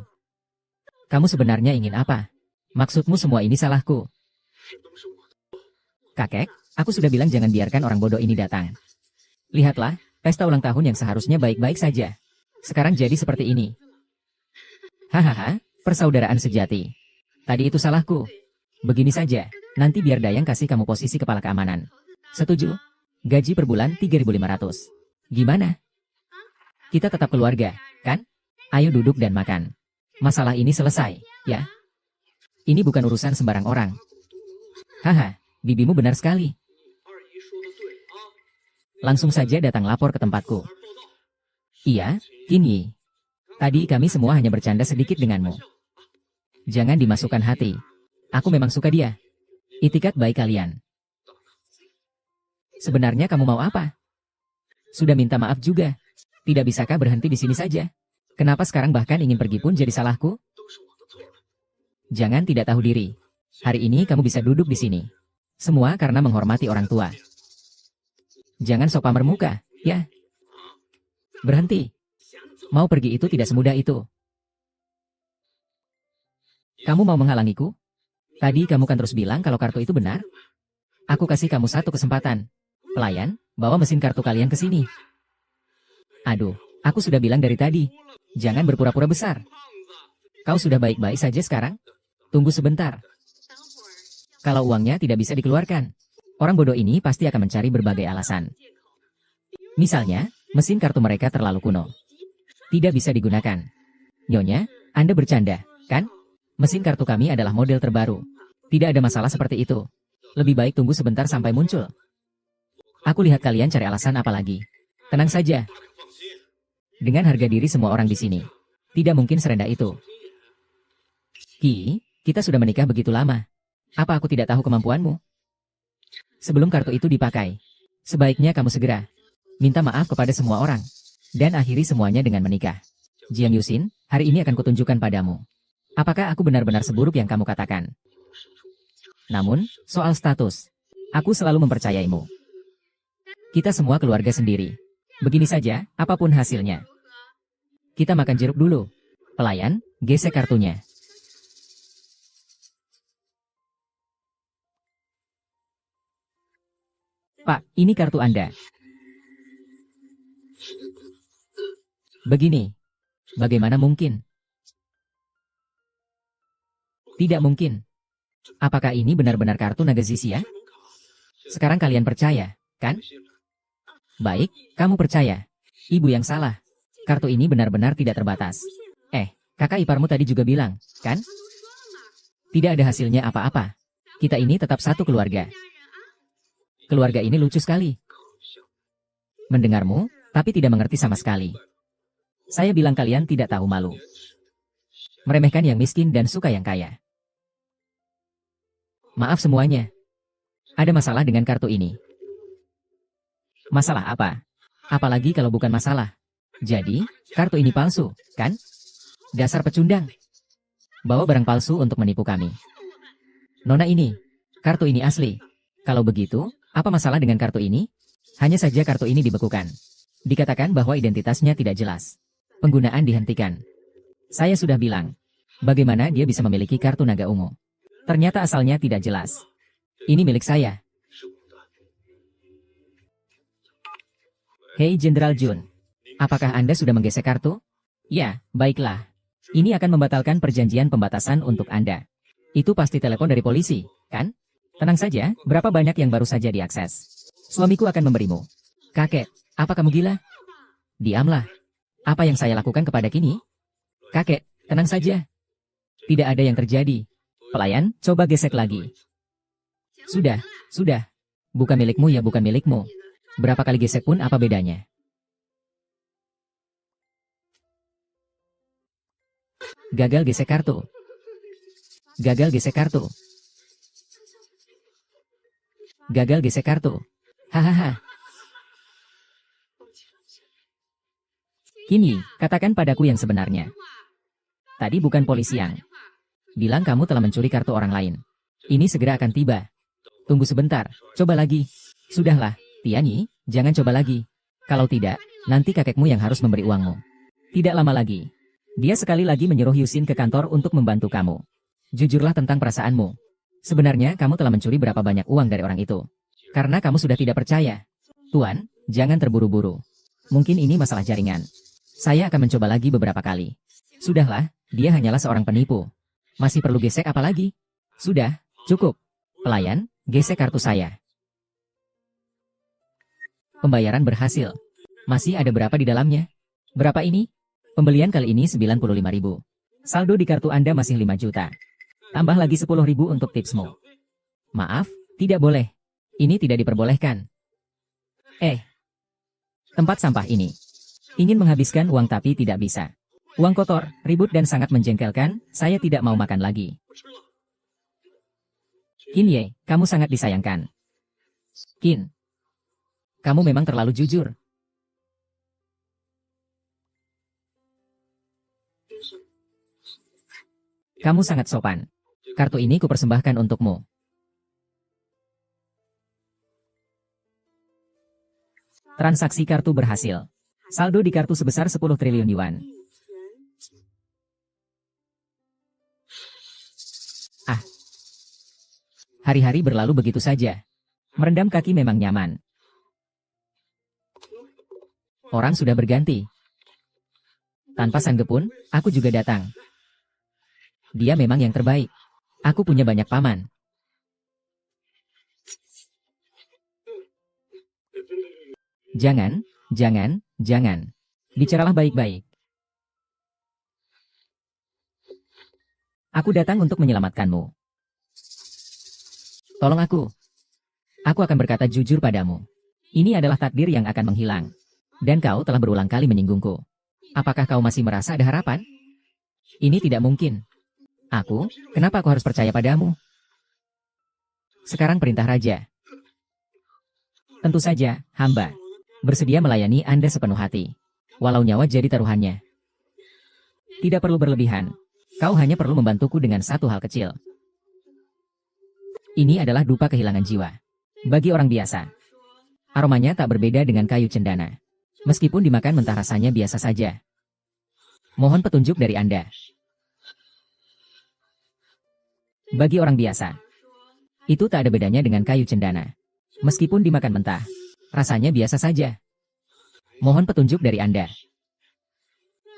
Kamu sebenarnya ingin apa? Maksudmu semua ini salahku? Kakek, aku sudah bilang jangan biarkan orang bodoh ini datang. Lihatlah, pesta ulang tahun yang seharusnya baik-baik saja. Sekarang jadi seperti ini. Hahaha, persaudaraan sejati. Tadi itu salahku. Begini saja, nanti biar Dayang kasih kamu posisi kepala keamanan. Setuju? Gaji per bulan 3.500. Gimana? Kita tetap keluarga, kan? Ayo duduk dan makan. Masalah ini selesai, ya? Ini bukan urusan sembarang orang. Haha, bibimu benar sekali. Langsung saja datang lapor ke tempatku. Iya, Kinyi. Tadi kami semua hanya bercanda sedikit denganmu. Jangan dimasukkan hati. Aku memang suka dia. Itikat baik kalian. Sebenarnya kamu mau apa? Sudah minta maaf juga. Tidak bisakah berhenti di sini saja? Kenapa sekarang bahkan ingin pergi pun jadi salahku? Jangan tidak tahu diri. Hari ini kamu bisa duduk di sini. Semua karena menghormati orang tua. Jangan sok pamer muka, ya. Berhenti. Mau pergi itu tidak semudah itu. Kamu mau menghalangiku? Tadi kamu kan terus bilang kalau kartu itu benar. Aku kasih kamu satu kesempatan. Pelayan, bawa mesin kartu kalian ke sini. Aduh, aku sudah bilang dari tadi. Jangan berpura-pura besar. Kau sudah baik-baik saja sekarang? Tunggu sebentar. Kalau uangnya tidak bisa dikeluarkan, orang bodoh ini pasti akan mencari berbagai alasan. Misalnya, mesin kartu mereka terlalu kuno. Tidak bisa digunakan. Nyonya, Anda bercanda, kan? Mesin kartu kami adalah model terbaru. Tidak ada masalah seperti itu. Lebih baik tunggu sebentar sampai muncul. Aku lihat kalian cari alasan apa lagi. Tenang saja. Dengan harga diri semua orang di sini, tidak mungkin serendah itu. Ki, kita sudah menikah begitu lama. Apa aku tidak tahu kemampuanmu? Sebelum kartu itu dipakai, sebaiknya kamu segera minta maaf kepada semua orang. Dan akhiri semuanya dengan menikah. Jiang Yuxin, hari ini akan kutunjukkan padamu. Apakah aku benar-benar seburuk yang kamu katakan? Namun, soal status, aku selalu mempercayaimu. Kita semua keluarga sendiri. Begini saja, apapun hasilnya. Kita makan jeruk dulu. Pelayan, gesek kartunya. Pak, ini kartu Anda. Begini. Bagaimana mungkin? Tidak mungkin. Apakah ini benar-benar kartu naga Zixia? Sekarang kalian percaya, kan? Baik, kamu percaya. Ibu yang salah. Kartu ini benar-benar tidak terbatas. Kakak iparmu tadi juga bilang, kan? Tidak ada hasilnya apa-apa. Kita ini tetap satu keluarga. Keluarga ini lucu sekali. Mendengarmu, tapi tidak mengerti sama sekali. Saya bilang kalian tidak tahu malu. Meremehkan yang miskin dan suka yang kaya. Maaf semuanya. Ada masalah dengan kartu ini. Masalah apa? Apalagi kalau bukan masalah. Jadi, kartu ini palsu, kan? Dasar pecundang. Bawa barang palsu untuk menipu kami. Nona ini, kartu ini asli. Kalau begitu, apa masalah dengan kartu ini? Hanya saja kartu ini dibekukan. Dikatakan bahwa identitasnya tidak jelas. Penggunaan dihentikan. Saya sudah bilang, bagaimana dia bisa memiliki kartu naga ungu? Ternyata asalnya tidak jelas. Ini milik saya. Hei Jenderal Jun, apakah Anda sudah menggesek kartu? Ya, baiklah. Ini akan membatalkan perjanjian pembatasan untuk Anda. Itu pasti telepon dari polisi, kan? Tenang saja, berapa banyak yang baru saja diakses. Suamiku akan memberimu. Kakek, apa kamu gila? Diamlah. Apa yang saya lakukan kepada Kini? Kakek, tenang saja. Tidak ada yang terjadi. Pelayan, coba gesek lagi. Sudah. Bukan milikmu ya bukan milikmu. Berapa kali gesek pun apa bedanya? Gagal gesek kartu. Gagal gesek kartu. Gagal gesek kartu. Hahaha. Kini, katakan padaku yang sebenarnya. Tadi bukan polisi yang bilang kamu telah mencuri kartu orang lain. Ini segera akan tiba. Tunggu sebentar, coba lagi. Sudahlah, Tianyi, jangan coba lagi. Kalau tidak, nanti kakekmu yang harus memberi uangmu. Tidak lama lagi. Dia sekali lagi menyuruh Yuxin ke kantor untuk membantu kamu. Jujurlah tentang perasaanmu. Sebenarnya kamu telah mencuri berapa banyak uang dari orang itu. Karena kamu sudah tidak percaya. Tuan, jangan terburu-buru. Mungkin ini masalah jaringan. Saya akan mencoba lagi beberapa kali. Sudahlah, dia hanyalah seorang penipu. Masih perlu gesek apa lagi? Sudah, cukup. Pelayan, gesek kartu saya. Pembayaran berhasil. Masih ada berapa di dalamnya? Berapa ini? Pembelian kali ini 95.000. Saldo di kartu Anda masih 5 juta. Tambah lagi 10.000 untuk tipsmu. Maaf, tidak boleh. Ini tidak diperbolehkan. Tempat sampah ini. Ingin menghabiskan uang tapi tidak bisa. Uang kotor, ribut dan sangat menjengkelkan, saya tidak mau makan lagi. Qin Ye, kamu sangat disayangkan. Qin, kamu memang terlalu jujur. Kamu sangat sopan. Kartu ini kupersembahkan untukmu. Transaksi kartu berhasil. Saldo di kartu sebesar 10 triliun yuan. Hari-hari berlalu begitu saja. Merendam kaki memang nyaman. Orang sudah berganti. Tanpa sanggup pun, aku juga datang. Dia memang yang terbaik. Aku punya banyak paman. Jangan. Bicaralah baik-baik. Aku datang untuk menyelamatkanmu. Tolong aku. Aku akan berkata jujur padamu. Ini adalah takdir yang akan menghilang. Dan kau telah berulang kali menyinggungku. Apakah kau masih merasa ada harapan? Ini tidak mungkin. Kenapa aku harus percaya padamu? Sekarang perintah raja. Tentu saja, hamba bersedia melayani Anda sepenuh hati. Walau nyawa jadi taruhannya. Tidak perlu berlebihan. Kau hanya perlu membantuku dengan satu hal kecil. Ini adalah dupa kehilangan jiwa. Bagi orang biasa, aromanya tak berbeda dengan kayu cendana. Meskipun dimakan mentah rasanya biasa saja. Mohon petunjuk dari Anda. Bagi orang biasa, itu tak ada bedanya dengan kayu cendana. Meskipun dimakan mentah, rasanya biasa saja. Mohon petunjuk dari Anda.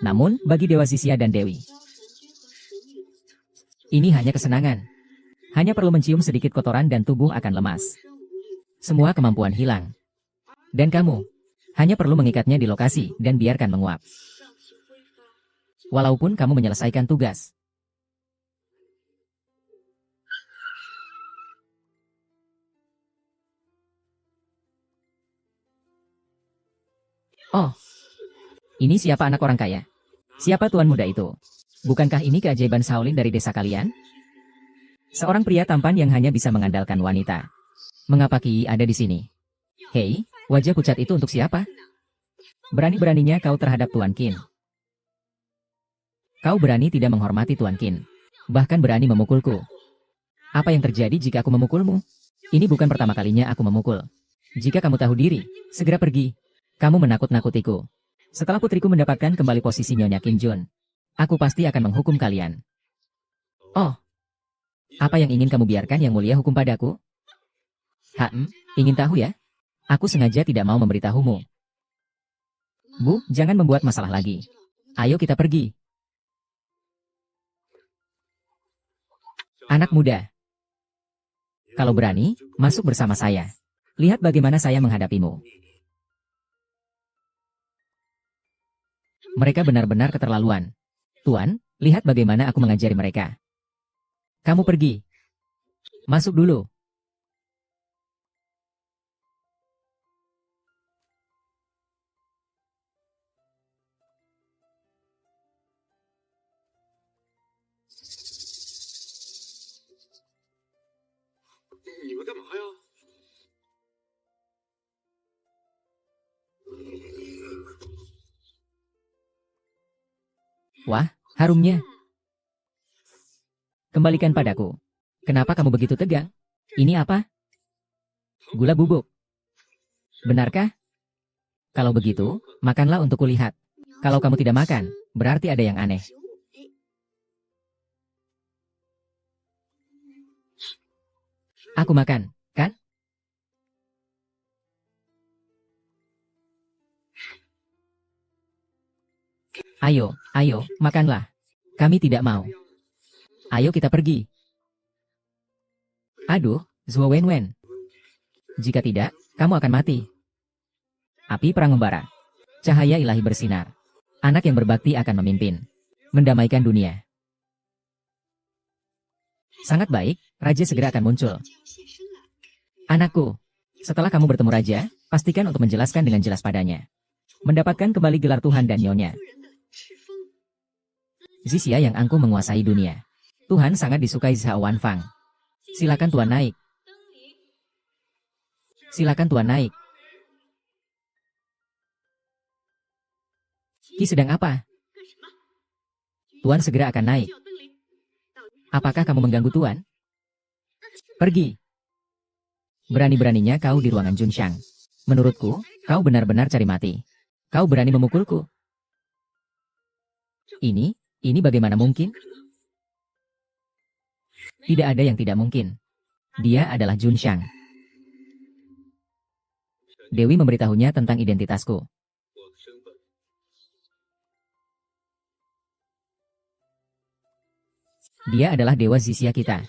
Namun, bagi Dewa Zisia dan Dewi, ini hanya kesenangan. Hanya perlu mencium sedikit kotoran dan tubuh akan lemas. Semua kemampuan hilang. Dan kamu hanya perlu mengikatnya di lokasi dan biarkan menguap. Walaupun kamu menyelesaikan tugas. Oh, ini siapa anak orang kaya? Siapa tuan muda itu? Bukankah ini keajaiban Shaolin dari desa kalian? Seorang pria tampan yang hanya bisa mengandalkan wanita. Mengapa Ki ada di sini? Hei, wajah pucat itu untuk siapa? Berani-beraninya kau terhadap Tuan Qin. Kau berani tidak menghormati Tuan Qin. Bahkan berani memukulku. Apa yang terjadi jika aku memukulmu? Ini bukan pertama kalinya aku memukul. Jika kamu tahu diri, segera pergi. Kamu menakut-nakutiku. Setelah putriku mendapatkan kembali posisi Nyonya Kim Jun, aku pasti akan menghukum kalian. Oh, apa yang ingin kamu biarkan Yang Mulia hukum padaku? Ingin tahu ya? Aku sengaja tidak mau memberitahumu. Bu, jangan membuat masalah lagi. Ayo kita pergi. Anak muda, kalau berani, masuk bersama saya. Lihat bagaimana saya menghadapimu. Mereka benar-benar keterlaluan. Tuan, lihat bagaimana aku mengajari mereka. Kamu pergi. Masuk dulu. Wah, harumnya. Kembalikan padaku. Kenapa kamu begitu tegang? Ini apa? Gula bubuk. Benarkah? Kalau begitu, makanlah untuk kulihat. Kalau kamu tidak makan, berarti ada yang aneh. Aku makan, kan? Ayo, makanlah. Kami tidak mau. Ayo kita pergi. Aduh, Zhuo Wenwen. Jika tidak, kamu akan mati. Api perang membara. Cahaya ilahi bersinar. Anak yang berbakti akan memimpin. Mendamaikan dunia. Sangat baik, Raja segera akan muncul. Anakku, setelah kamu bertemu Raja, pastikan untuk menjelaskan dengan jelas padanya. Mendapatkan kembali gelar Tuhan dan Nyonya. Zisia yang angkuh menguasai dunia. Tuhan sangat disukai Zhao Wanfang. Silakan Tuan naik. Silakan Tuan naik. Ki sedang apa? Tuan segera akan naik. Apakah kamu mengganggu Tuan? Pergi. Berani-beraninya kau di ruangan Junshang. Menurutku, kau benar-benar cari mati. Kau berani memukulku. Ini bagaimana mungkin? Tidak ada yang tidak mungkin. Dia adalah Junshang. Dewi memberitahunya tentang identitasku. Dia adalah Dewa Zisia kita.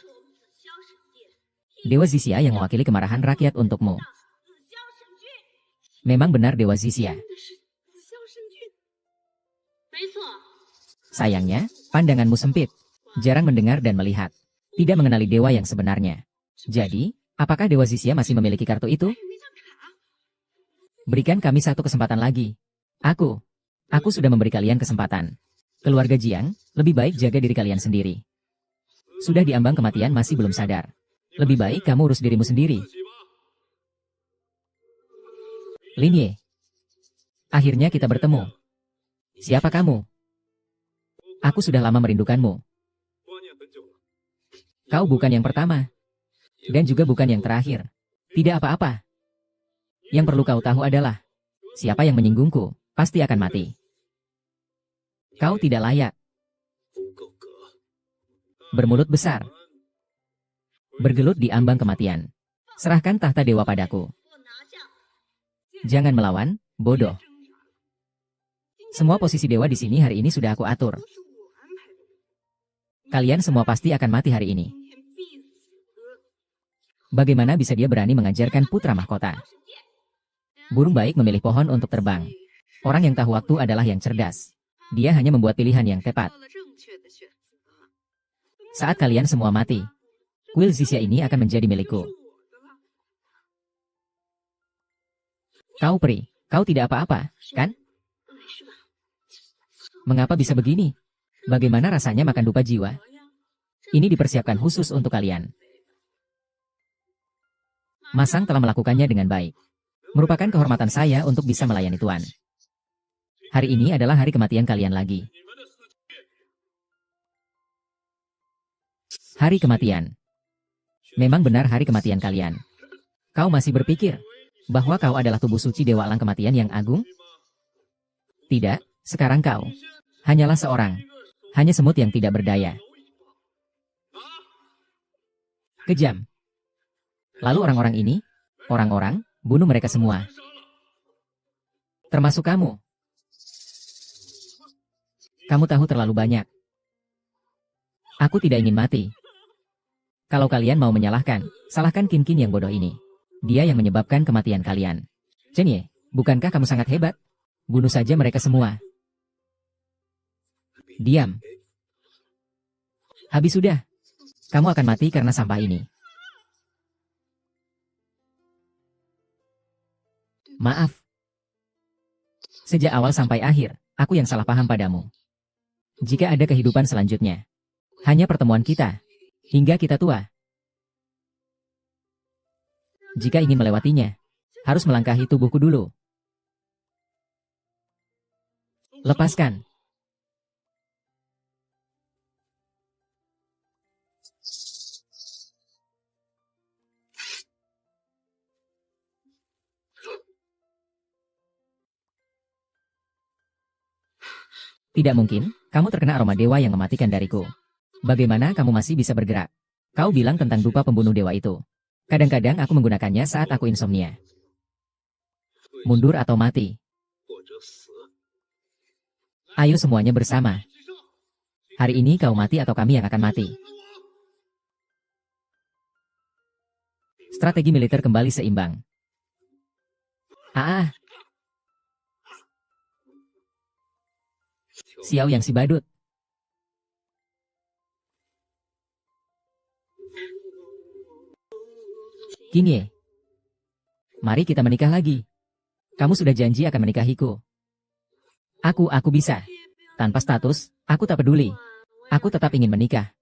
Dewa Zisia yang mewakili kemarahan rakyat untukmu. Memang benar Dewa Zisia. Sayangnya, pandanganmu sempit. Jarang mendengar dan melihat. Tidak mengenali dewa yang sebenarnya. Jadi, apakah Dewa Zisia masih memiliki kartu itu? Berikan kami satu kesempatan lagi. Aku sudah memberi kalian kesempatan. Keluarga Jiang, lebih baik jaga diri kalian sendiri. Sudah diambang kematian masih belum sadar. Lebih baik kamu urus dirimu sendiri. Lin Ye. Akhirnya kita bertemu. Siapa kamu? Aku sudah lama merindukanmu. Kau bukan yang pertama. Dan juga bukan yang terakhir. Tidak apa-apa. Yang perlu kau tahu adalah, siapa yang menyinggungku, pasti akan mati. Kau tidak layak. Bermulut besar. Bergelut di ambang kematian. Serahkan tahta dewa padaku. Jangan melawan, bodoh. Semua posisi dewa di sini hari ini sudah aku atur. Kalian semua pasti akan mati hari ini. Bagaimana bisa dia berani mengajarkan putra mahkota? Burung baik memilih pohon untuk terbang. Orang yang tahu waktu adalah yang cerdas. Dia hanya membuat pilihan yang tepat. Saat kalian semua mati, kuil Zixia ini akan menjadi milikku. Kau peri, kau tidak apa-apa, kan? Mengapa bisa begini? Bagaimana rasanya makan dupa jiwa? Ini dipersiapkan khusus untuk kalian. Masang telah melakukannya dengan baik. Merupakan kehormatan saya untuk bisa melayani Tuan. Hari ini adalah hari kematian kalian lagi. Hari kematian. Memang benar hari kematian kalian. Kau masih berpikir bahwa kau adalah tubuh suci Dewa Alang Kematian yang agung? Tidak, sekarang kau hanyalah seorang, hanya semut yang tidak berdaya. Kejam. Lalu orang-orang ini, orang-orang, bunuh mereka semua. Termasuk kamu. Kamu tahu terlalu banyak. Aku tidak ingin mati. Kalau kalian mau menyalahkan, salahkan Qin Qin yang bodoh ini. Dia yang menyebabkan kematian kalian. Chen Ye, bukankah kamu sangat hebat? Bunuh saja mereka semua. Diam. Habis sudah. Kamu akan mati karena sampah ini. Maaf. Sejak awal sampai akhir, aku yang salah paham padamu. Jika ada kehidupan selanjutnya, hanya pertemuan kita, hingga kita tua. Jika ingin melewatinya, harus melangkahi tubuhku dulu. Lepaskan. Tidak mungkin, kamu terkena aroma dewa yang mematikan dariku. Bagaimana kamu masih bisa bergerak? Kau bilang tentang dupa pembunuh dewa itu. Kadang-kadang aku menggunakannya saat aku insomnia. Mundur atau mati. Ayo semuanya bersama. Hari ini kau mati atau kami yang akan mati. Strategi militer kembali seimbang. Xiao yang si badut. Qin Ye. Mari kita menikah lagi. Kamu sudah janji akan menikahiku. Aku bisa. Tanpa status, aku tak peduli. Aku tetap ingin menikah.